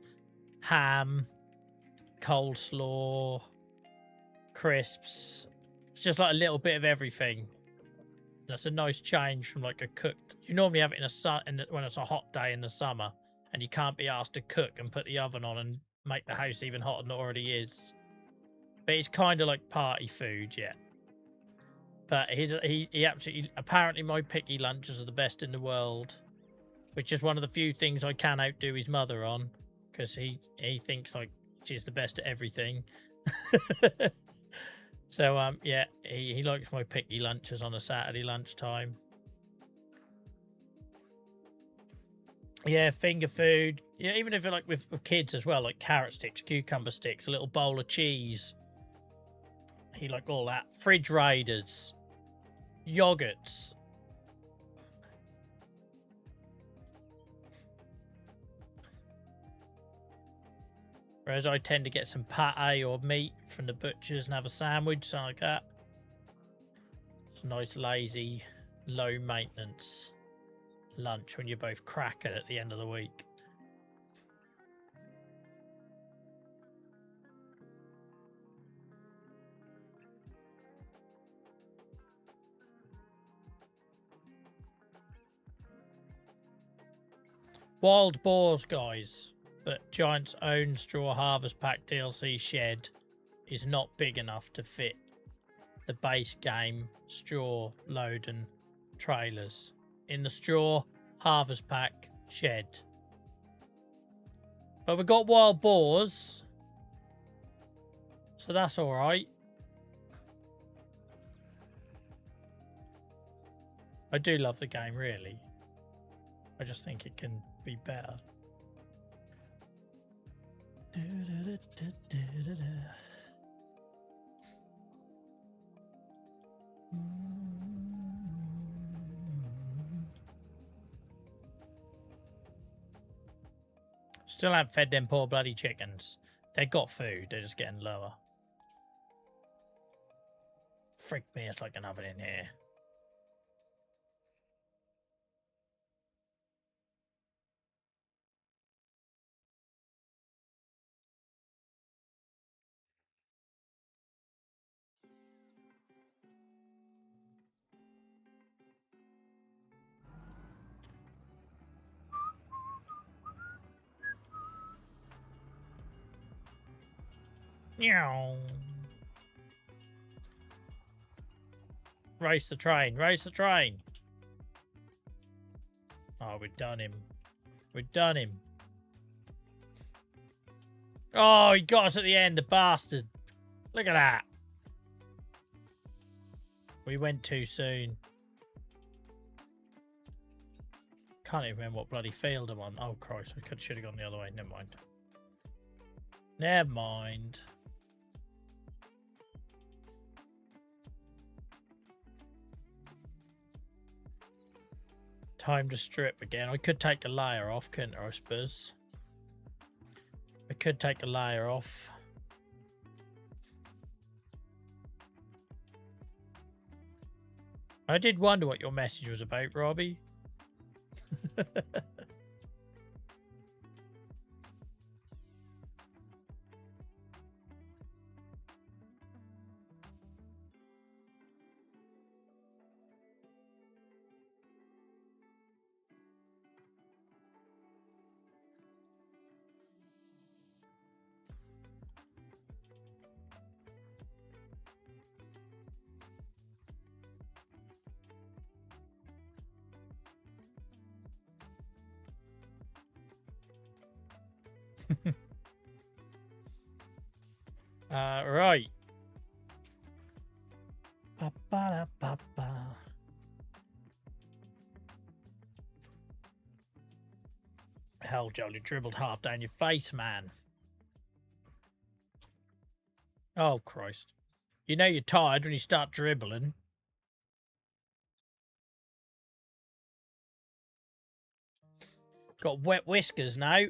ham, coleslaw, crisps. It's just like a little bit of everything. That's a nice change from like a cooked. You normally have it when it's a hot day in the summer, and you can't be asked to cook and put the oven on and make the house even hotter than it already is. But it's kind of like party food, yeah. But he absolutely, apparently my picky lunches are the best in the world, which is one of the few things I can outdo his mother on, because he thinks like she's the best at everything. So yeah, he likes my picky lunches on a Saturday lunchtime. Yeah, finger food. Yeah, even if you're like with kids as well, like carrot sticks, cucumber sticks, a little bowl of cheese. He like all that. Fridge raiders, yogurts. Whereas I tend to get some pate or meat from the butchers and have a sandwich, something like that. It's a nice, lazy, low maintenance lunch when you're both cracking at the end of the week. Wild boars, guys. But Giant's own Straw Harvest Pack DLC shed is not big enough to fit the base game straw load and trailers in the Straw Harvest Pack shed. But we got wild boars, so that's all right. I do love the game, really. I just think it can be better. Still haven't fed them poor bloody chickens. They got food, they're just getting lower. Frick me, it's like an oven in here. Meow. Race the train, race the train. Oh, we've done him. We've done him. Oh, he got us at the end, the bastard. Look at that. We went too soon. Can't even remember what bloody field I'm on. Oh, Christ, I should have gone the other way. Never mind. Never mind. Time to strip again. I could take a layer off, couldn't I suppose? I could take a layer off. I did wonder what your message was about, Robbie. Right. Ba-ba-da-ba-ba. Hell, Joel, you dribbled half down your face, man. Oh, Christ. You know you're tired when you start dribbling. Got wet whiskers now.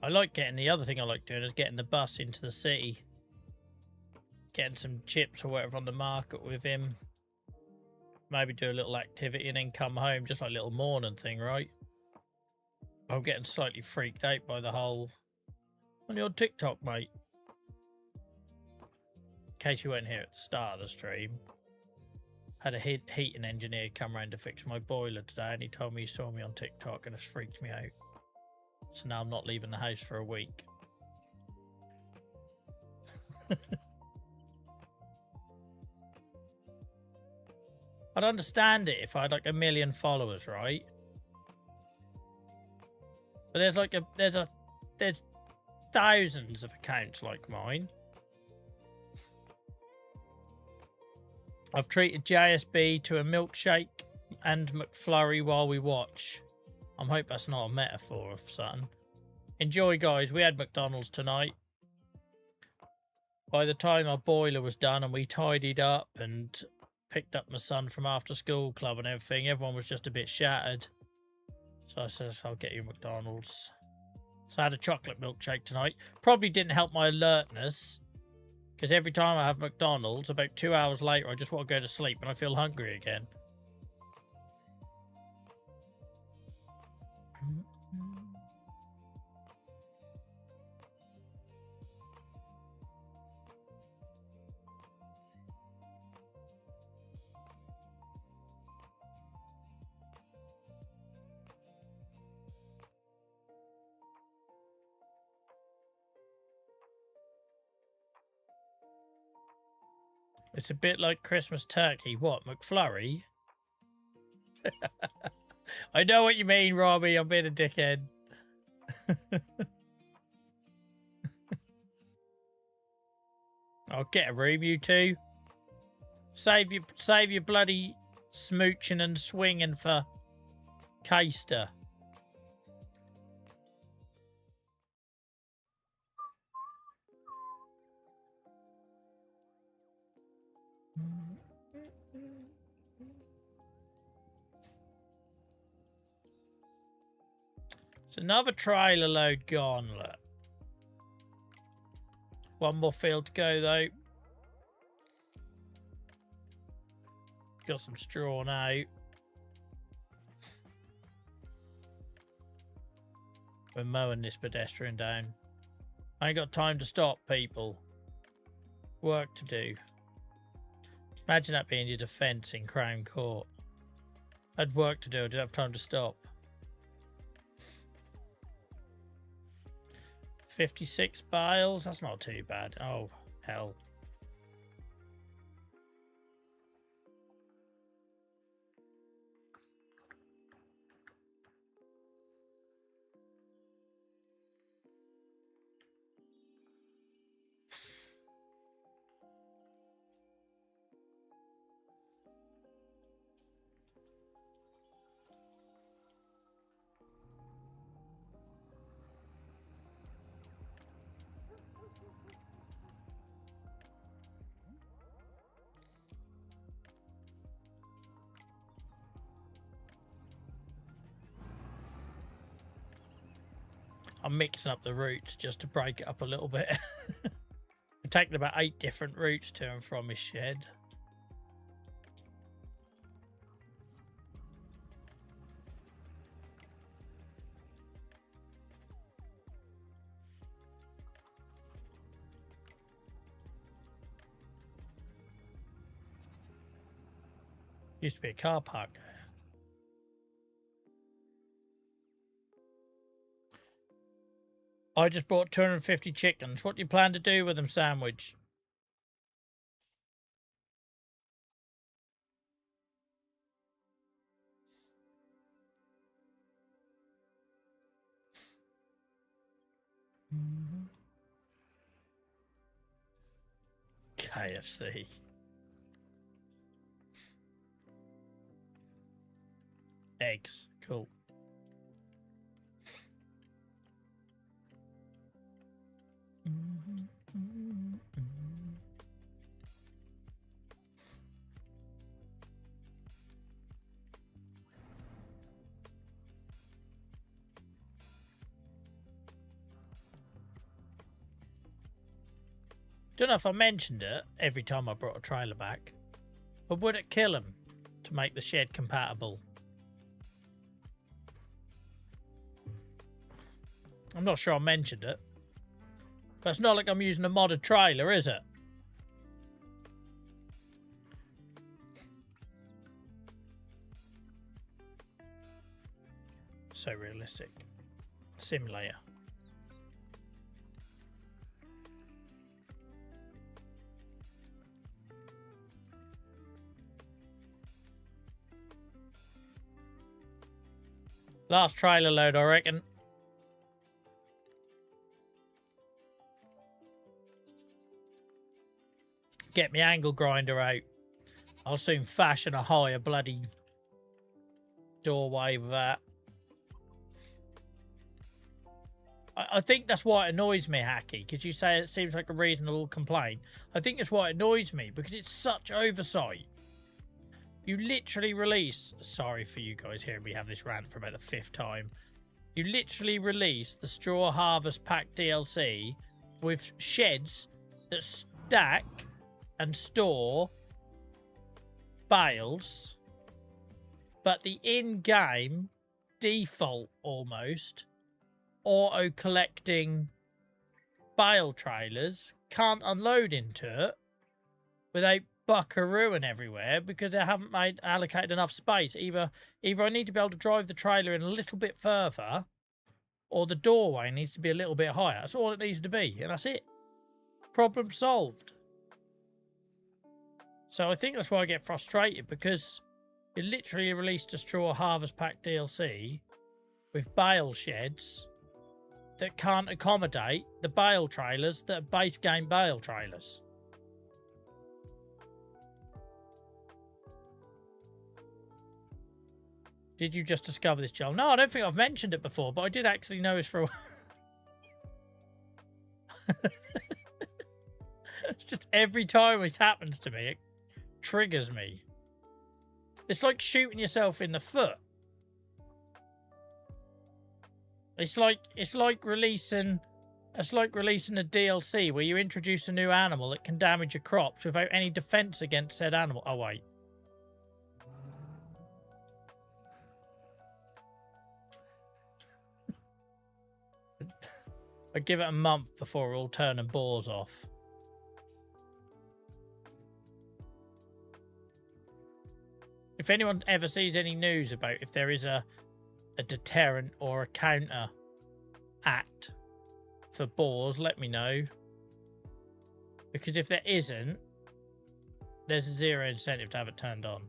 I like getting, the other thing I like doing is getting the bus into the city. Getting some chips or whatever on the market with him. Maybe do a little activity and then come home, just like a little morning thing, right? I'm getting slightly freaked out by the whole... On your TikTok, mate. In case you weren't here at the start of the stream. Had a heating engineer come round to fix my boiler today and he told me he saw me on TikTok and it's freaked me out. So now I'm not leaving the house for a week. I'd understand it if I had like 1 million followers, right? But there's like there's thousands of accounts like mine. I've treated JSB to a milkshake and McFlurry while we watch. I hope that's not a metaphor of something. Enjoy, guys. We had McDonald's tonight. By the time our boiler was done and we tidied up and picked up my son from after school club and everything, everyone was just a bit shattered. So I said, I'll get you McDonald's. So I had a chocolate milkshake tonight. Probably didn't help my alertness. Because every time I have McDonald's, about 2 hours later, I just want to go to sleep and I feel hungry again. It's a bit like Christmas turkey. What, McFlurry? I know what you mean, Robbie. I'm being a dickhead. I'll get a room, you two. Save your bloody smooching and swinging for Keister. It's another trailer load gone, look. One more field to go, though. Got some straw now. We're mowing this pedestrian down. I ain't got time to stop, people. Work to do. Imagine that being your defence in Crown Court. I had work to do, I didn't have time to stop. 56 bales, that's not too bad. Oh, hell. I'm mixing up the routes just to break it up a little bit. We're taking about 8 different routes to and from his shed. Used to be a car park. I just bought 250 chickens. What do you plan to do with them, Sandwich? KFC. Eggs. Cool. Don't know if I mentioned it every time I brought a trailer back, but would it kill him to make the shed compatible? I'm not sure I mentioned it, but it's not like I'm using a modded trailer, is it? So realistic. Simulator. Last trailer load, I reckon. Get my angle grinder out. I'll soon fashion a higher bloody doorway with that. I think that's why it annoys me, Hacky, because you say it seems like a reasonable complaint. I think it's why it annoys me, because it's such oversight. You literally release... Sorry for you guys hearing me have this rant for about the 5th time. You literally release the Straw Harvest Pack DLC with sheds that stack and store bales, but the in-game default almost auto-collecting bale trailers can't unload into it without buckarooing everywhere because they haven't allocated enough space. Either I need to be able to drive the trailer in a little bit further, or the doorway needs to be a little bit higher. That's all it needs to be, and that's it. Problem solved. So I think that's why I get frustrated, because it literally released a Straw Harvest Pack DLC with bale sheds that can't accommodate the bale trailers that are base game bale trailers. Did you just discover this, Joel? No, I don't think I've mentioned it before, but I did actually notice for a while. It's just every time it happens to me, it triggers me. It's like shooting yourself in the foot. It's like releasing a DLC where you introduce a new animal that can damage your crops without any defense against said animal. Oh wait. I give it a month before we're all turning boars off. If anyone ever sees any news about if there is a deterrent or a counter act for boars, let me know. Because if there isn't, there's zero incentive to have it turned on.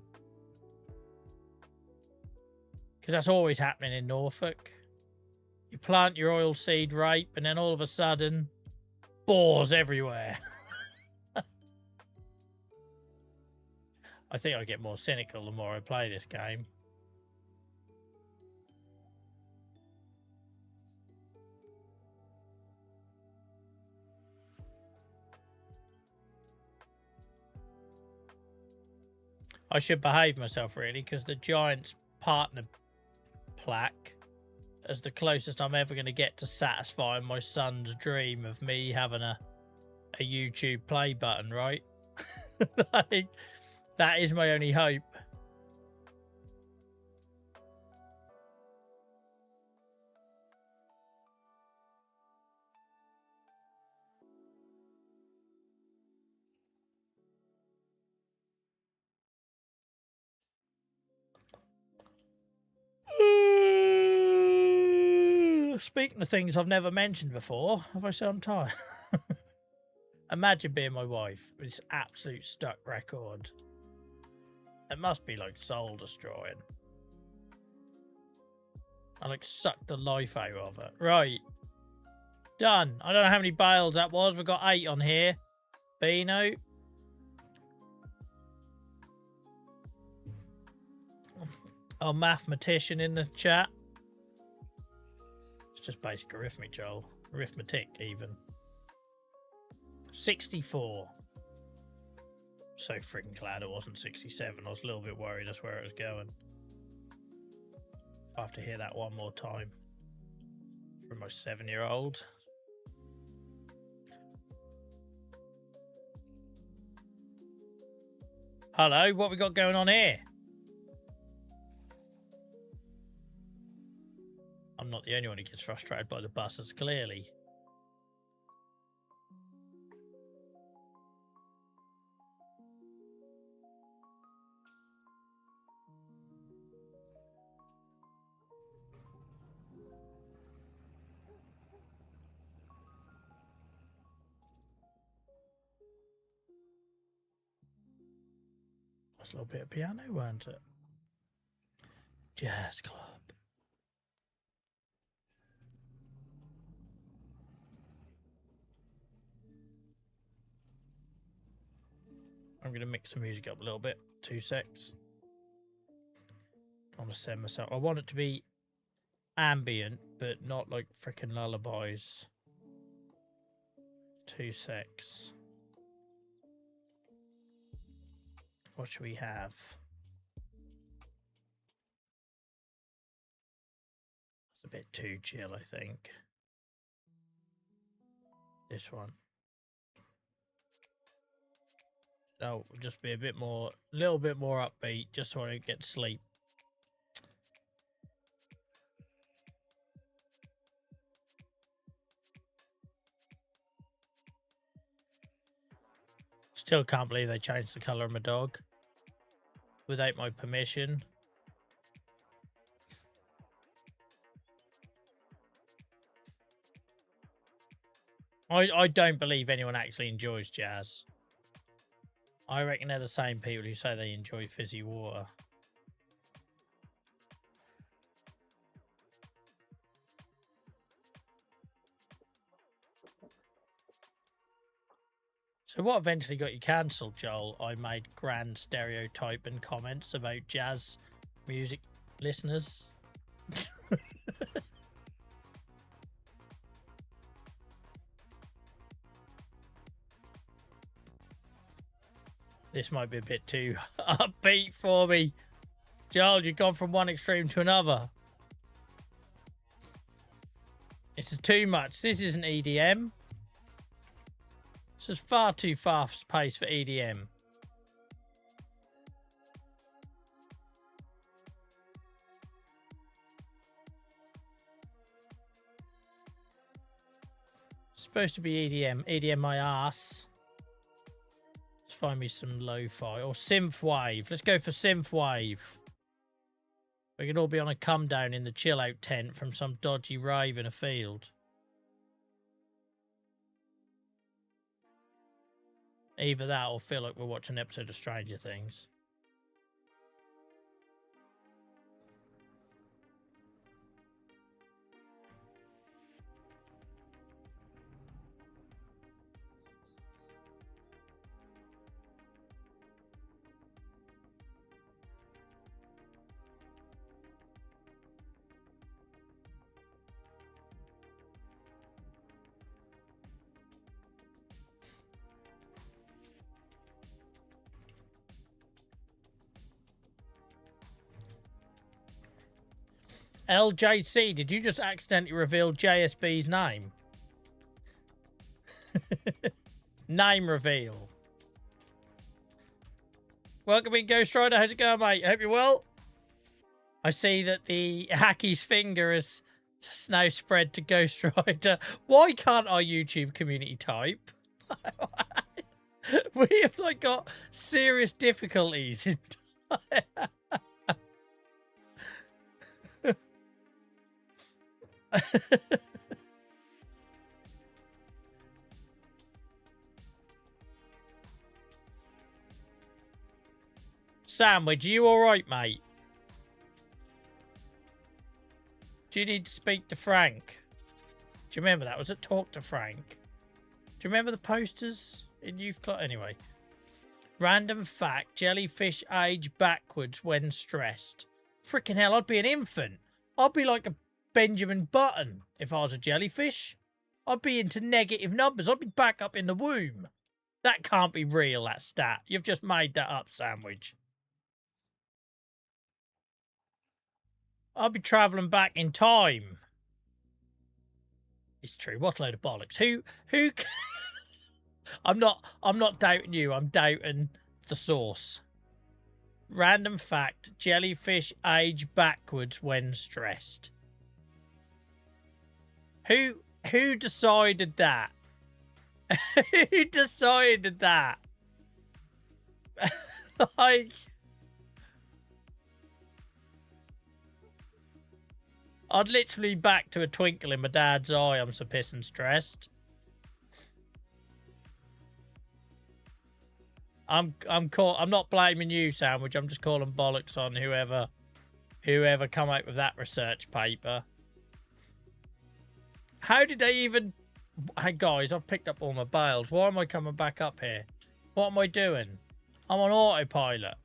Because that's always happening in Norfolk. You plant your oilseed rape and then all of a sudden, boars everywhere. I think I get more cynical the more I play this game. I should behave myself, really, because the Giants partner plaque is the closest I'm ever going to get to satisfying my son's dream of me having a YouTube play button, right? Like, that is my only hope. Speaking of things I've never mentioned before, have I said I'm tired? Imagine being my wife with this absolute stuck record. It must be like soul destroying. I like sucked the life out of it. Right. Done. I don't know how many bales that was. We've got 8 on here. Beano. Our mathematician in the chat. It's just basic arithmetic, Joel. Arithmetic, even. 64. So freaking glad it wasn't 67. I was a little bit worried that's where it was going. I have to hear that one more time from my 7-year-old. Hello, what we got going on here? I'm not the only one who gets frustrated by the buses, clearly. That's a little bit of piano, weren't it? Jazz club. I'm going to mix the music up a little bit. 2 secs. I want to send myself. I want it to be ambient, but not like freaking lullabies. 2 secs. What should we have? It's a bit too chill, I think. This one. No, just be a bit more, a little bit more upbeat, just so I don't get to sleep. Still can't believe they changed the colour of my dog without my permission. I don't believe anyone actually enjoys jazz. I reckon they're the same people who say they enjoy fizzy water. So what eventually got you cancelled, Joel? I made grand stereotype and comments about jazz music listeners. This might be a bit too upbeat for me. Joel, you've gone from one extreme to another. It's too much. This isn't EDM. This is far too fast paced for EDM. It's supposed to be EDM. EDM my ass. Let's find me some lo-fi or synthwave. Let's go for synthwave. We can all be on a come down in the chill out tent from some dodgy rave in a field. Either that or feel like we're watching an episode of Stranger Things. LJC, did you just accidentally reveal JSB's name? Name reveal. Welcome in, Ghost Rider. How's it going, mate? I hope you're well. I see that the Hacky's finger is now spread to Ghost Rider. Why can't our YouTube community type? We have like got serious difficulties in Sandwich, are you alright, mate? Do you need to speak to Frank? Do you remember that? Was it Talk to Frank? Do you remember the posters in youth club? Anyway. Random fact, jellyfish age backwards when stressed. Freaking hell, I'd be an infant. I'd be like a Benjamin Button if I was a jellyfish. I'd be into negative numbers. I'd be back up in the womb. That can't be real, that stat. You've just made that up, Sandwich. I'll be travelling back in time. It's true. What a load of bollocks. Who I'm not doubting you. I'm doubting the source. Random fact, jellyfish age backwards when stressed. Who decided that? Who decided that? Like, I'd literally back to a twinkle in my dad's eye. I'm so pissing stressed. I'm not blaming you, Sandwich. I'm just calling bollocks on whoever come out with that research paper. How did they even... Hey, guys, I've picked up all my bales. Why am I coming back up here? What am I doing? I'm on autopilot.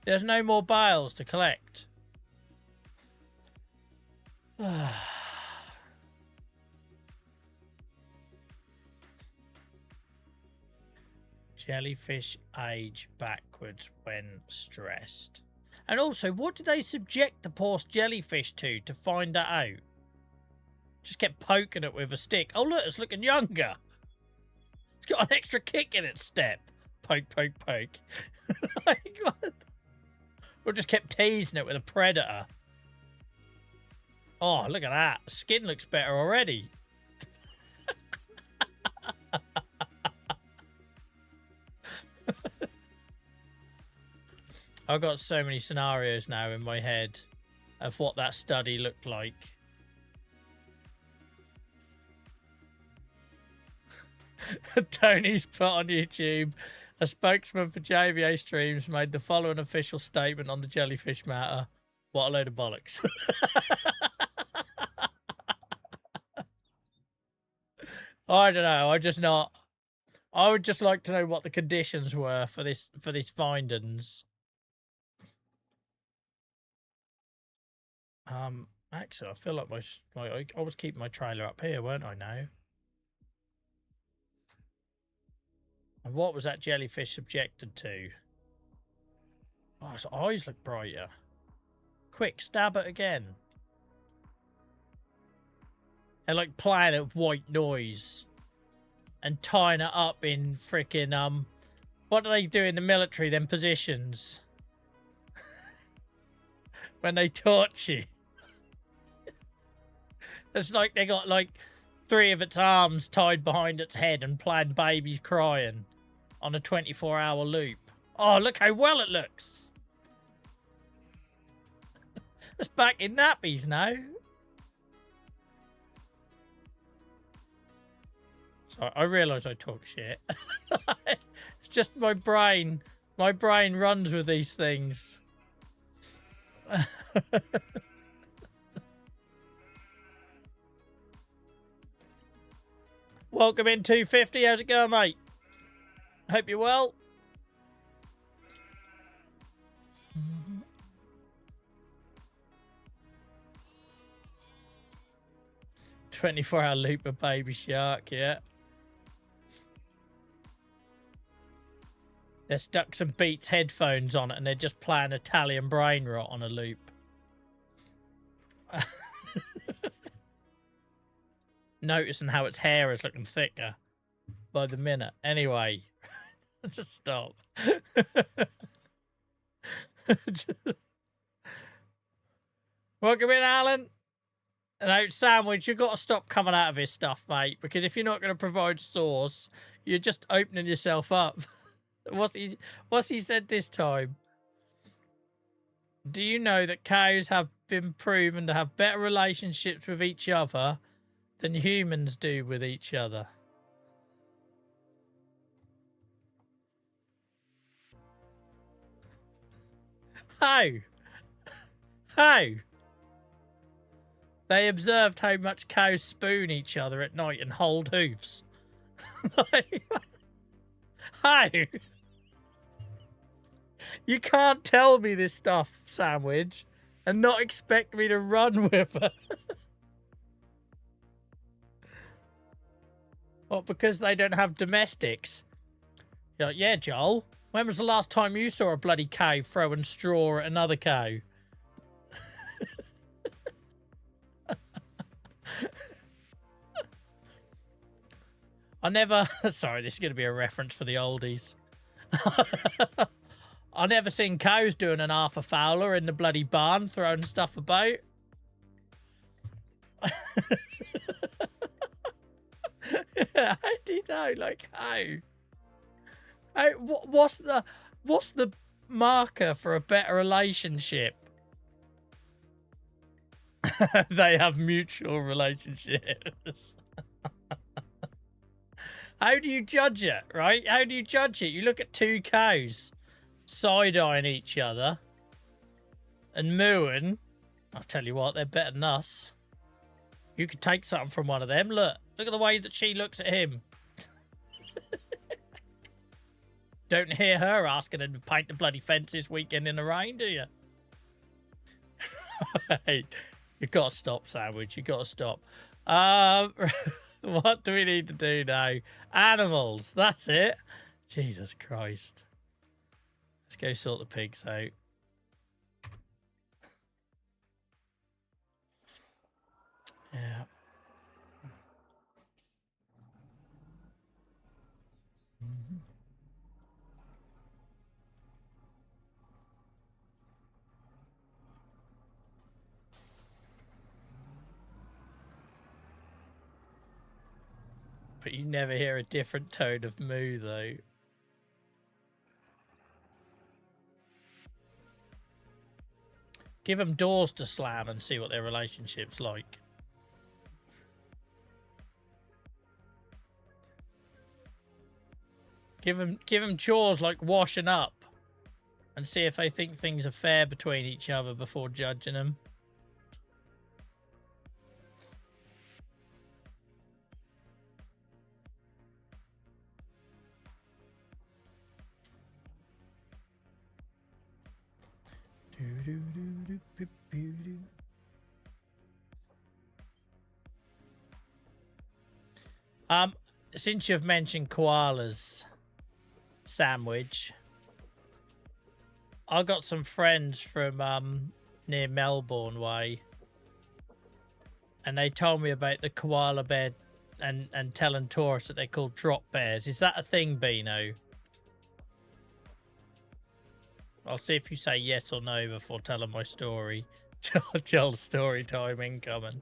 There's no more bales to collect. Jellyfish age backwards when stressed. And also, what did they subject the poor jellyfish to find that out? Just kept poking it with a stick. Oh, look, it's looking younger. It's got an extra kick in its step. Poke, poke, poke. Like, what? Or just kept teasing it with a predator. Oh, look at that. The skin looks better already. I've got so many scenarios now in my head of what that study looked like. Tony's put on YouTube A spokesman for JVA Streams made the following official statement on the jellyfish matter. What a load of bollocks. I don't know. I would just like to know what the conditions were for this findings. Actually, I feel like I was keeping my trailer up here, weren't I now? And what was that jellyfish subjected to? Oh, his eyes look brighter. Quick, stab it again. And like playing it with white noise. And tying it up in freaking, what do they do in the military, them positions? When they torture you. It's like they got like 3 of its arms tied behind its head and playing babies crying on a 24-hour loop. Oh, look how well it looks. It's back in nappies now. Sorry, I realise I talk shit. It's just my brain. My brain runs with these things. Welcome in 250. How's it going, mate? Hope you're well. 24-hour loop of baby shark, yeah. They stuck some Beats headphones on it and they're just playing Italian brain rot on a loop. Noticing how its hair is looking thicker by the minute. Anyway, just stop. Welcome in, Alan. And Sandwich, you've got to stop coming out of his stuff, mate, because if you're not going to provide sauce, you're just opening yourself up. What's he said this time? Do you know that cows have been proven to have better relationships with each other than humans do with each other? How? How? They observed how much cows spoon each other at night and hold hoofs. How? You can't tell me this stuff, Sandwich, and not expect me to run with it. What, because they don't have domestics? You're like, yeah, Joel. When was the last time you saw a bloody cow throwing straw at another cow? I never... Sorry, this is going to be a reference for the oldies. I never seen cows doing an half a fowler in the bloody barn, throwing stuff about. How do you know? Like, how? What's the marker for a better relationship? They have mutual relationships. How do you judge it, right? How do you judge it? You look at 2 cows side-eyeing each other and mooing. I'll tell you what, they're better than us. You could take something from one of them. Look at the way that she looks at him. Don't hear her asking him to paint the bloody fence this weekend in the rain, do you? Hey, you got to stop, Sandwich. You got to stop. What do we need to do now? Animals. That's it. Jesus Christ. Let's go sort the pigs out. Yeah. But you never hear a different tone of moo, though. Give them doors to slam and see what their relationship's like. Give them chores like washing up, and see if they think things are fair between each other before judging them. Since you've mentioned koalas, Sandwich, I got some friends from near Melbourne way, and they told me about the koala bear and telling tourists that they're called drop bears. Is that a thing, Beano? I'll see if you say yes or no before telling my story. Joel's story time incoming.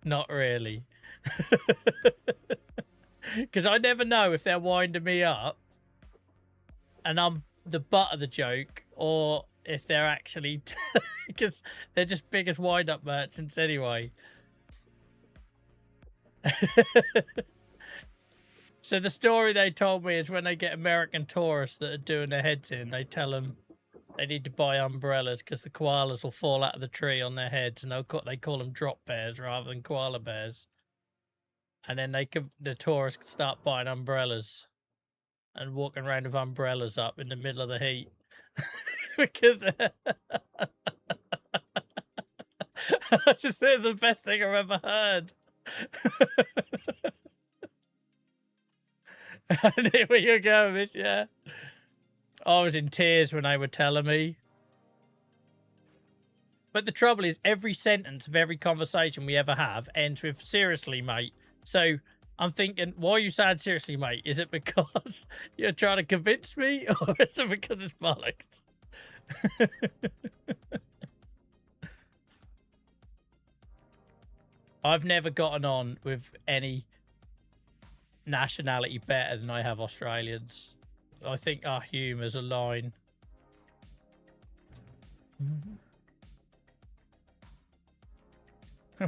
Not really. Because I never know if they're winding me up and I'm the butt of the joke, or if they're actually... because they're just biggest wind-up merchants anyway. So the story they told me is when they get American tourists that are doing their heads in, they tell them they need to buy umbrellas because the koalas will fall out of the tree on their heads, and they call them drop bears rather than koala bears. And then the tourists can start buying umbrellas and walking around with umbrellas up in the middle of the heat. Because I just think it's the best thing I've ever heard. I knew where you're going, Miss, yeah. I was in tears when they were telling me. But the trouble is, every sentence of every conversation we ever have ends with, seriously, mate. So I'm thinking, why are you saying seriously, mate? Is it because you're trying to convince me, or is it because it's bollocks? I've never gotten on with any nationality better than I have Australians. I think our humour's a line.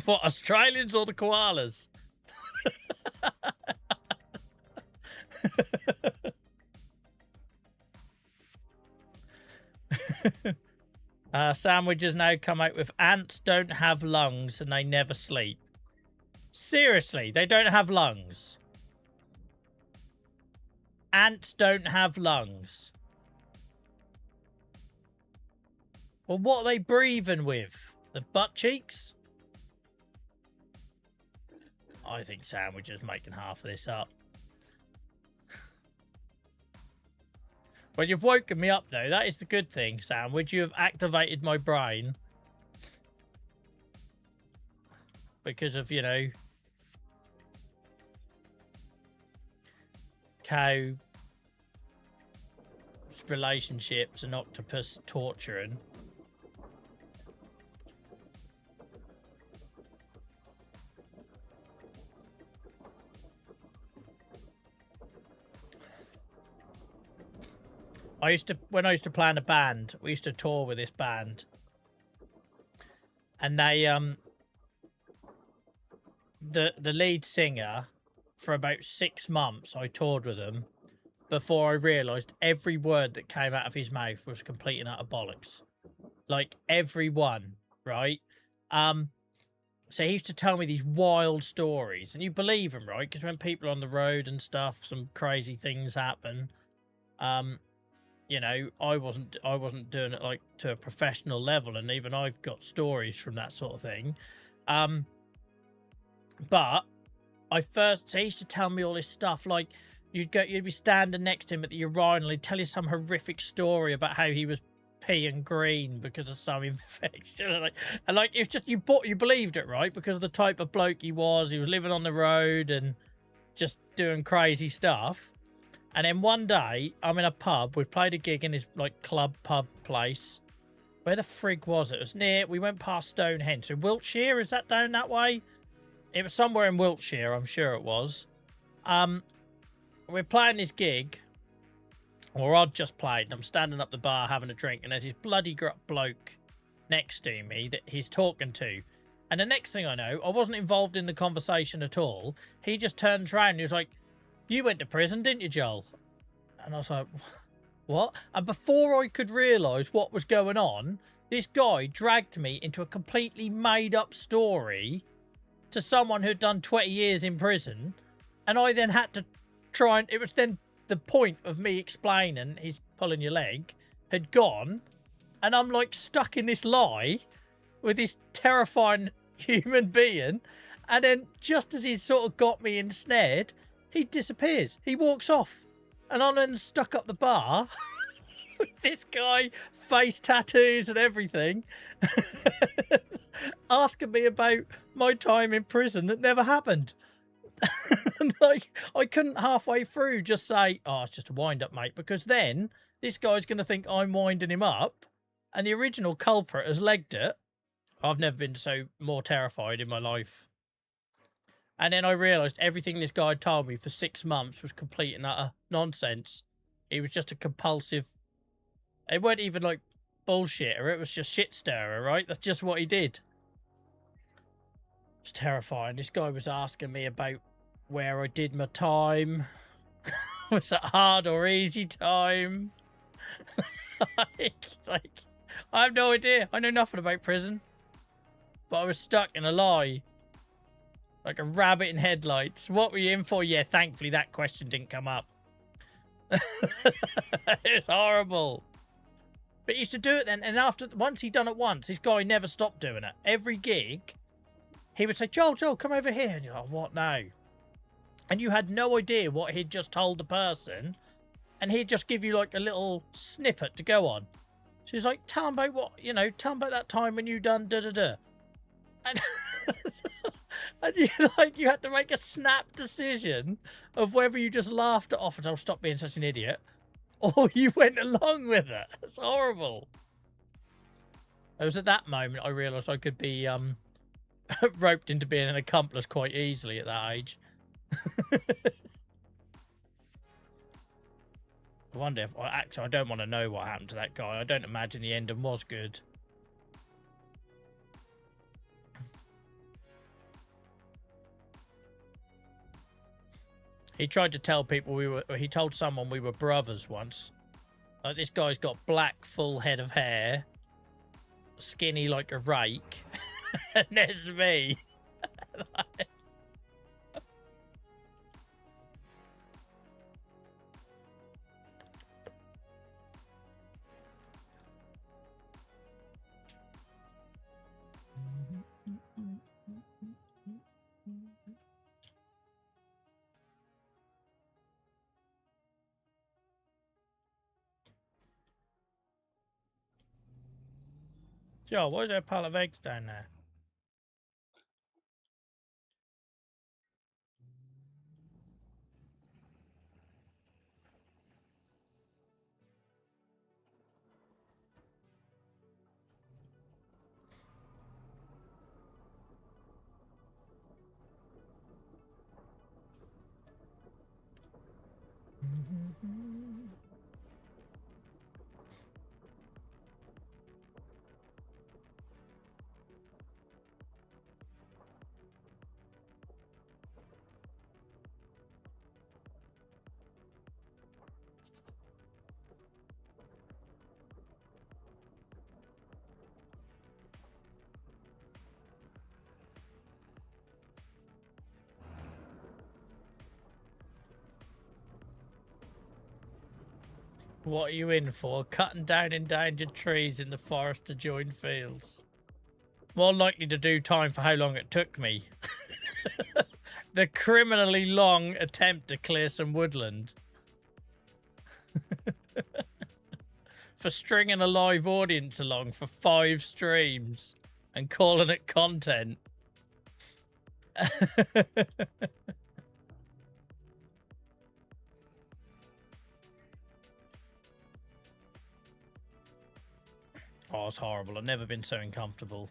What, Australians or the koalas? Sandwiches now come out with ants don't have lungs and they never sleep. Seriously, they don't have lungs. Ants don't have lungs. Well, what are they breathing with? The butt cheeks? I think Sandwich is making half of this up. Well, you've woken me up, though. That is the good thing, Sandwich. You have activated my brain. Because of, you know, cow relationships and octopus torturing. When I used to play in a band, we used to tour with this band. And they, the lead singer, for about 6 months, I toured with him before I realised every word that came out of his mouth was complete and utter bollocks. Like, every one, right? So he used to tell me these wild stories, and you believe him, right? Because when people are on the road and stuff, some crazy things happen. You know, I wasn't doing it like to a professional level, and even I've got stories from that sort of thing. But so he used to tell me all this stuff, like you'd be standing next to him at the urinal, he'd tell you some horrific story about how he was peeing green because of some infection, and it's just you believed it, right? Because of the type of bloke he was living on the road and just doing crazy stuff. And then one day, I'm in a pub. We played a gig in this like club pub place. Where the frig was it? It was near. We went past Stonehenge. So Wiltshire, is that down that way? It was somewhere in Wiltshire, I'm sure it was. We're playing this gig, or I'd just played, and I'm standing up the bar having a drink, and there's this bloody bloke next to me that he's talking to. And the next thing I know, I wasn't involved in the conversation at all. He just turns around and he was like, You went to prison, didn't you, Joel? And I was like, what? And before I could realise what was going on, this guy dragged me into a completely made-up story to someone who'd done 20 years in prison. And I then had to try and... It was then the point of me explaining he's pulling your leg had gone. And I'm like stuck in this lie with this terrifying human being. And then just as he's sort of got me ensnared, he disappears. He walks off. And I'm then stuck up the bar with this guy, face tattoos and everything, asking me about my time in prison that never happened. And like, I couldn't halfway through just say, oh, it's just a wind-up, mate, because then this guy's going to think I'm winding him up, and the original culprit has legged it. I've never been so more terrified in my life. And then I realised everything this guy told me for 6 months was complete and utter nonsense. He was just a compulsive... It weren't even like bullshitter, it was just shit stirrer, right? That's just what he did. It's terrifying. This guy was asking me about where I did my time. Was it hard or easy time? like, I have no idea. I know nothing about prison. But I was stuck in a lie. Like a rabbit in headlights. What were you in for? Yeah, thankfully that question didn't come up. It's horrible. But he used to do it then, and once he'd done it once, this guy never stopped doing it. Every gig, he would say, Joel, come over here. And you're like, what now? And you had no idea what he'd just told the person, and he'd just give you like a little snippet to go on. So he's like, tell him about tell him about that time when you done da-da-da. And... And you had to make a snap decision of whether you just laughed it off and I'll stop being such an idiot, or you went along with it. It's horrible. It was at that moment I realised I could be roped into being an accomplice quite easily at that age. I wonder if... Actually, I don't want to know what happened to that guy. I don't imagine the ending was good. He tried to tell people he told someone we were brothers once. Like, this guy's got black, full head of hair, skinny like a rake, and there's me. Joe, why is there a pile of eggs down there? What are you in for? Cutting down endangered trees in the forest adjoining fields. More likely to do time for how long it took me. The criminally long attempt to clear some woodland. For stringing a live audience along for 5 streams and calling it content. Oh, it's horrible. I've never been so uncomfortable.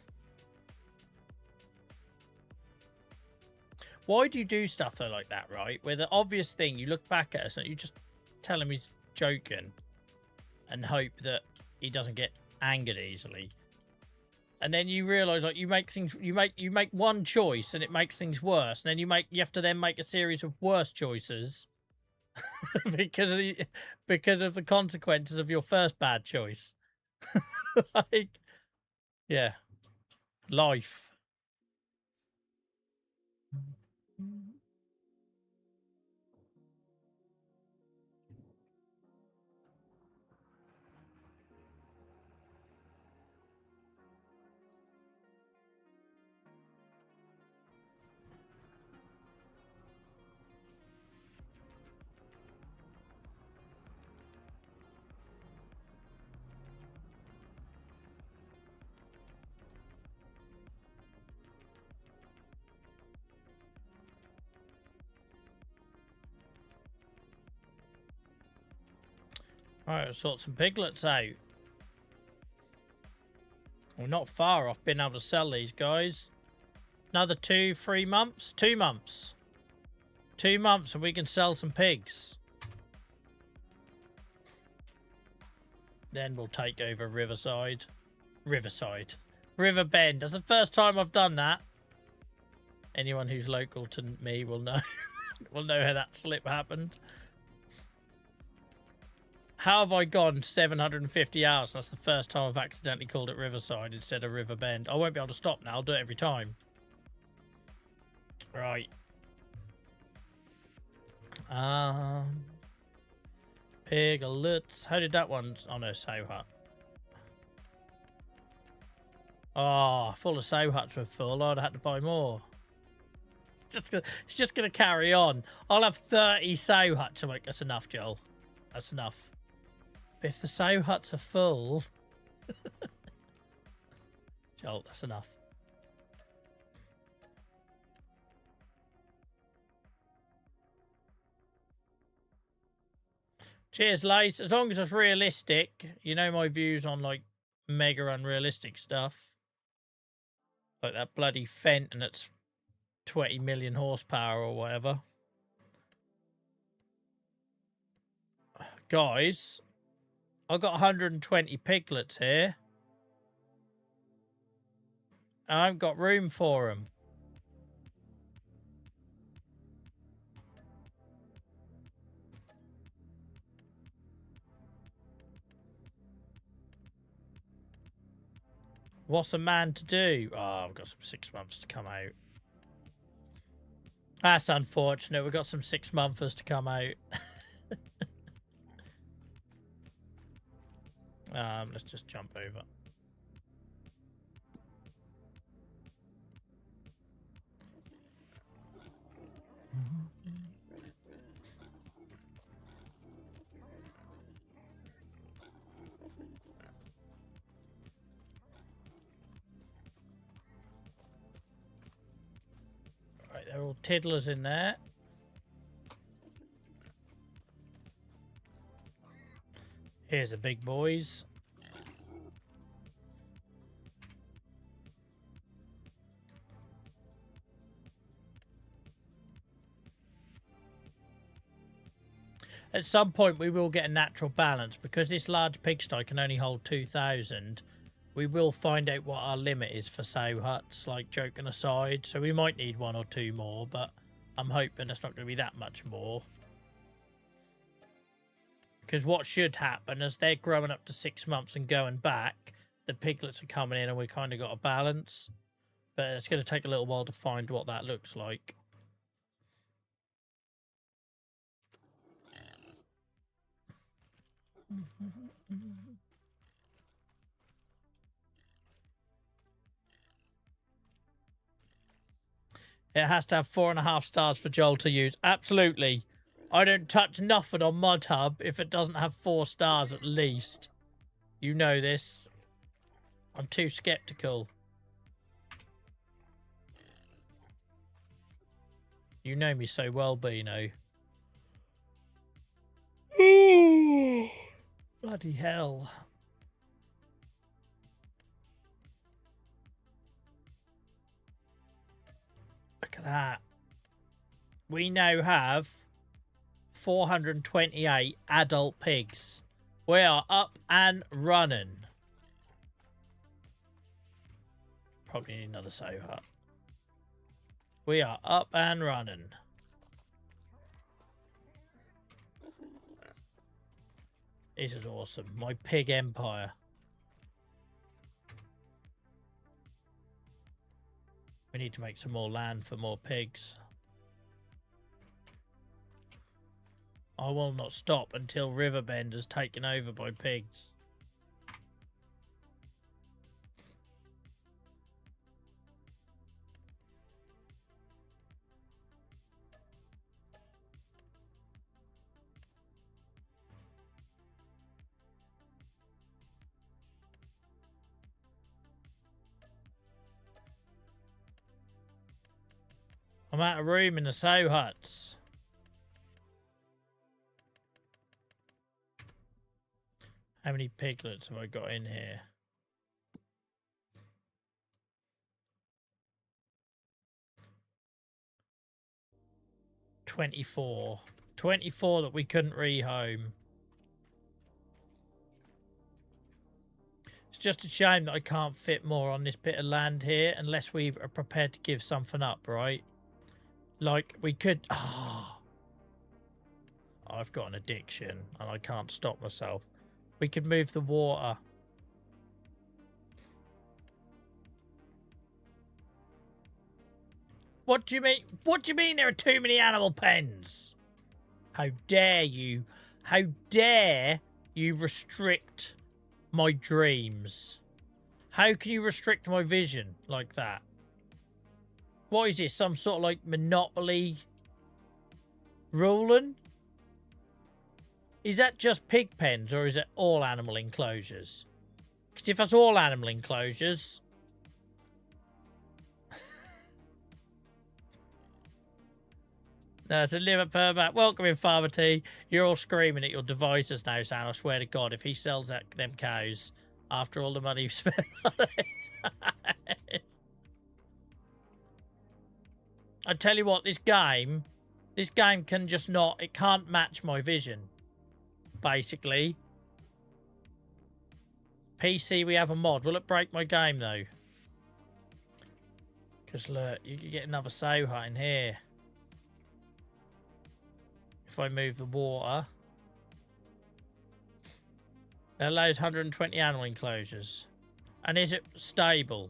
Why do you do stuff though like that, right? Where the obvious thing, you look back at us and you just tell him he's joking and hope that he doesn't get angered easily. And then you realise, like, you make one choice and it makes things worse. And then you have to then make a series of worse choices because of the consequences of your first bad choice. Like, yeah, life. Alright, let's sort some piglets out. We're not far off being able to sell these guys. Another 2-3 months? 2 months. 2 months and we can sell some pigs. Then we'll take over Riverside. Riverbend. That's the first time I've done that. Anyone who's local to me will know. Will know how that slip happened. How have I gone 750 hours? That's the first time I've accidentally called it Riverside instead of Riverbend. I won't be able to stop now. I'll do it every time. Right. Piglets. How did that one? Oh no, sow hut. Oh, full of sow huts were full. I'd have had to buy more. It's just gonna carry on. I'll have 30 sow huts. I'm like, that's enough, Joel. That's enough. But if the sow huts are full, Joel, that's enough. Cheers, Lace. As long as it's realistic, you know my views on like mega unrealistic stuff, like that bloody Fent and its 20 million horsepower or whatever. Guys, I've got 120 piglets here. I haven't got room for them. What's a man to do? Oh, I've got some 6 months to come out. That's unfortunate. We've got some 6-monthers to come out. Let's just jump over. Right, they're all tiddlers in there. Here's the big boys. At some point, we will get a natural balance because this large pigsty can only hold 2,000. We will find out what our limit is for sow huts, like joking aside. So we might need 1 or 2 more, but I'm hoping it's not going to be that much more. Because what should happen as they're growing up to 6 months and going back, the piglets are coming in and we kind of got a balance. But it's going to take a little while to find what that looks like. It has to have 4.5 stars for Joel to use. Absolutely. I don't touch nothing on Mod Hub if it doesn't have 4 stars at least. You know this. I'm too skeptical. You know me so well, Beano. Bloody hell. Look at that. We now have 428 adult pigs. We are up and running. Probably need another sow hut. We are up and running. This is awesome. My pig empire. We need to make some more land for more pigs. I will not stop until Riverbend is taken over by pigs. I'm out of room in the sow huts. How many piglets have I got in here? $24. 24 that we couldn't rehome. It's just a shame that I can't fit more on this bit of land here unless we are prepared to give something up, right? Like, we could... Oh, I've got an addiction and I can't stop myself. We could move the water. What do you mean? What do you mean there are too many animal pens? How dare you? How dare you restrict my dreams? How can you restrict my vision like that? What is this? Some sort of like monopoly ruling? Is that just pig pens or is it all animal enclosures? Because if that's all animal enclosures... No, it's a limit per mat. Welcome in, Father T. You're all screaming at your devices now, Sam. I swear to God, if he sells them cows after all the money you've spent on it. I tell you what, this game can just not... It can't match my vision, basically. PC, we have a mod. Will it break my game, though? Because, look, you could get another sow hut in here. If I move the water. It allows 120 animal enclosures. And is it stable?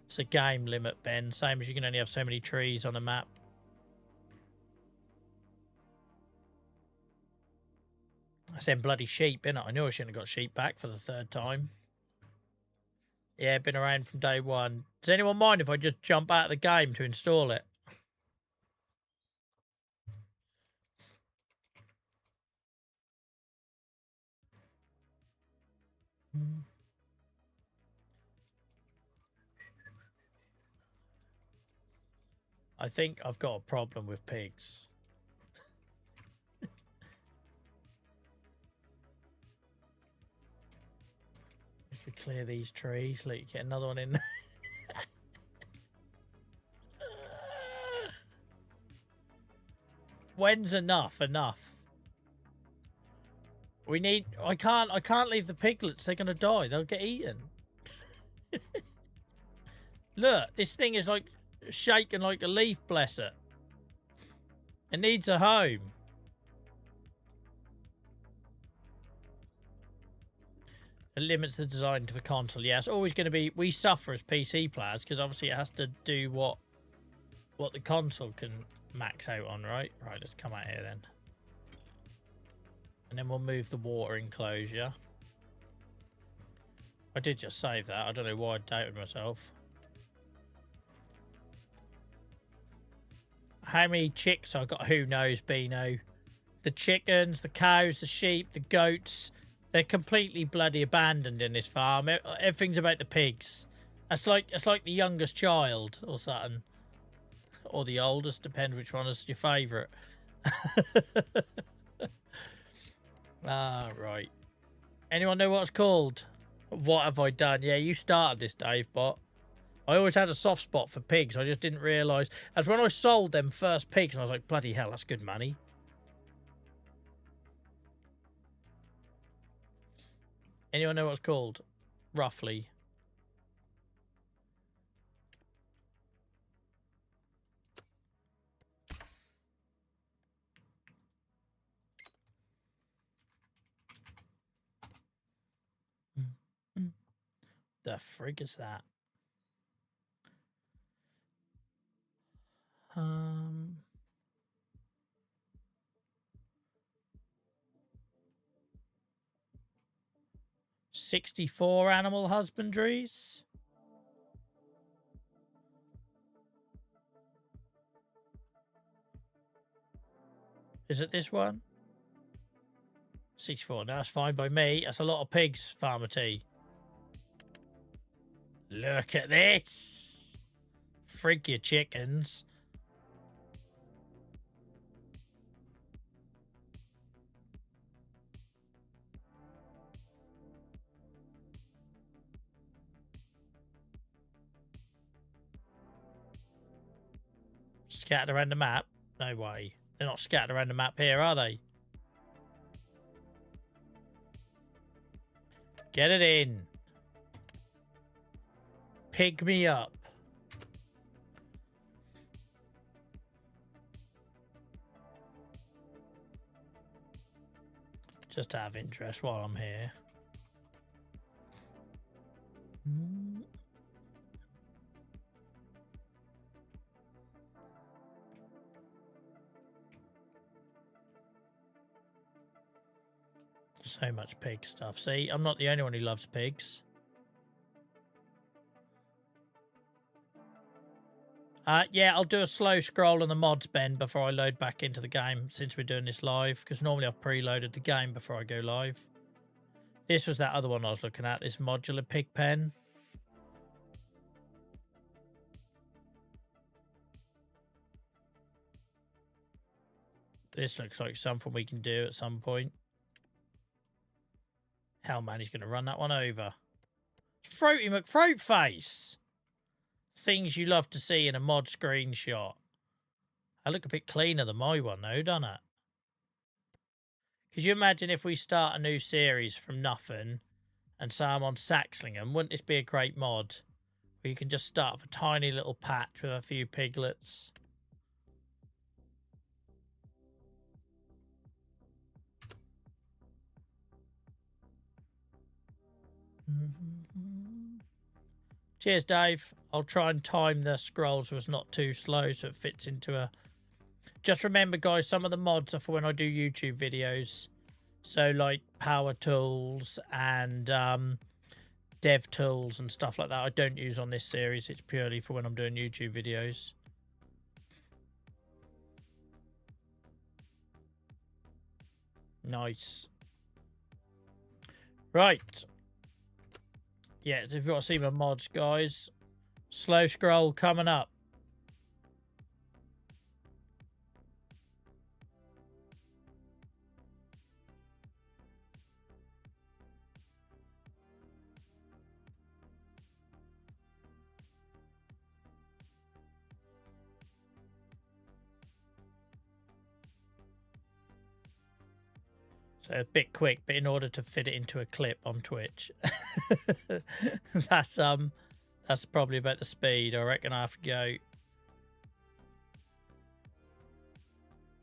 It's a game limit, Ben. Same as you can only have so many trees on a map. I said bloody sheep, innit? I knew I shouldn't have got sheep back for the third time. Yeah, been around from day one. Does anyone mind if I just jump out of the game to install it? I think I've got a problem with pigs. You could clear these trees, let you get another one in there. When's enough? Enough. We need... I can't leave the piglets. They're going to die. They'll get eaten. Look, this thing is like shaking like a leaf, bless it. It needs a home. It limits the design to the console. Yeah, it's always going to be... We suffer as PC players because obviously it has to do what the console can max out on, right? Right, let's come out here then. And then we'll move the water enclosure. I did just save that. I don't know why I doubted myself. How many chicks I got? Who knows, Beano? The chickens, the cows, the sheep, the goats. They're completely bloody abandoned in this farm. Everything's about the pigs. It's like the youngest child or something. Or the oldest, depends which one is your favourite. Ah, right. Anyone know what it's called? What have I done? Yeah, you started this, Dave, but I always had a soft spot for pigs. I just didn't realise. As when I sold them first pigs, and I was like, bloody hell, that's good money. Anyone know what it's called? Roughly. The frig is that? 64 animal husbandries. Is it this one? 64. No, that's fine by me. That's a lot of pigs, Farmer T. Look at this. Frig your chickens. Scattered around the map? No way. They're not scattered around the map here, are they? Get it in. Pig me up. Just to have interest while I'm here. So much pig stuff. See, I'm not the only one who loves pigs. Yeah, I'll do a slow scroll on the mods, Ben, before I load back into the game, since we're doing this live, because normally I've preloaded the game before I go live. This was that other one I was looking at, this modular pig pen. This looks like something we can do at some point. Hell, man, he's going to run that one over. Throaty McThroatface! Things you love to see in a mod screenshot. I look a bit cleaner than my one, though, doesn't it? Could you imagine if we start a new series from nothing and say I'm on Saxlingham? Wouldn't this be a great mod? Where you can just start with a tiny little patch with a few piglets. Cheers, Dave. I'll try and time the scrolls so it's not too slow so it fits into a... Just remember, guys, some of the mods are for when I do YouTube videos. So, like, power tools and dev tools and stuff like that I don't use on this series. It's purely for when I'm doing YouTube videos. Nice. Right. Yeah, if you've got to see my mods, guys. Slow scroll coming up. So a bit quick, but in order to fit it into a clip on Twitch. That's probably about the speed. I reckon I have to go.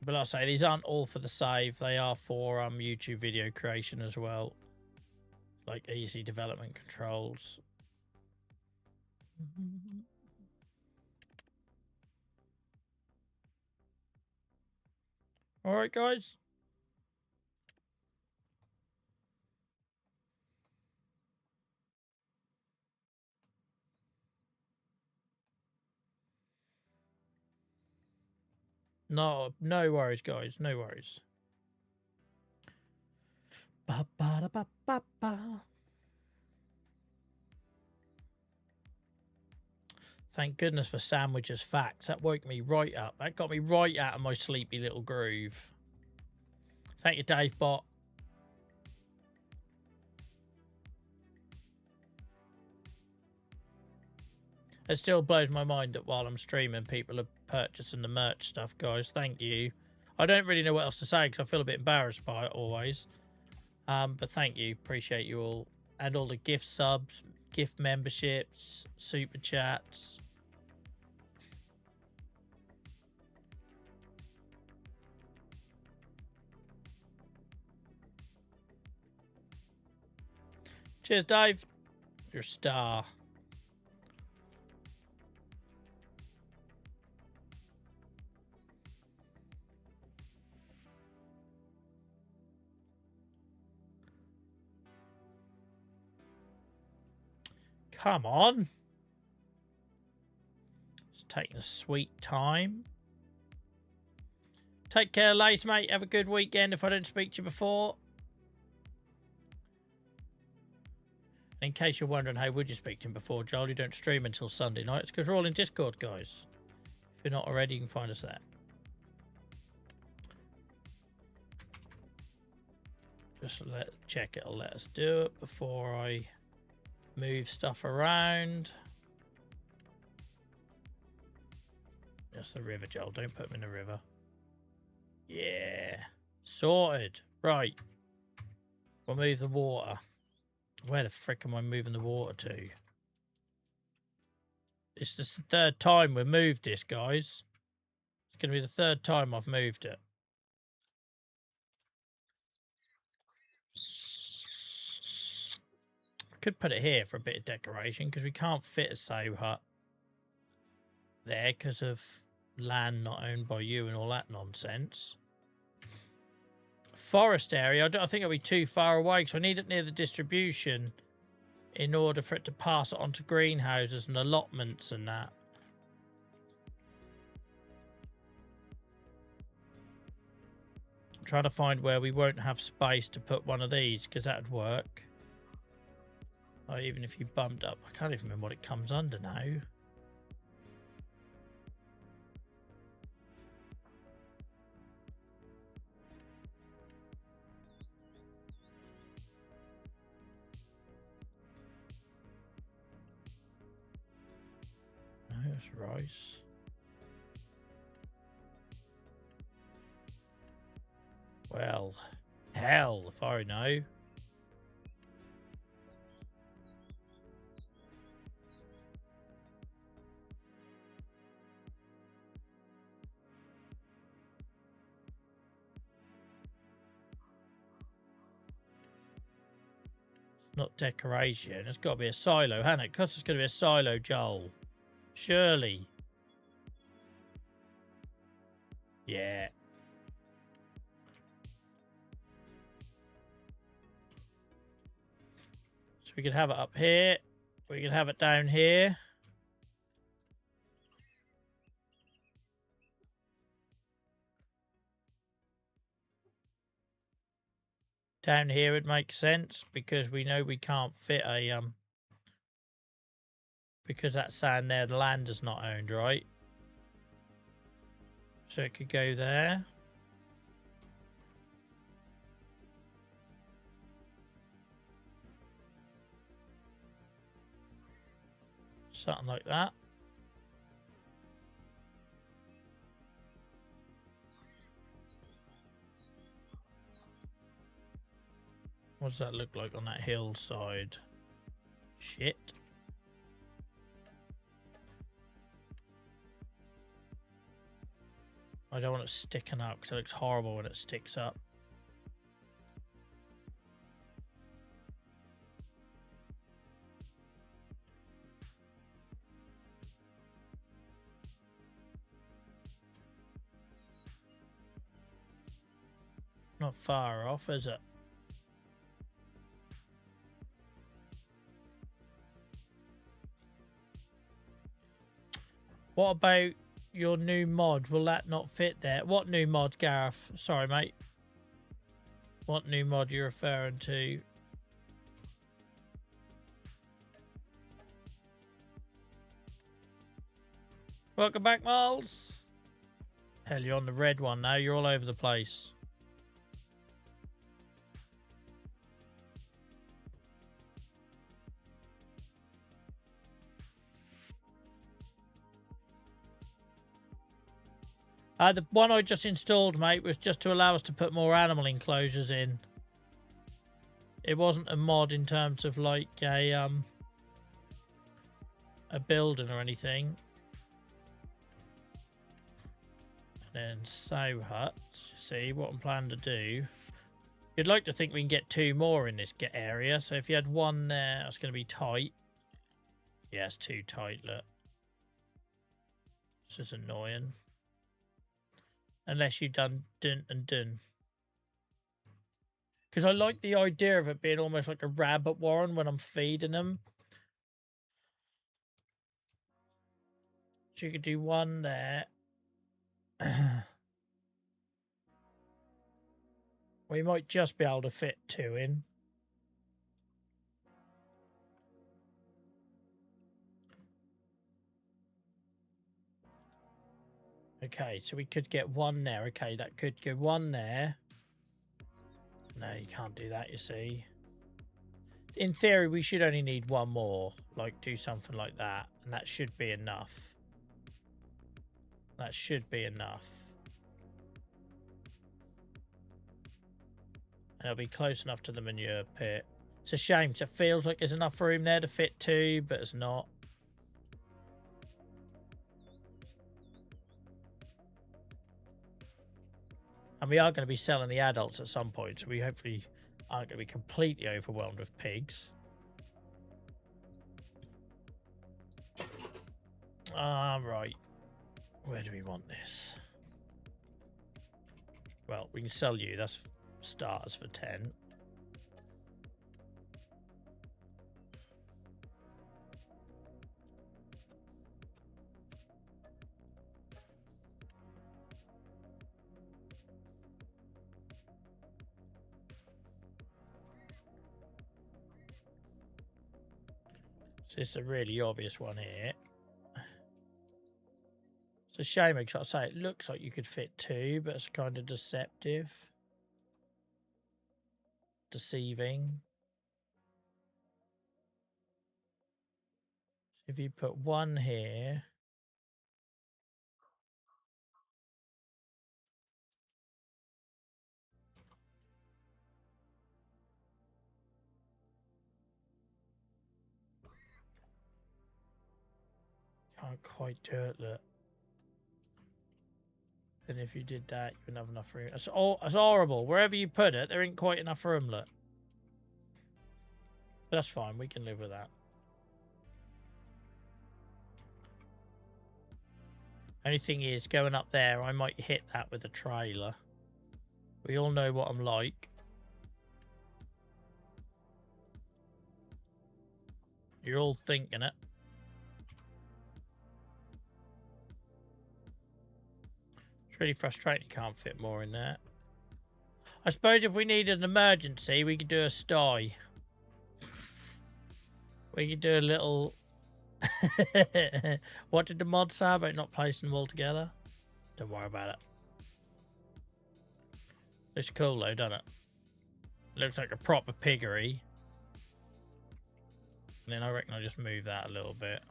But I'll say these aren't all for the save. They are for YouTube video creation as well. Like easy development controls. All right, guys. No worries, guys. No worries. Ba, ba, da, ba, ba, ba. Thank goodness for sandwiches facts. That woke me right up. That got me right out of my sleepy little groove. Thank you, Dave Bot. It still blows my mind that while I'm streaming, people are purchasing the merch stuff, guys. Thank you. I don't really know what else to say because I feel a bit embarrassed by it always. But thank you. Appreciate you all. And all the gift subs, gift memberships, super chats. Cheers, Dave. You're a star. Come on. It's taking a sweet time. Take care, Lace, mate. Have a good weekend if I don't speak to you before. In case you're wondering how would you speak to him before, Joel, you don't stream until Sunday night. It's because we're all in Discord, guys. If you're not already, you can find us there. Just check it'll let us do it before I move stuff around. Just the river, Joel. Don't put them in the river. Yeah. Sorted. Right. We'll move the water. Where the frick am I moving the water to? It's the third time we've moved this, guys. It's going to be the third time I've moved it. I could put it here for a bit of decoration because we can't fit a sow hut there because of land not owned by you and all that nonsense. Forest area, I think it'll be too far away because I need it near the distribution in order for it to pass it on to greenhouses and allotments and that. I'm trying to find where we won't have space to put one of these because that would work. Oh, even if you bumped up, I can't even remember what it comes under now. That's rice. Well, hell if I know. It's not decoration. It's got to be a silo, hasn't it? Because it's going to be a silo, Joel. Surely. Yeah. So we could have it up here. We could have it down here. Down here it makes sense because we know we can't fit a because that sand there, the land is not owned, right? So it could go there. Something like that. What does that look like on that hillside? Shit. I don't want it sticking up because it looks horrible when it sticks up. Not far off, is it? What about your new mod? Will that not fit there? What new mod, Gareth? Sorry, mate. What new mod you're referring to? Welcome back, Miles. Hell, you're on the red one now. You're all over the place. The one I just installed, mate, was just to allow us to put more animal enclosures in. It wasn't a mod in terms of like a building or anything. And then sow huts. See what I'm planning to do. You'd like to think we can get 2 more in this area. So if you had 1 there, that's going to be tight. Yeah, it's too tight, look. This is annoying. Unless you've done dun and dun. Because I like the idea of it being almost like a rabbit warren when I'm feeding them. So you could do one there. We might just be able to fit 2 in. Okay, so we could get 1 there. Okay, that could go 1 there. No, you can't do that, you see. In theory, we should only need 1 more. Like, do something like that. And that should be enough. That should be enough. And it'll be close enough to the manure pit. It's a shame, 'cause it feels like there's enough room there to fit 2, but it's not. And we are going to be selling the adults at some point, so we hopefully aren't going to be completely overwhelmed with pigs. Right. Where do we want this? Well, we can sell you. That's starters for 10. So this is a really obvious one here. It's a shame because I say it looks like you could fit 2, but it's kind of deceptive. Deceiving. If you put 1 here. Can't quite do it, look. And if you did that, you wouldn't have enough room. It's horrible. Wherever you put it, there ain't quite enough room, look. But that's fine. We can live with that. Only thing is, going up there, I might hit that with a trailer. We all know what I'm like. You're all thinking it. It's really frustrating you can't fit more in there. I suppose if we needed an emergency, we could do a sty. We could do a little... What did the mod say about not placing them all together? Don't worry about it. Looks cool though, doesn't it? Looks like a proper piggery. And then I reckon I'll just move that a little bit.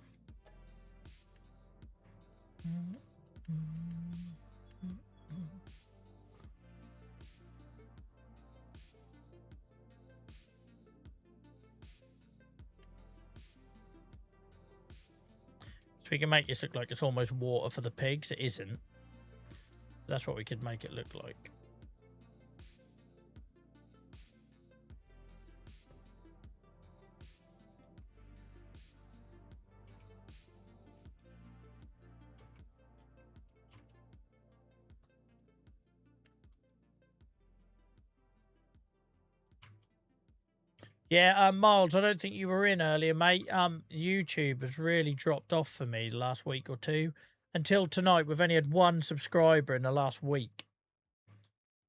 So we can make this look like it's almost water for the pigs. It isn't. That's what we could make it look like. Yeah, Miles, I don't think you were in earlier, mate. YouTube has really dropped off for me the last week or 2. Until tonight, we've only had 1 subscriber in the last week.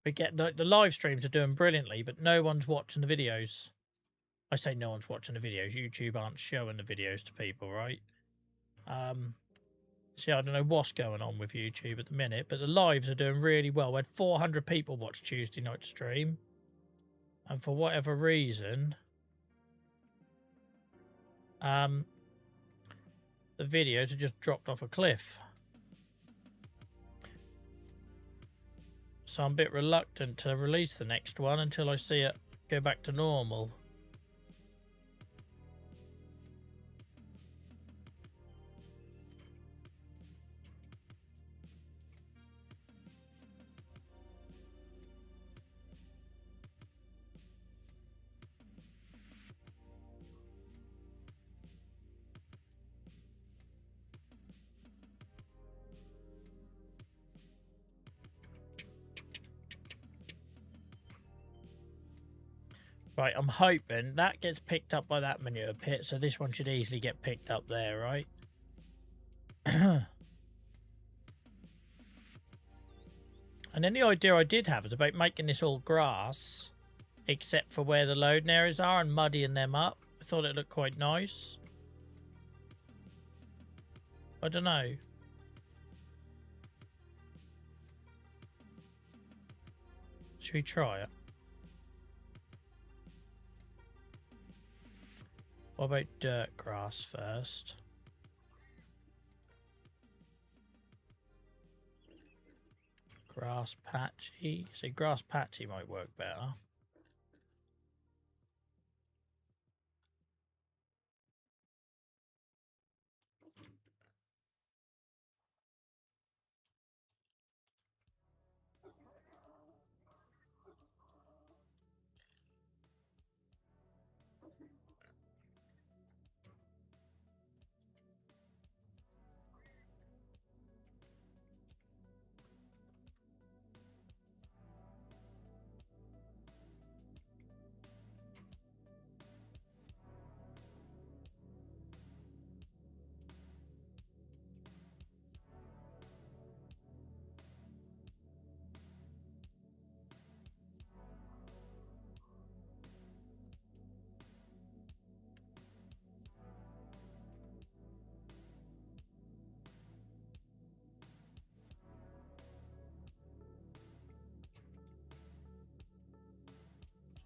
We get the live streams are doing brilliantly, but no one's watching the videos. I say no one's watching the videos. YouTube aren't showing the videos to people, right? See, I don't know what's going on with YouTube at the minute, but the lives are doing really well. We had 400 people watch Tuesday night stream. And for whatever reason... the videos have just dropped off a cliff. So I'm a bit reluctant to release the next one until I see it go back to normal. Right, I'm hoping that gets picked up by that manure pit, so this one should easily get picked up there, right? And then the idea I did have is about making this all grass, except for where the loading areas are, and muddying them up. I thought it looked quite nice. I don't know. Should we try it? What about dirt grass first? Grass patchy. So grass patchy might work better.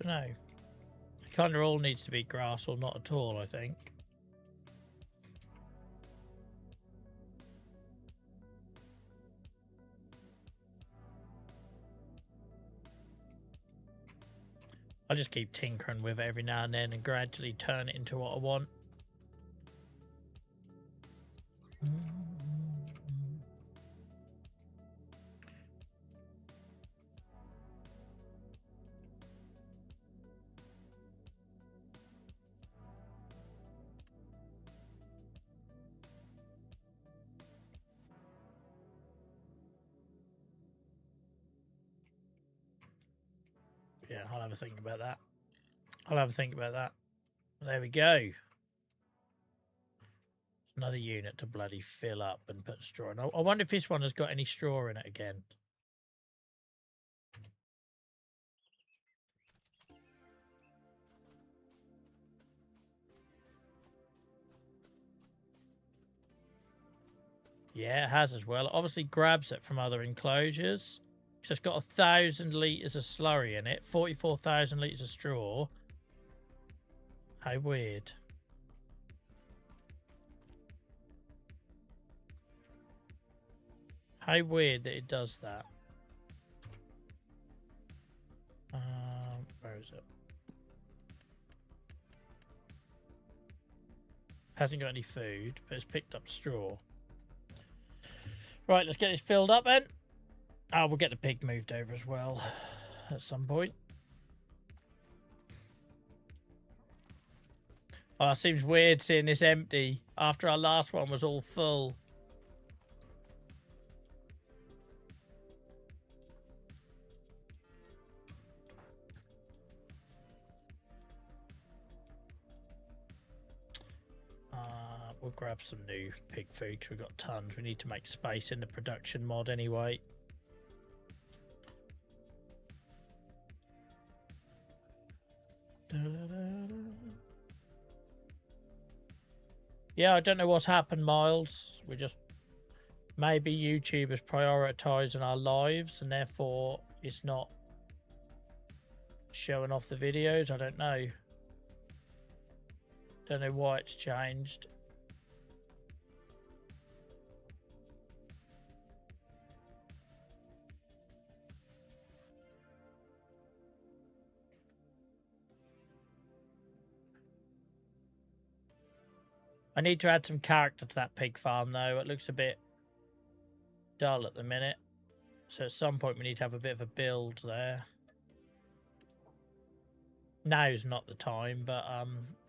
Don't know. It kind of all needs to be grass or not at all, I think. I just keep tinkering with it every now and then and gradually turn it into what I want. Yeah, I'll have a think about that. I'll have a think about that. There we go. Another unit to bloody fill up and put straw in. I wonder if this one has got any straw in it again. Yeah, it has as well. It obviously grabs it from other enclosures. So it's got 1,000 litres of slurry in it, 44,000 litres of straw. How weird. How weird that it does that. Where is it? Hasn't got any food, but it's picked up straw. Right, let's get this filled up then. Oh, we'll get the pig moved over as well at some point. Oh, it seems weird seeing this empty after our last one was all full. We'll grab some new pig food because we've got tons. We need to make space in the production mod anyway. Yeah, I don't know what's happened, Miles. We just... Maybe YouTube is prioritising our lives and therefore it's not showing off the videos. I don't know. Don't know why it's changed. I need to add some character to that pig farm, though. It looks a bit dull at the minute. So at some point we need to have a bit of a build there. Now's not the time, but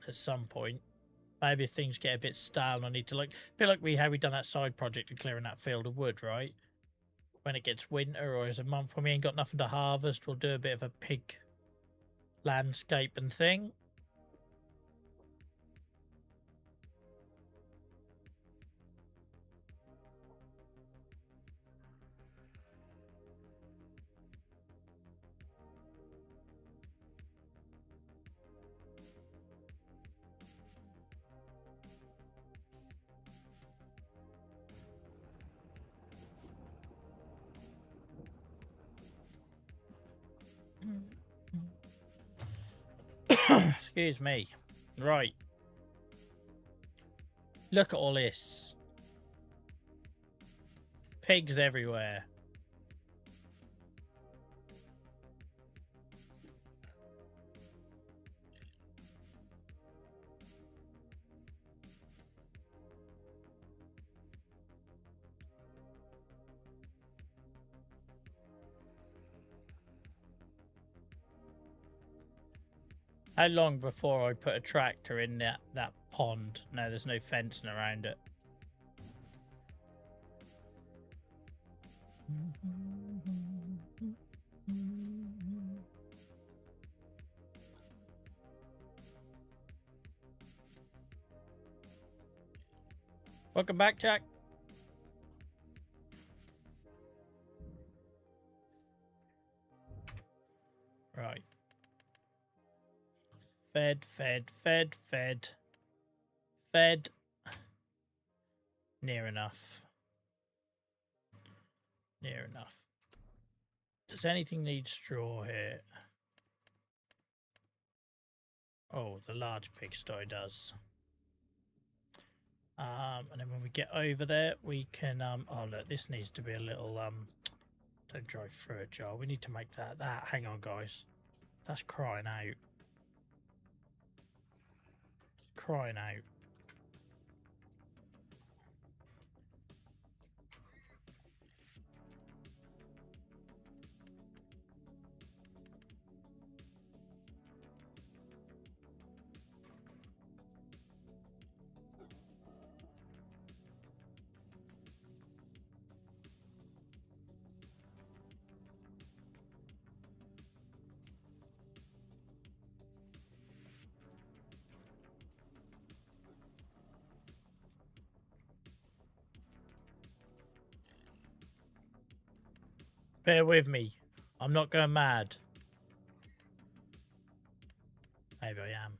at some point. Maybe if things get a bit stale, I need to like... A bit like how we done that side project of clearing that field of wood, right? When it gets winter or is a month when we ain't got nothing to harvest, we'll do a bit of a pig landscape and thing. Excuse me. Right. Look at all this. Pigs everywhere. How long before I put a tractor in that pond? No, there's no fencing around it. Welcome back, Jack. Right. Fed, fed, fed, fed. Fed. Near enough. Near enough. Does anything need straw here? Oh, the large pigsty does. And then when we get over there, we can, oh look, this needs to be a little, don't drive through it, Joel. We need to make that, hang on, guys. That's crying out. It's crying out. Bear with me. I'm not going mad. Maybe I am.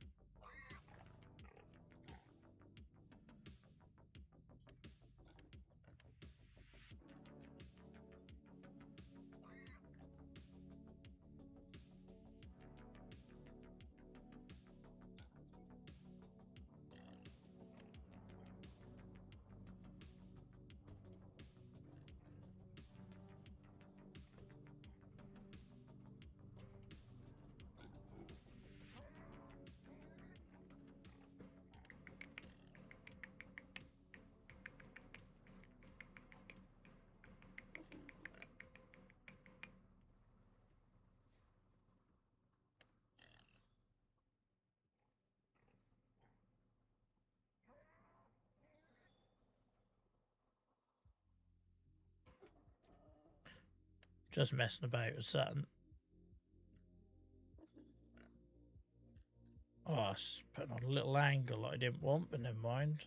Just messing about with something. Oh, it's putting on a little angle I didn't want, but never mind.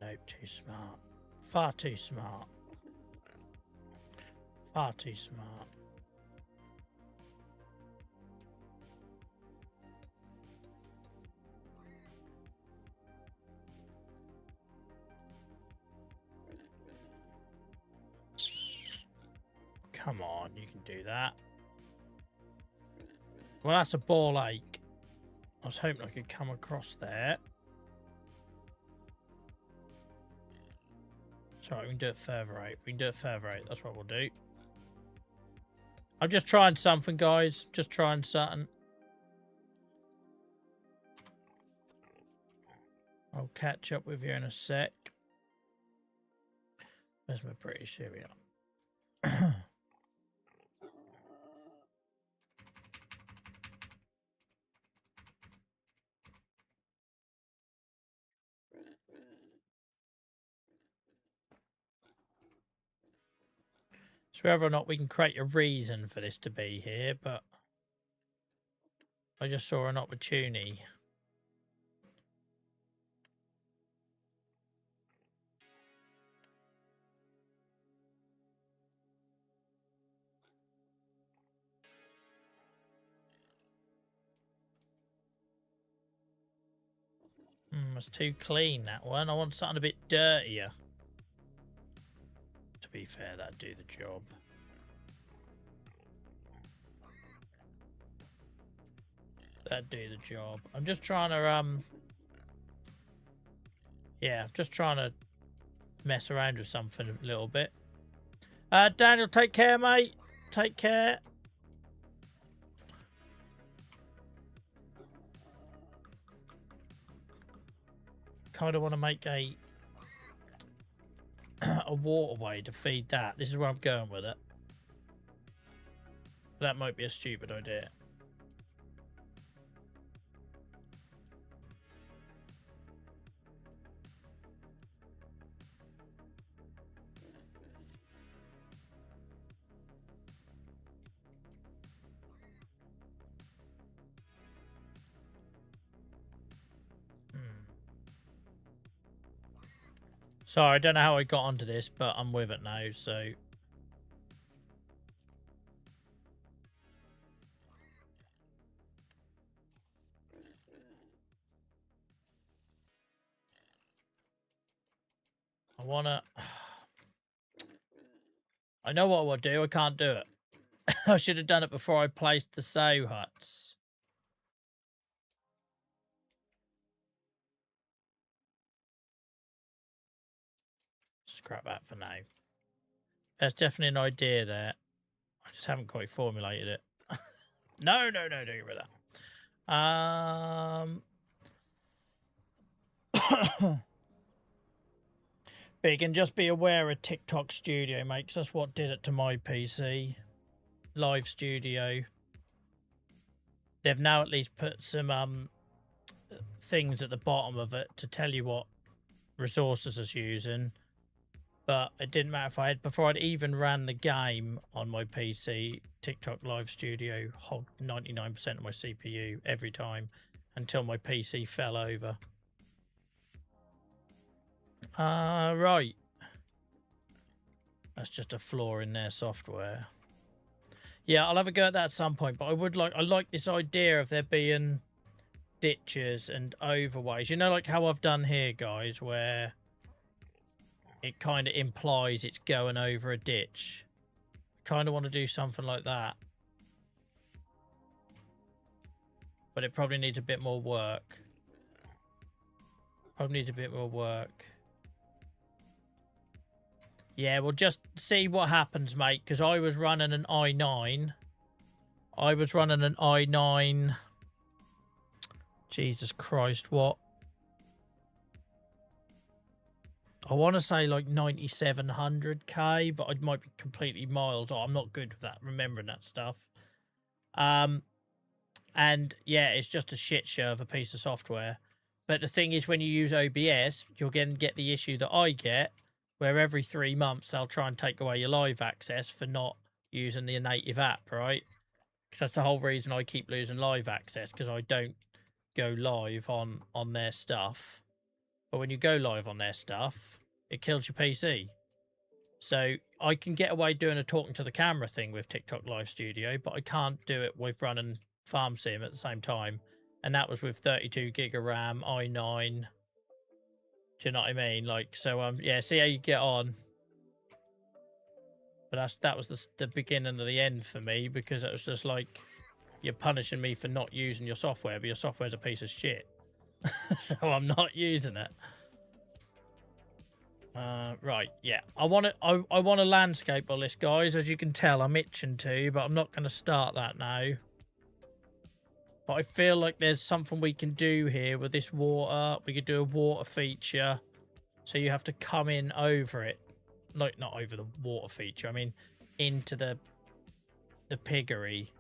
Nope, too smart. Far too smart. Far too smart. Come on, you can do that. Well, that's a ball ache. I was hoping I could come across there. Sorry, we can do it further out. We can do it further out. That's what we'll do. I'm just trying something, guys. Just trying something. I'll catch up with you in a sec. Where's my British? Here we are. So whether or not we can create a reason for this to be here, but I just saw an opportunity. It's too clean, that one. I want something a bit dirtier. To be fair, that'd do the job. That'd do the job. I'm just trying to, yeah, just trying to mess around with something a little bit. Daniel, take care, mate. Take care. Kind of want to make a waterway to feed that. This is where I'm going with it. But that might be a stupid idea. Sorry, I don't know how I got onto this, but I'm with it now, so... I wanna... I know what I will do, I can't do it. I should have done it before I placed the sow huts. Scrap that for now. There's definitely an idea there. I just haven't quite formulated it. No, don't get rid of that. But you can just be aware of TikTok Studio, mate, because that's what did it to my PC. Live Studio. They've now at least put some things at the bottom of it to tell you what resources it's using. But it didn't matter if I had, before I'd even ran the game on my PC, TikTok Live Studio hogged 99% of my CPU every time until my PC fell over. Right. That's just a flaw in their software. Yeah, I'll have a go at that at some point, but I like this idea of there being ditches and overways. You know, like how I've done here, guys, where it kind of implies it's going over a ditch. I kind of want to do something like that. But it probably needs a bit more work. Probably needs a bit more work. Yeah, we'll just see what happens, mate, because I was running an i9. Jesus Christ, what? I want to say like 9700K, but I might be completely miles. I'm not good with that, remembering that stuff. And yeah, it's just a shit show of a piece of software. But the thing is, when you use OBS, you'll get the issue that I get, where every 3 months they'll try and take away your live access for not using the native app, right? That's the whole reason I keep losing live access, because I don't go live on their stuff. But when you go live on their stuff, it kills your PC. So I can get away doing a talking to the camera thing with TikTok Live Studio, but I can't do it with running Farm Sim at the same time. And that was with 32 gig of RAM, i9. Do you know what I mean? Like, so, yeah, see how you get on. But that was the beginning of the end for me, because it was just like, you're punishing me for not using your software, but your software's a piece of shit. So I'm not using it. Right, yeah. I want to landscape all this, guys. As you can tell, I'm itching to, but I'm not going to start that now. But I feel like there's something we can do here with this water. We could do a water feature. So you have to come in over it. Like, not over the water feature. I mean, into the piggery.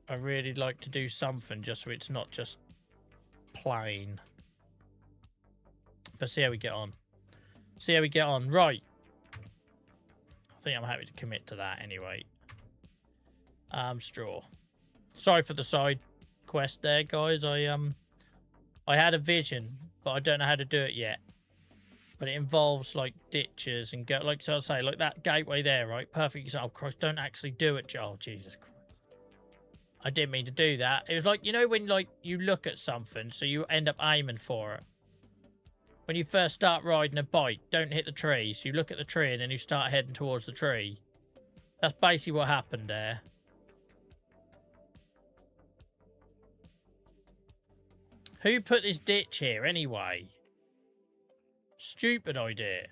I really like to do something just so it's not just plain. But see how we get on. See how we get on. Right. I think I'm happy to commit to that anyway. Straw. Sorry for the side quest there, guys. I had a vision, but I don't know how to do it yet. But it involves like ditches and like, so I'll say, like that gateway there, right? Perfect example. Oh, Christ, don't actually do it. Oh, Jesus Christ. I didn't mean to do that. It was like, you know, when like you look at something, so you end up aiming for it. When you first start riding a bike, don't hit the tree. So you look at the tree and then you start heading towards the tree. That's basically what happened there. Who put this ditch here anyway? Stupid idea.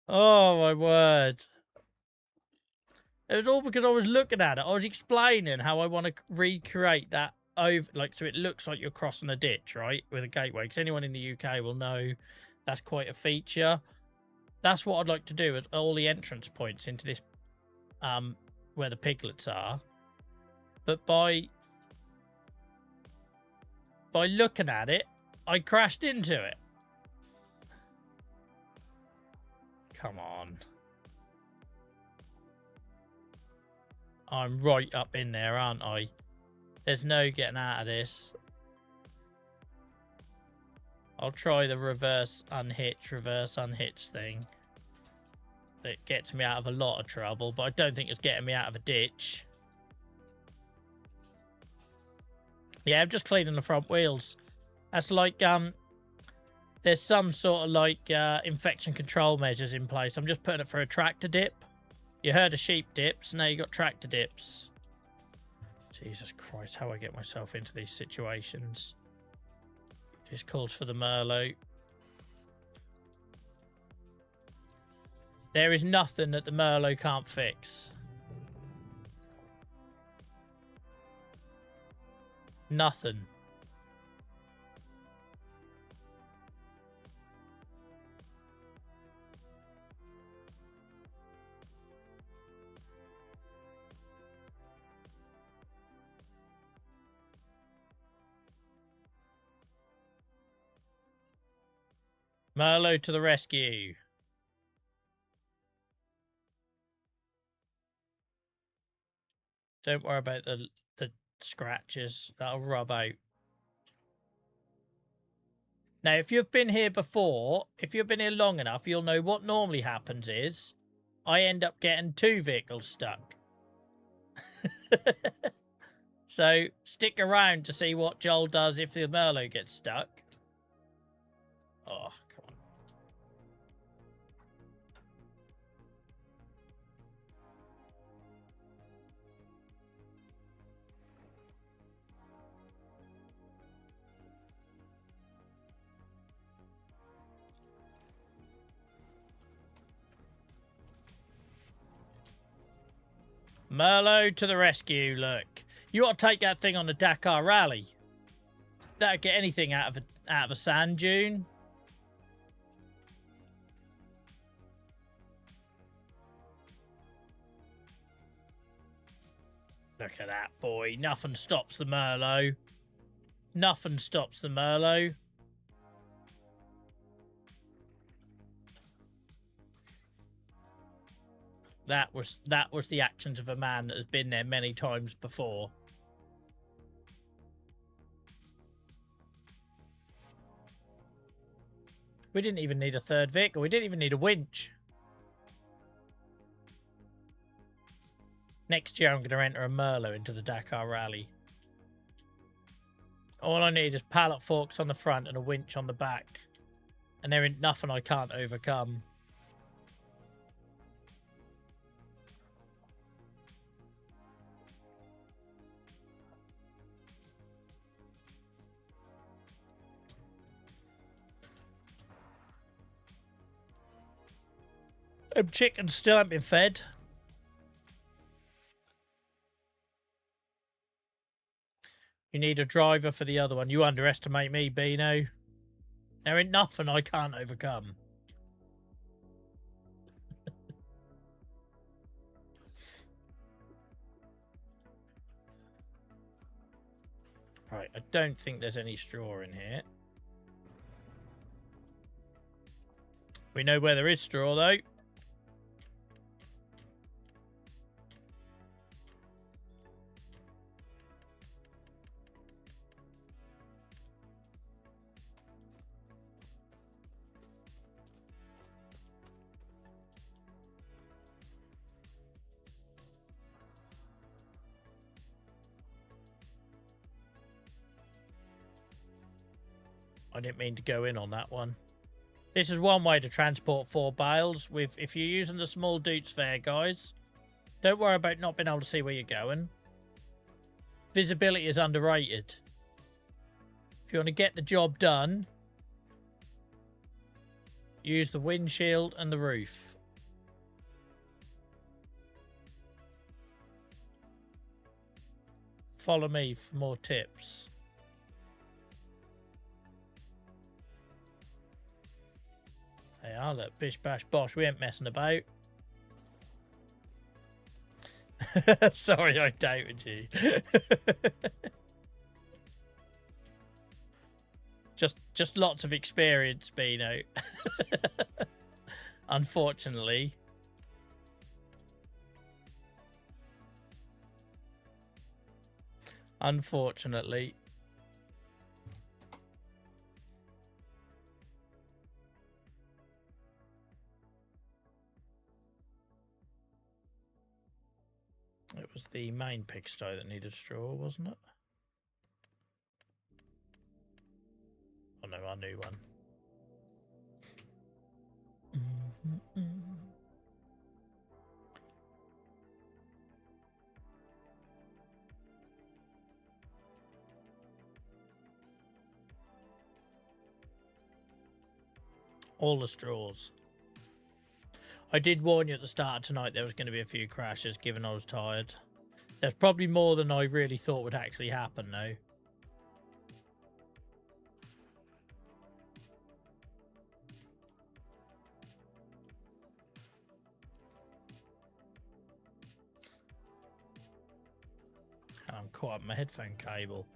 Oh, my word. It was all because I was looking at it. I was explaining how I want to recreate that over, like, so it looks like you're crossing a ditch, right? With a gateway. Because anyone in the UK will know that's quite a feature. That's what I'd like to do, is all the entrance points into this, where the piglets are. But by looking at it, I crashed into it. Come on. I'm right up in there, aren't I? There's no getting out of this. I'll try the reverse unhitch thing. It gets me out of a lot of trouble, but I don't think it's getting me out of a ditch. Yeah, I'm just cleaning the front wheels. That's like, there's some sort of like infection control measures in place. I'm just putting it for a tractor dip. You heard of sheep dips, now you got tractor dips. Jesus Christ, how I get myself into these situations. This calls for the Merlot. There is nothing that the Merlot can't fix. Nothing. Merlot to the rescue. Don't worry about the scratches. That'll rub out. Now, if you've been here before, if you've been here long enough, you'll know what normally happens is I end up getting 2 vehicles stuck. So stick around to see what Joel does if the Merlot gets stuck. Oh, come on. Merlot to the rescue, look. You ought to take that thing on the Dakar Rally. That'd get anything out of a sand dune. Look at that, boy. Nothing stops the Merlot. Nothing stops the Merlot. That was the actions of a man that has been there many times before. We didn't even need a third vehicle. We didn't even need a winch. Next year, I'm going to enter a Merlot into the Dakar Rally. All I need is pallet forks on the front and a winch on the back. And there ain't nothing I can't overcome. Chickens still haven't been fed. You need a driver for the other one. You underestimate me, Beano. There ain't nothing I can't overcome. Right, I don't think there's any straw in here. We know where there is straw, though. I didn't mean to go in on that one. This is one way to transport 4 bales. If you're using the small Doots Fair, guys, don't worry about not being able to see where you're going. Visibility is underrated. If you want to get the job done, use the windshield and the roof. Follow me for more tips. They are, look, bish bash bosh, we ain't messing about. Sorry, I doubted you. just lots of experience, Beano. Unfortunately. Unfortunately. It was the main pigsty that needed straw, wasn't it? Oh no, our new one. All the straws. I did warn you at the start of tonight there was going to be a few crashes, given I was tired. There's probably more than I really thought would actually happen, though. And I'm caught up in my headphone cable.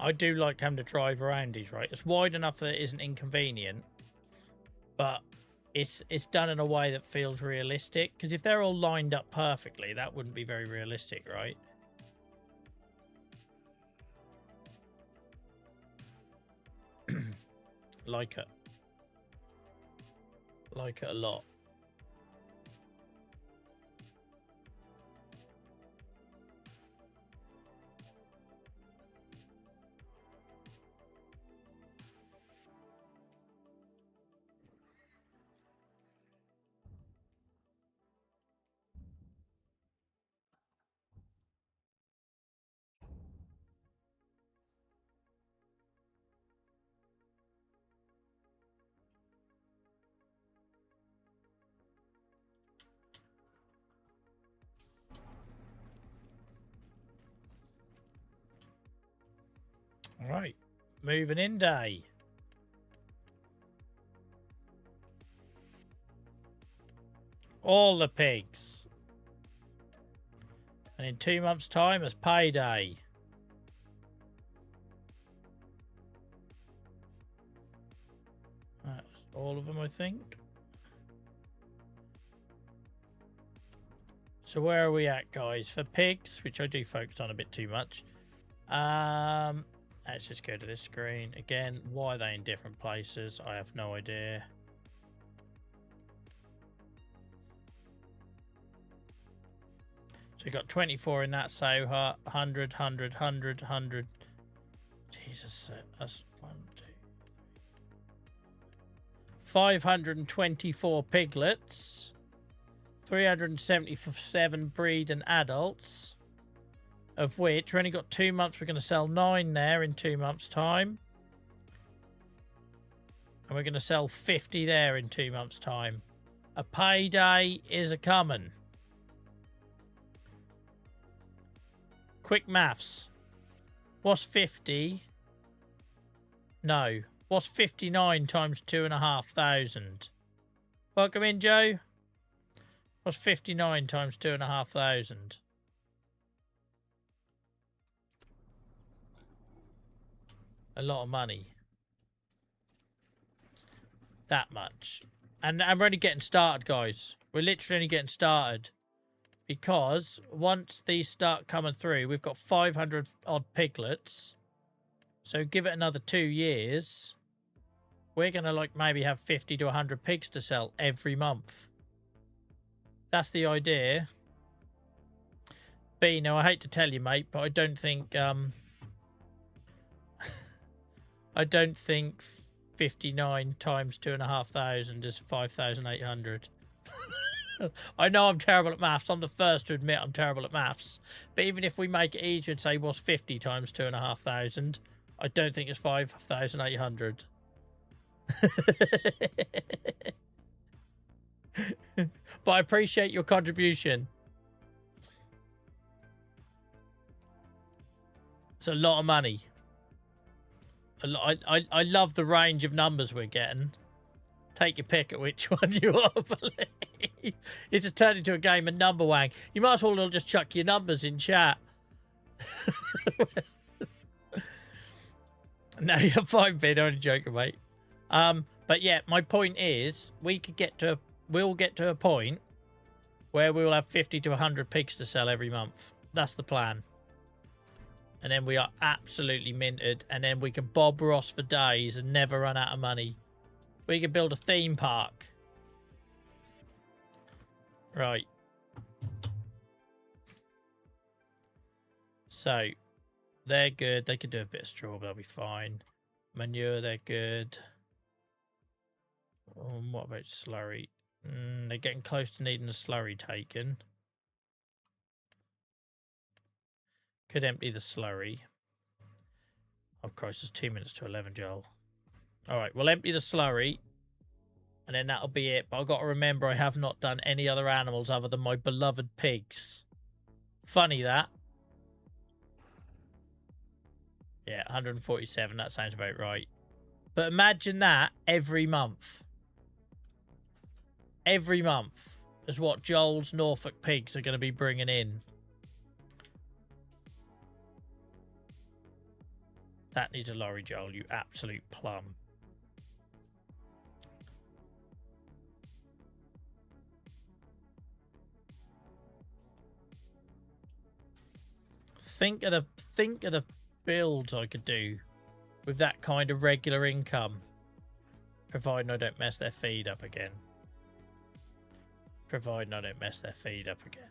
I do like having to drive around these, right? It's wide enough that it isn't inconvenient, but it's done in a way that feels realistic. Because if they're all lined up perfectly, that wouldn't be very realistic, right? Like it. Like it a lot. All right, moving in day. All the pigs. And in 2 months' time, it's payday. all of them, I think. So where are we at, guys? For pigs, which I do focus on a bit too much. Let's just go to this screen. Again, why are they in different places? I have no idea. So we got 24 in that Soha, 100, 100, 100, 100. Jesus, that's 1, 2, 524 piglets, 377 breed and adults, of which we only got 2 months. We're going to sell 9 there in 2 months' time. And we're going to sell 50 there in 2 months' time. A payday is a-coming. Quick maths. What's 50? No. What's 59 times 2,500? Welcome in, Joe. What's 59 times 2,500? A lot of money. That much. And we're only getting started, guys. We're literally only getting started. Because once these start coming through, we've got 500 odd piglets. So give it another 2 years. We're going to like maybe have 50 to 100 pigs to sell every month. That's the idea. B, now I hate to tell you, mate, but I don't think I don't think 59 times 2,500 is 5,800. I know I'm terrible at maths. I'm the first to admit I'm terrible at maths. But even if we make it easier and say what's 50 times 2,500, I don't think it's 5,800. But I appreciate your contribution. It's a lot of money. I love the range of numbers we're getting. Take your pick at which one you want to believe. It's just turned into a game of number wang. You might as well just chuck your numbers in chat. No, you're fine, Ben. I'm only joking, mate. But yeah, my point is, we'll get to a point where we will have 50 to 100 pigs to sell every month. That's the plan. And then we are absolutely minted. And then we can Bob Ross for days and never run out of money. We can build a theme park. Right. So, they're good. They could do a bit of straw, but they'll be fine. Manure, they're good. What about slurry? They're getting close to needing a slurry taken. Could empty the slurry. Oh, Christ, it's 2 minutes to 11, Joel. All right, we'll empty the slurry. And then that'll be it. But I've got to remember I have not done any other animals other than my beloved pigs. Funny that. Yeah, 147. That sounds about right. But imagine that every month. Every month is what Joel's Norfolk pigs are going to be bringing in. That needs a lorry, Joel, you absolute plum. Think of the builds I could do with that kind of regular income. Providing I don't mess their feed up again. Providing I don't mess their feed up again.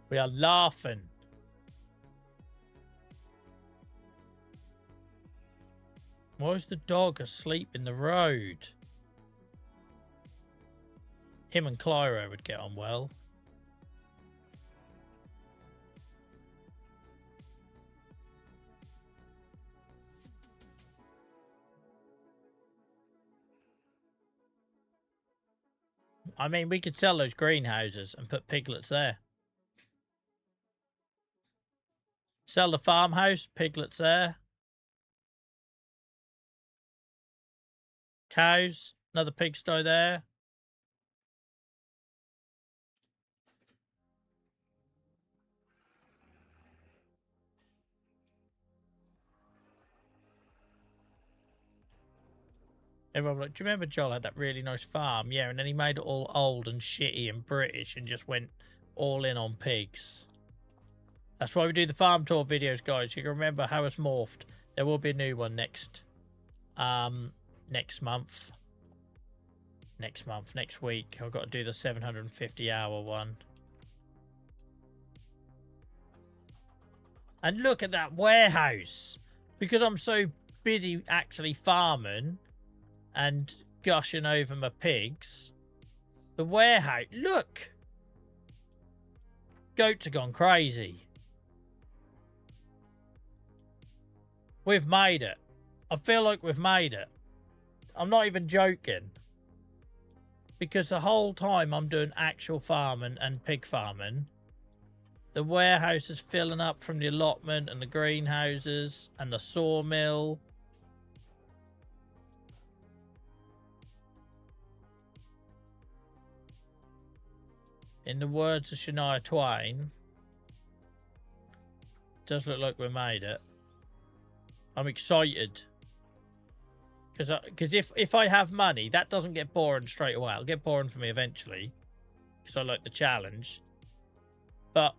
We are laughing. Why is the dog asleep in the road? Him and Clyro would get on well. I mean, we could sell those greenhouses and put piglets there. Sell the farmhouse, piglets there. Cows. Another pigsty there. Everyone like, do you remember Joel had that really nice farm? Yeah, and then he made it all old and shitty and British and just went all in on pigs. That's why we do the farm tour videos, guys. You can remember how it's morphed. There will be a new one next month. Next week. I've got to do the 750-hour one. And look at that warehouse. Because I'm so busy actually farming and gushing over my pigs. The warehouse. Look! Goats have gone crazy. We've made it. I feel like we've made it. I'm not even joking. Because the whole time I'm doing actual farming and pig farming, the warehouse is filling up from the allotment and the greenhouses and the sawmill. In the words of Shania Twain, it does look like we made it. I'm excited. Because if I have money, that doesn't get boring straight away. It'll get boring for me eventually. Because I like the challenge. But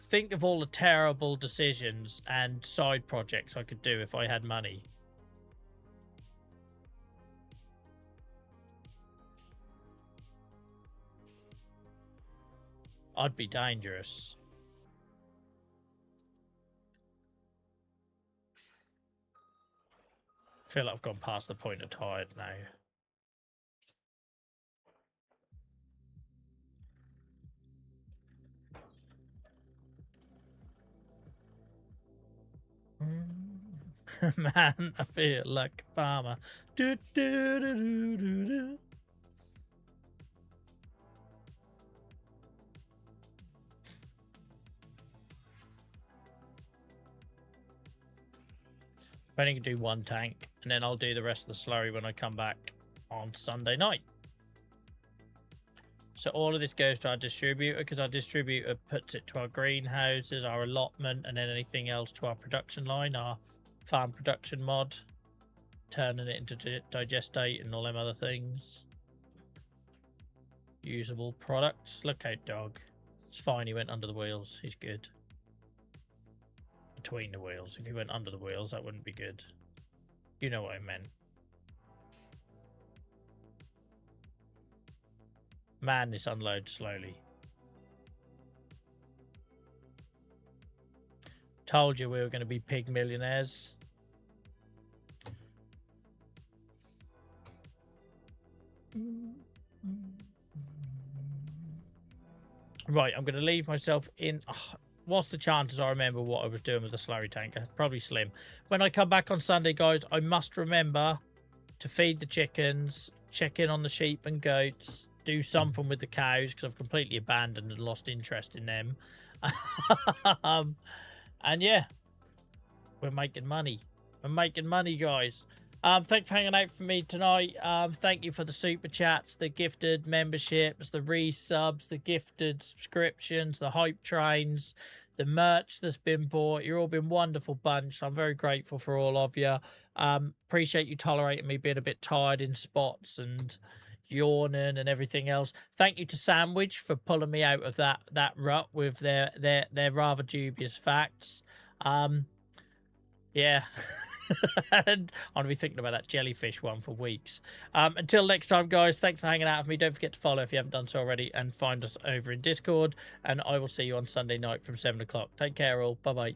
think of all the terrible decisions and side projects I could do if I had money. I'd be dangerous. I feel like I've gone past the point of tired now. Man, I feel like a farmer. Do, do, do, do, do, do. I'm only going to do one tank, and then I'll do the rest of the slurry when I come back on Sunday night. So all of this goes to our distributor, because our distributor puts it to our greenhouses, our allotment, and then anything else to our production line, our farm production mod, turning it into digestate and all them other things. Usable products. Look out, dog. It's fine, he went under the wheels. He's good. Between the wheels. If he went under the wheels, that wouldn't be good. You know what I meant. Man, this unloads slowly. Told you we were going to be pig millionaires. Right, I'm going to leave myself in... Oh, what's the chances I remember what I was doing with the slurry tanker? Probably slim. When I come back on Sunday, guys, I must remember to feed the chickens, check in on the sheep and goats, do something with the cows, because I've completely abandoned and lost interest in them. And yeah, we're making money. We're making money, guys. Thanks for hanging out for me tonight. Thank you for the super chats, the gifted memberships, the resubs, the gifted subscriptions, the hype trains, the merch that's been bought. You've all been wonderful bunch. I'm very grateful for all of you. Appreciate you tolerating me being a bit tired in spots and yawning and everything else. Thank you to Sandwich for pulling me out of that rut with their rather dubious facts. Yeah. And I'm going to be thinking about that jellyfish one for weeks. Until next time, guys, thanks for hanging out with me. Don't forget to follow if you haven't done so already, and find us over in Discord. And I will see you on Sunday night from 7 o'clock. Take care, all. Bye-bye.